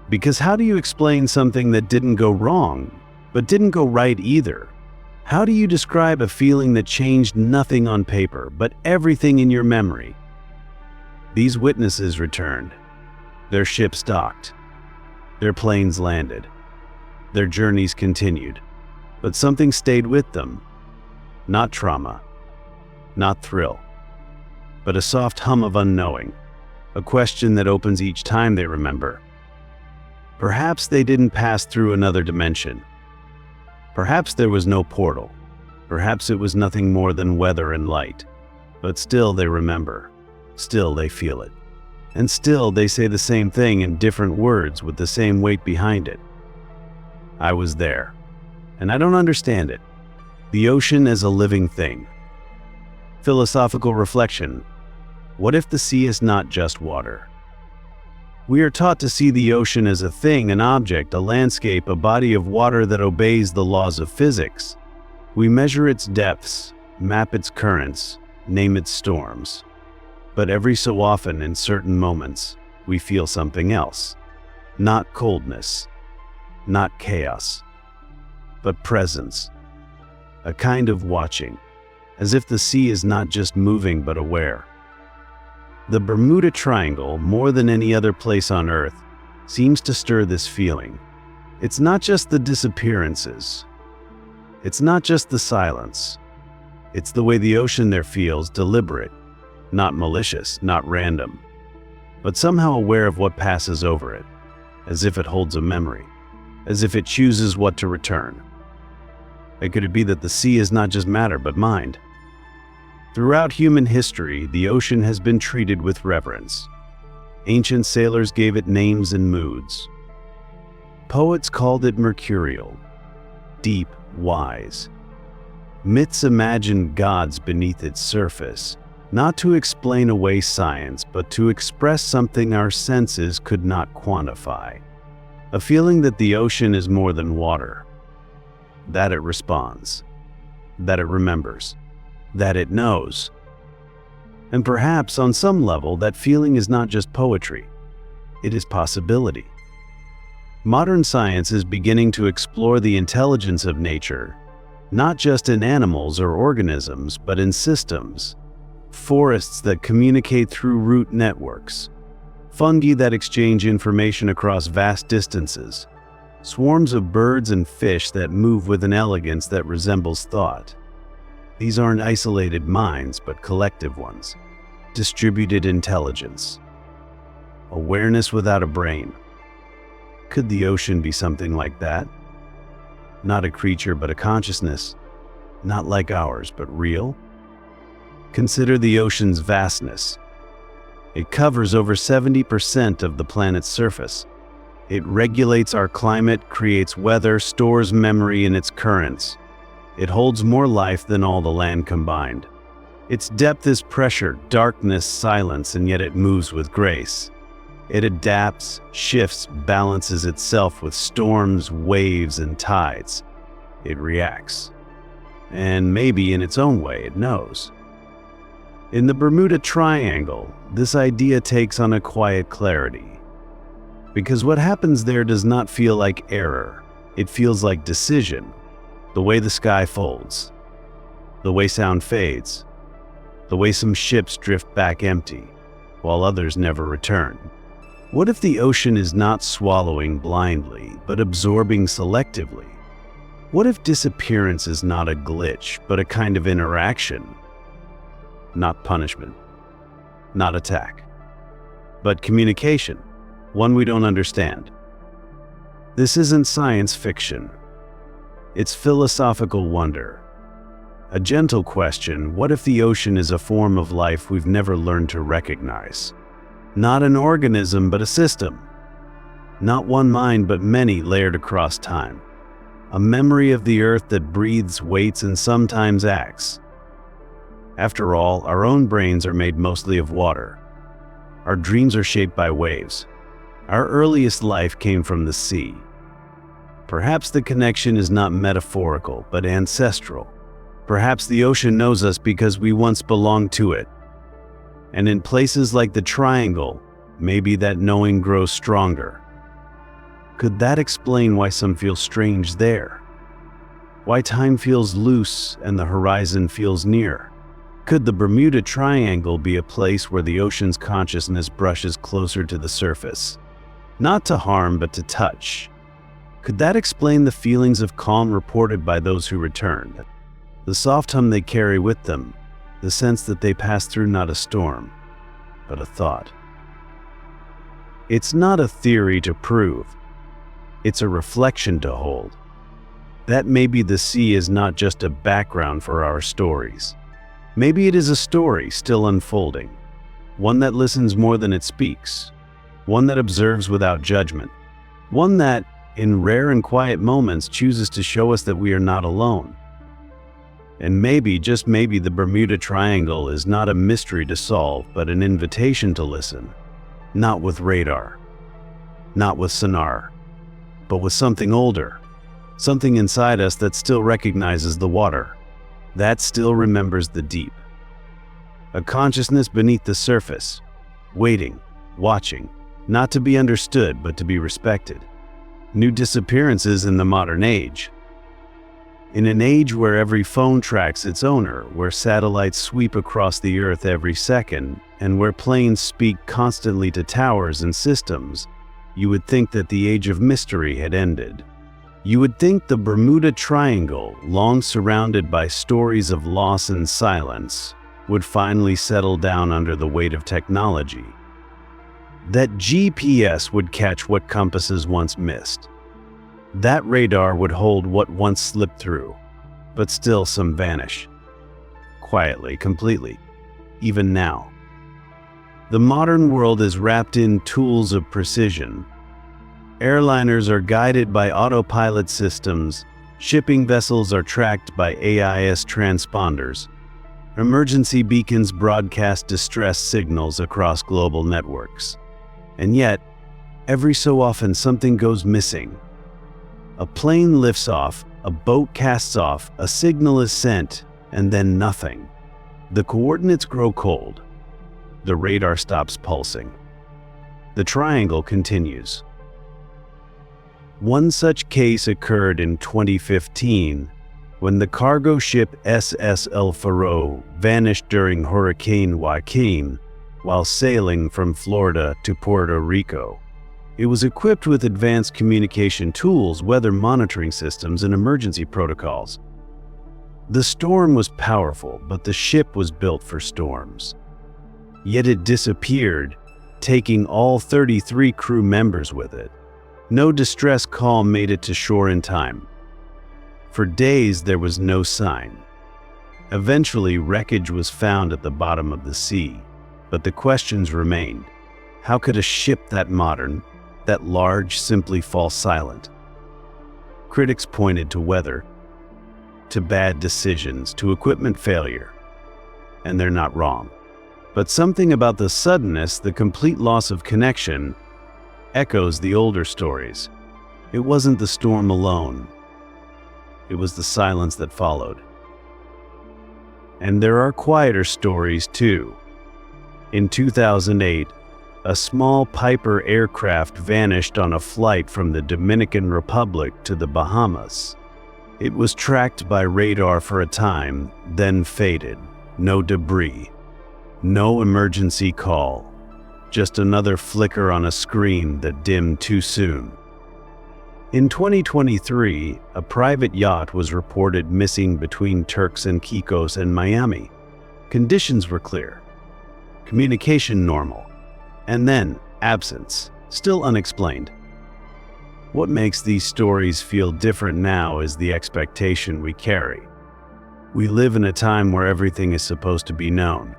Because how do you explain something that didn't go wrong, but didn't go right either? How do you describe a feeling that changed nothing on paper, but everything in your memory? These witnesses returned. Their ships docked. Their planes landed. Their journeys continued. But something stayed with them. Not trauma, not thrill, but a soft hum of unknowing, a question that opens each time they remember. Perhaps they didn't pass through another dimension. Perhaps there was no portal. Perhaps it was nothing more than weather and light. But still they remember. Still they feel it. And still they say the same thing in different words with the same weight behind it. "I was there. and I don't understand it. The ocean as a living thing. Philosophical reflection. What if the sea is not just water? We are taught to see the ocean as a thing, an object, a landscape, a body of water that obeys the laws of physics. We measure its depths, map its currents, name its storms. But every so often, in certain moments, we feel something else. Not coldness, not chaos, but presence. A kind of watching, as if the sea is not just moving but aware. The Bermuda Triangle, more than any other place on Earth, seems to stir this feeling. It's not just the disappearances. It's not just the silence. It's the way the ocean there feels deliberate, not malicious, not random, but somehow aware of what passes over it, as if it holds a memory, as if it chooses what to return. And could it be that the sea is not just matter but mind? Throughout human history, the ocean has been treated with reverence. Ancient sailors gave it names and moods. Poets called it mercurial, deep, wise. Myths imagined gods beneath its surface, not to explain away science, but to express something our senses could not quantify. A feeling that the ocean is more than water, that it responds, that it remembers, that it knows. And perhaps on some level, that feeling is not just poetry, it is possibility. Modern science is beginning to explore the intelligence of nature, not just in animals or organisms, but in systems. Forests that communicate through root networks, fungi that exchange information across vast distances, swarms of birds and fish that move with an elegance that resembles thought. These aren't isolated minds, but collective ones. Distributed intelligence. Awareness without a brain. Could the ocean be something like that? Not a creature, but a consciousness. Not like ours, but real? Consider the ocean's vastness. It covers over 70% of the planet's surface. It regulates our climate, creates weather, stores memory in its currents. It holds more life than all the land combined. Its depth is pressure, darkness, silence, and yet it moves with grace. It adapts, shifts, balances itself with storms, waves, and tides. It reacts. And maybe in its own way, it knows. In the Bermuda Triangle, this idea takes on a quiet clarity. Because what happens there does not feel like error. It feels like decision. The way the sky folds, the way sound fades, the way some ships drift back empty, while others never return. What if the ocean is not swallowing blindly, but absorbing selectively? What if disappearance is not a glitch, but a kind of interaction? Not punishment, not attack, but communication, one we don't understand. This isn't science fiction. It's philosophical wonder. A gentle question, what if the ocean is a form of life we've never learned to recognize? Not an organism, but a system. Not one mind, but many layered across time. A memory of the earth that breathes, waits, and sometimes acts. After all, our own brains are made mostly of water. Our dreams are shaped by waves. Our earliest life came from the sea. Perhaps the connection is not metaphorical, but ancestral. Perhaps the ocean knows us because we once belonged to it. And in places like the Triangle, maybe that knowing grows stronger. Could that explain why some feel strange there? Why time feels loose and the horizon feels near? Could the Bermuda Triangle be a place where the ocean's consciousness brushes closer to the surface? Not to harm, but to touch. Could that explain the feelings of calm reported by those who returned? The soft hum they carry with them, the sense that they pass through not a storm, but a thought. It's not a theory to prove. It's a reflection to hold. That maybe the sea is not just a background for our stories. Maybe it is a story still unfolding, one that listens more than it speaks, one that observes without judgment, one that, in rare and quiet moments, chooses to show us that we are not alone. And maybe, just maybe, the Bermuda Triangle is not a mystery to solve, but an invitation to listen. Not with radar, not with sonar, but with something older, something inside us that still recognizes the water, that still remembers the deep. A consciousness beneath the surface, waiting, watching, not to be understood, but to be respected. New disappearances in the modern age. In an age where every phone tracks its owner, where satellites sweep across the earth every second, and where planes speak constantly to towers and systems, you would think that the age of mystery had ended. You would think the Bermuda Triangle, long surrounded by stories of loss and silence, would finally settle down under the weight of technology. That GPS would catch what compasses once missed. That radar would hold what once slipped through, but still some vanish. Quietly, completely, even now. The modern world is wrapped in tools of precision. Airliners are guided by autopilot systems, shipping vessels are tracked by AIS transponders. Emergency beacons broadcast distress signals across global networks. And yet, every so often something goes missing. A plane lifts off, a boat casts off, a signal is sent, and then nothing. The coordinates grow cold. The radar stops pulsing. The triangle continues. One such case occurred in 2015, when the cargo ship SS El Faro vanished during Hurricane Joaquin while sailing from Florida to Puerto Rico. It was equipped with advanced communication tools, weather monitoring systems, and emergency protocols. The storm was powerful, but the ship was built for storms. Yet it disappeared, taking all 33 crew members with it. No distress call made it to shore in time. For days there was no sign. Eventually, wreckage was found at the bottom of the sea, but the questions remained. How could a ship that modern, that large, simply fall silent? Critics pointed to weather, to bad decisions, to equipment failure. And they're not wrong. But something about the suddenness, the complete loss of connection, echoes the older stories. It wasn't the storm alone. It was the silence that followed. And there are quieter stories too. In 2008, a small Piper aircraft vanished on a flight from the Dominican Republic to the Bahamas. It was tracked by radar for a time, then faded. No debris, no emergency call, just another flicker on a screen that dimmed too soon. In 2023, a private yacht was reported missing between Turks and Caicos and Miami. Conditions were clear, communication normal, and then absence, still unexplained. What makes these stories feel different now is the expectation we carry. We live in a time where everything is supposed to be known,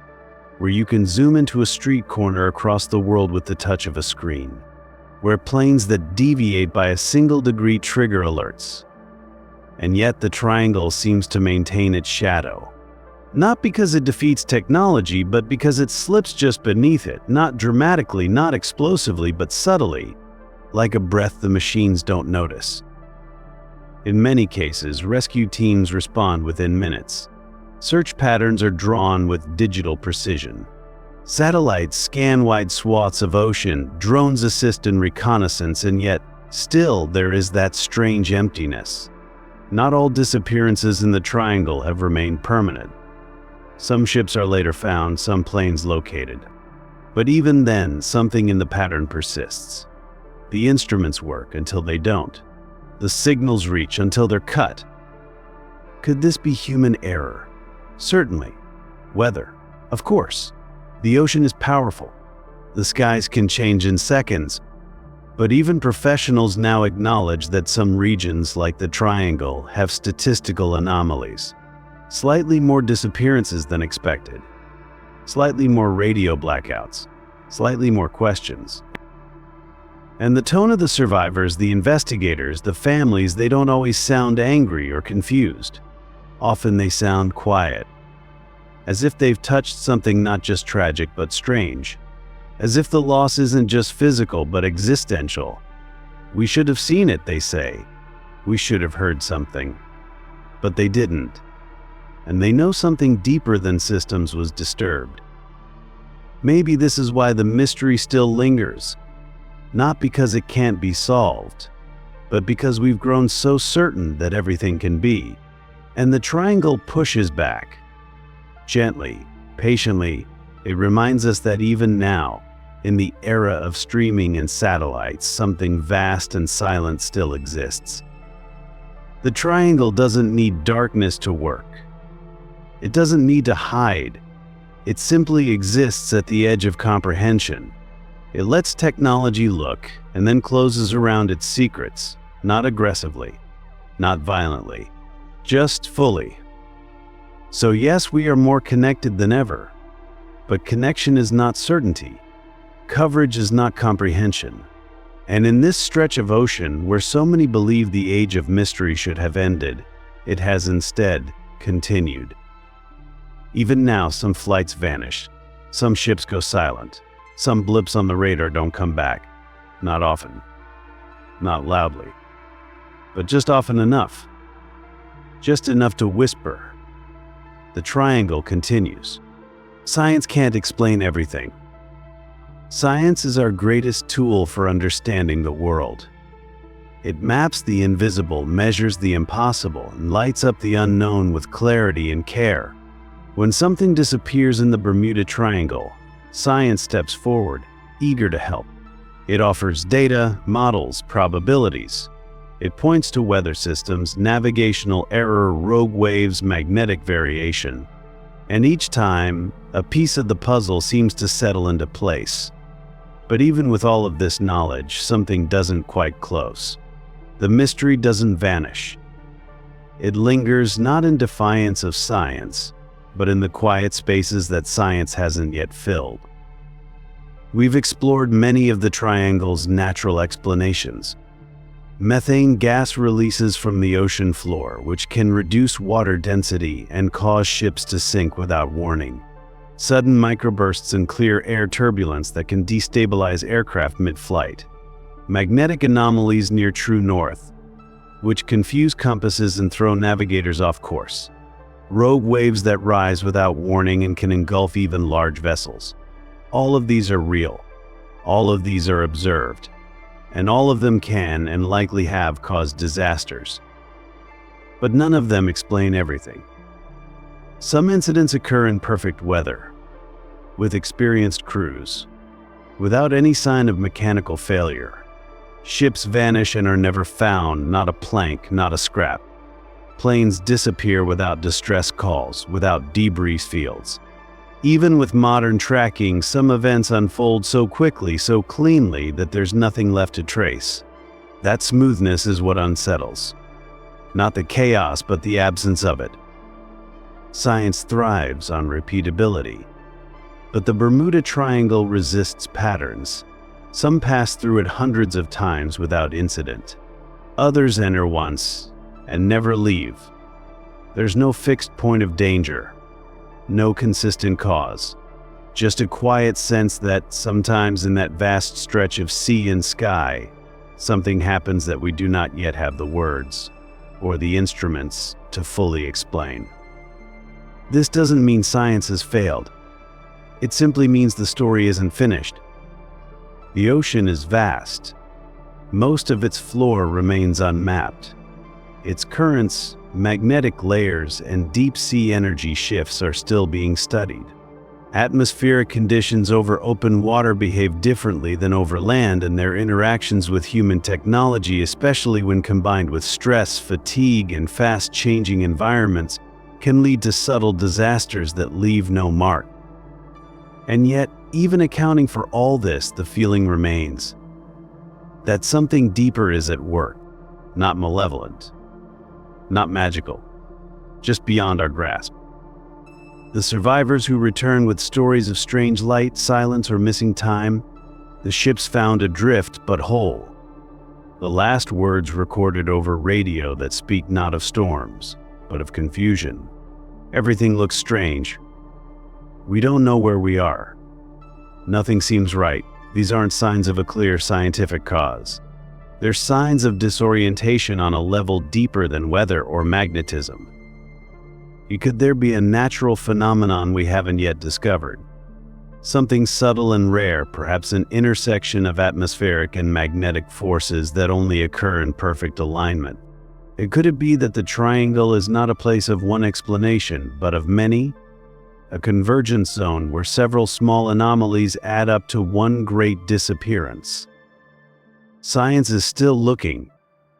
where you can zoom into a street corner across the world with the touch of a screen, where planes that deviate by a single degree trigger alerts. And yet the triangle seems to maintain its shadow. Not because it defeats technology, but because it slips just beneath it, not dramatically, not explosively, but subtly, like a breath the machines don't notice. In many cases, rescue teams respond within minutes. Search patterns are drawn with digital precision. Satellites scan wide swaths of ocean, drones assist in reconnaissance, and yet, still there is that strange emptiness. Not all disappearances in the triangle have remained permanent. Some ships are later found, some planes located. But even then, something in the pattern persists. The instruments work until they don't. The signals reach until they're cut. Could this be human error? Certainly. Weather? Of course. The ocean is powerful. The skies can change in seconds. But even professionals now acknowledge that some regions, like the Triangle, have statistical anomalies. Slightly more disappearances than expected. Slightly more radio blackouts. Slightly more questions. And the tone of the survivors, the investigators, the families, they don't always sound angry or confused. Often they sound quiet, as if they've touched something not just tragic but strange, as if the loss isn't just physical but existential. We should have seen it, they say. We should have heard something. But they didn't. And they know something deeper than systems was disturbed. Maybe this is why the mystery still lingers. Not because it can't be solved, but because we've grown so certain that everything can be. And the triangle pushes back. Gently, patiently, it reminds us that even now, in the era of streaming and satellites, something vast and silent still exists. The triangle doesn't need darkness to work. It doesn't need to hide. It simply exists at the edge of comprehension. It lets technology look and then closes around its secrets, not aggressively, not violently, just fully. So yes, we are more connected than ever, but connection is not certainty. Coverage is not comprehension. And in this stretch of ocean, where so many believe the age of mystery should have ended, it has instead continued. Even now, some flights vanish, some ships go silent, some blips on the radar don't come back. Not often, not loudly, but just often enough. Just enough to whisper. The triangle continues. Science can't explain everything. Science is our greatest tool for understanding the world. It maps the invisible, measures the impossible, and lights up the unknown with clarity and care. When something disappears in the Bermuda Triangle, science steps forward, eager to help. It offers data, models, probabilities. It points to weather systems, navigational error, rogue waves, magnetic variation. And each time, a piece of the puzzle seems to settle into place. But even with all of this knowledge, something doesn't quite close. The mystery doesn't vanish. It lingers not in defiance of science, but in the quiet spaces that science hasn't yet filled. We've explored many of the triangle's natural explanations. Methane gas releases from the ocean floor, which can reduce water density and cause ships to sink without warning. Sudden microbursts and clear air turbulence that can destabilize aircraft mid-flight. Magnetic anomalies near true north, which confuse compasses and throw navigators off course. Rogue waves that rise without warning and can engulf even large vessels. All of these are real. All of these are observed. And all of them can and likely have caused disasters. But none of them explain everything. Some incidents occur in perfect weather, with experienced crews, without any sign of mechanical failure. Ships vanish and are never found, not a plank, not a scrap. Planes disappear without distress calls, without debris fields. Even with modern tracking, some events unfold so quickly, so cleanly, that there's nothing left to trace. That smoothness is what unsettles. Not the chaos, but the absence of it. Science thrives on repeatability. But the Bermuda Triangle resists patterns. Some pass through it hundreds of times without incident. Others enter once and never leave. There's no fixed point of danger. No consistent cause. Just a quiet sense that sometimes in that vast stretch of sea and sky, something happens that we do not yet have the words or the instruments to fully explain. This doesn't mean science has failed. It simply means the story isn't finished. The ocean is vast. Most of its floor remains unmapped. Its currents, magnetic layers, and deep-sea energy shifts are still being studied. Atmospheric conditions over open water behave differently than over land, and their interactions with human technology, especially when combined with stress, fatigue, and fast-changing environments, can lead to subtle disasters that leave no mark. And yet, even accounting for all this, the feeling remains that something deeper is at work, not malevolent, not magical, just beyond our grasp. The survivors who return with stories of strange light, silence, or missing time, The ships found adrift but whole. The last words recorded over radio that speak not of storms, but of confusion. Everything looks strange. We don't know where we are. Nothing seems right. These aren't signs of a clear scientific cause. They're signs of disorientation on a level deeper than weather or magnetism. Could there be a natural phenomenon we haven't yet discovered? Something subtle and rare, perhaps an intersection of atmospheric and magnetic forces that only occur in perfect alignment. Could it be that the triangle is not a place of one explanation, but of many? A convergence zone where several small anomalies add up to one great disappearance. Science is still looking,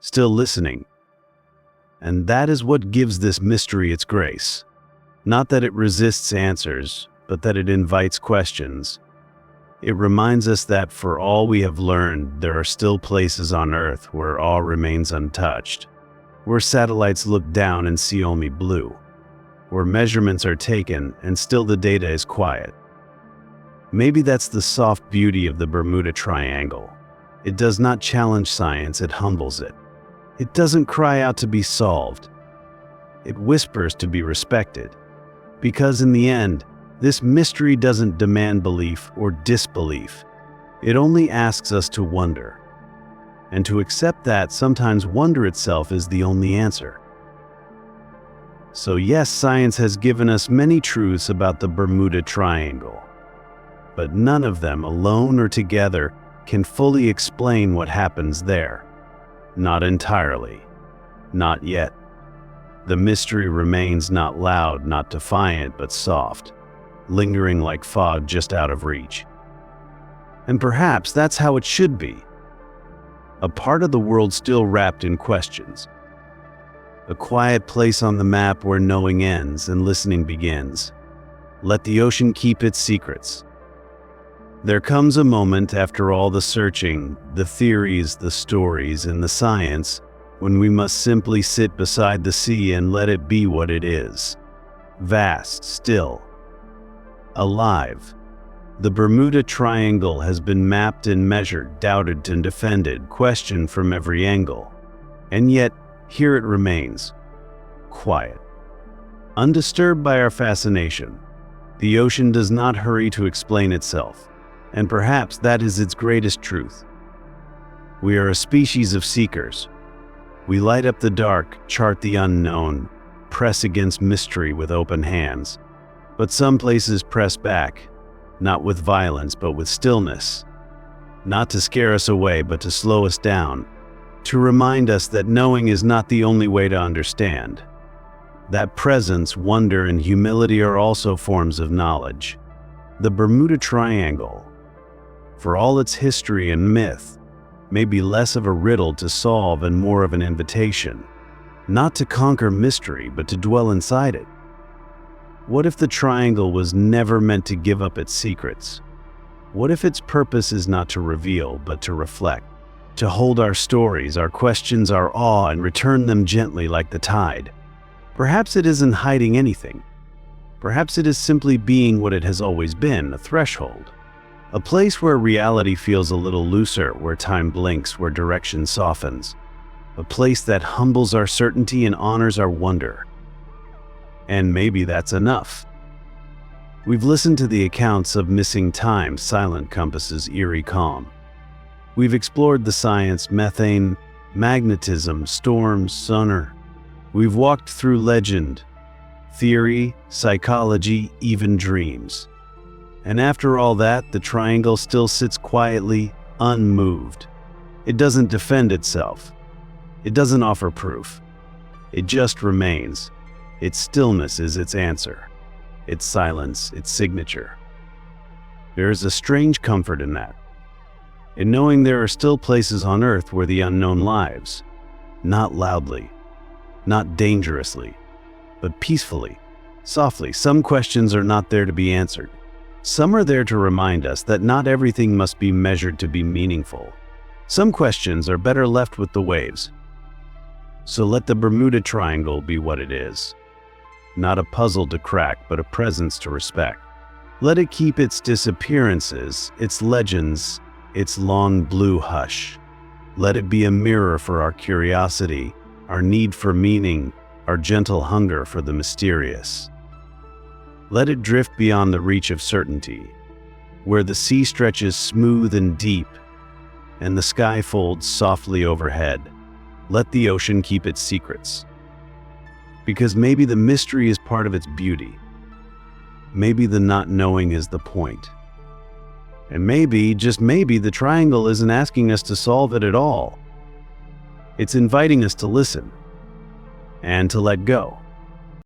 still listening. And that is what gives this mystery its grace. Not that it resists answers, but that it invites questions. It reminds us that for all we have learned, there are still places on Earth where all remains untouched, where satellites look down and see only blue, where measurements are taken and still the data is quiet. Maybe that's the soft beauty of the Bermuda Triangle. It does not challenge science, it humbles it. It doesn't cry out to be solved. It whispers to be respected. Because in the end, this mystery doesn't demand belief or disbelief. It only asks us to wonder. And to accept that sometimes wonder itself is the only answer. So yes, science has given us many truths about the Bermuda Triangle. But none of them, alone or together, can fully explain what happens there. Not entirely. Not yet. The mystery remains not loud, not defiant, but soft, lingering like fog just out of reach. And perhaps that's how it should be. A part of the world still wrapped in questions. A quiet place on the map where knowing ends and listening begins. Let the ocean keep its secrets. There comes a moment after all the searching, the theories, the stories, and the science, when we must simply sit beside the sea and let it be what it is. Vast, still, alive. The Bermuda Triangle has been mapped and measured, doubted and defended, questioned from every angle. And yet, here it remains, quiet, undisturbed by our fascination. The ocean does not hurry to explain itself, and perhaps that is its greatest truth. We are a species of seekers. We light up the dark, chart the unknown, press against mystery with open hands. But some places press back, not with violence but with stillness. Not to scare us away but to slow us down, to remind us that knowing is not the only way to understand. That presence, wonder, and humility are also forms of knowledge. The Bermuda Triangle, for all its history and myth, may be less of a riddle to solve and more of an invitation, not to conquer mystery, but to dwell inside it. What if the triangle was never meant to give up its secrets? What if its purpose is not to reveal, but to reflect, to hold our stories, our questions, our awe, and return them gently like the tide? Perhaps it isn't hiding anything. Perhaps it is simply being what it has always been, a threshold. A place where reality feels a little looser, where time blinks, where direction softens. A place that humbles our certainty and honors our wonder. And maybe that's enough. We've listened to the accounts of missing time, silent compasses, eerie calm. We've explored the science, methane, magnetism, storms, sonar. We've walked through legend, theory, psychology, even dreams. And after all that, the triangle still sits quietly, unmoved. It doesn't defend itself. It doesn't offer proof. It just remains. Its stillness is its answer. Its silence, its signature. There is a strange comfort in that. In knowing there are still places on Earth where the unknown lives. Not loudly, not dangerously, but peacefully, softly. Some questions are not there to be answered. Some are there to remind us that not everything must be measured to be meaningful. Some questions are better left with the waves. So let the Bermuda Triangle be what it is. Not a puzzle to crack, but a presence to respect. Let it keep its disappearances, its legends, its long blue hush. Let it be a mirror for our curiosity, our need for meaning, our gentle hunger for the mysterious. Let it drift beyond the reach of certainty, where the sea stretches smooth and deep, and the sky folds softly overhead. Let the ocean keep its secrets. Because maybe the mystery is part of its beauty. Maybe the not knowing is the point. And maybe, just maybe, the triangle isn't asking us to solve it at all. It's inviting us to listen and to let go.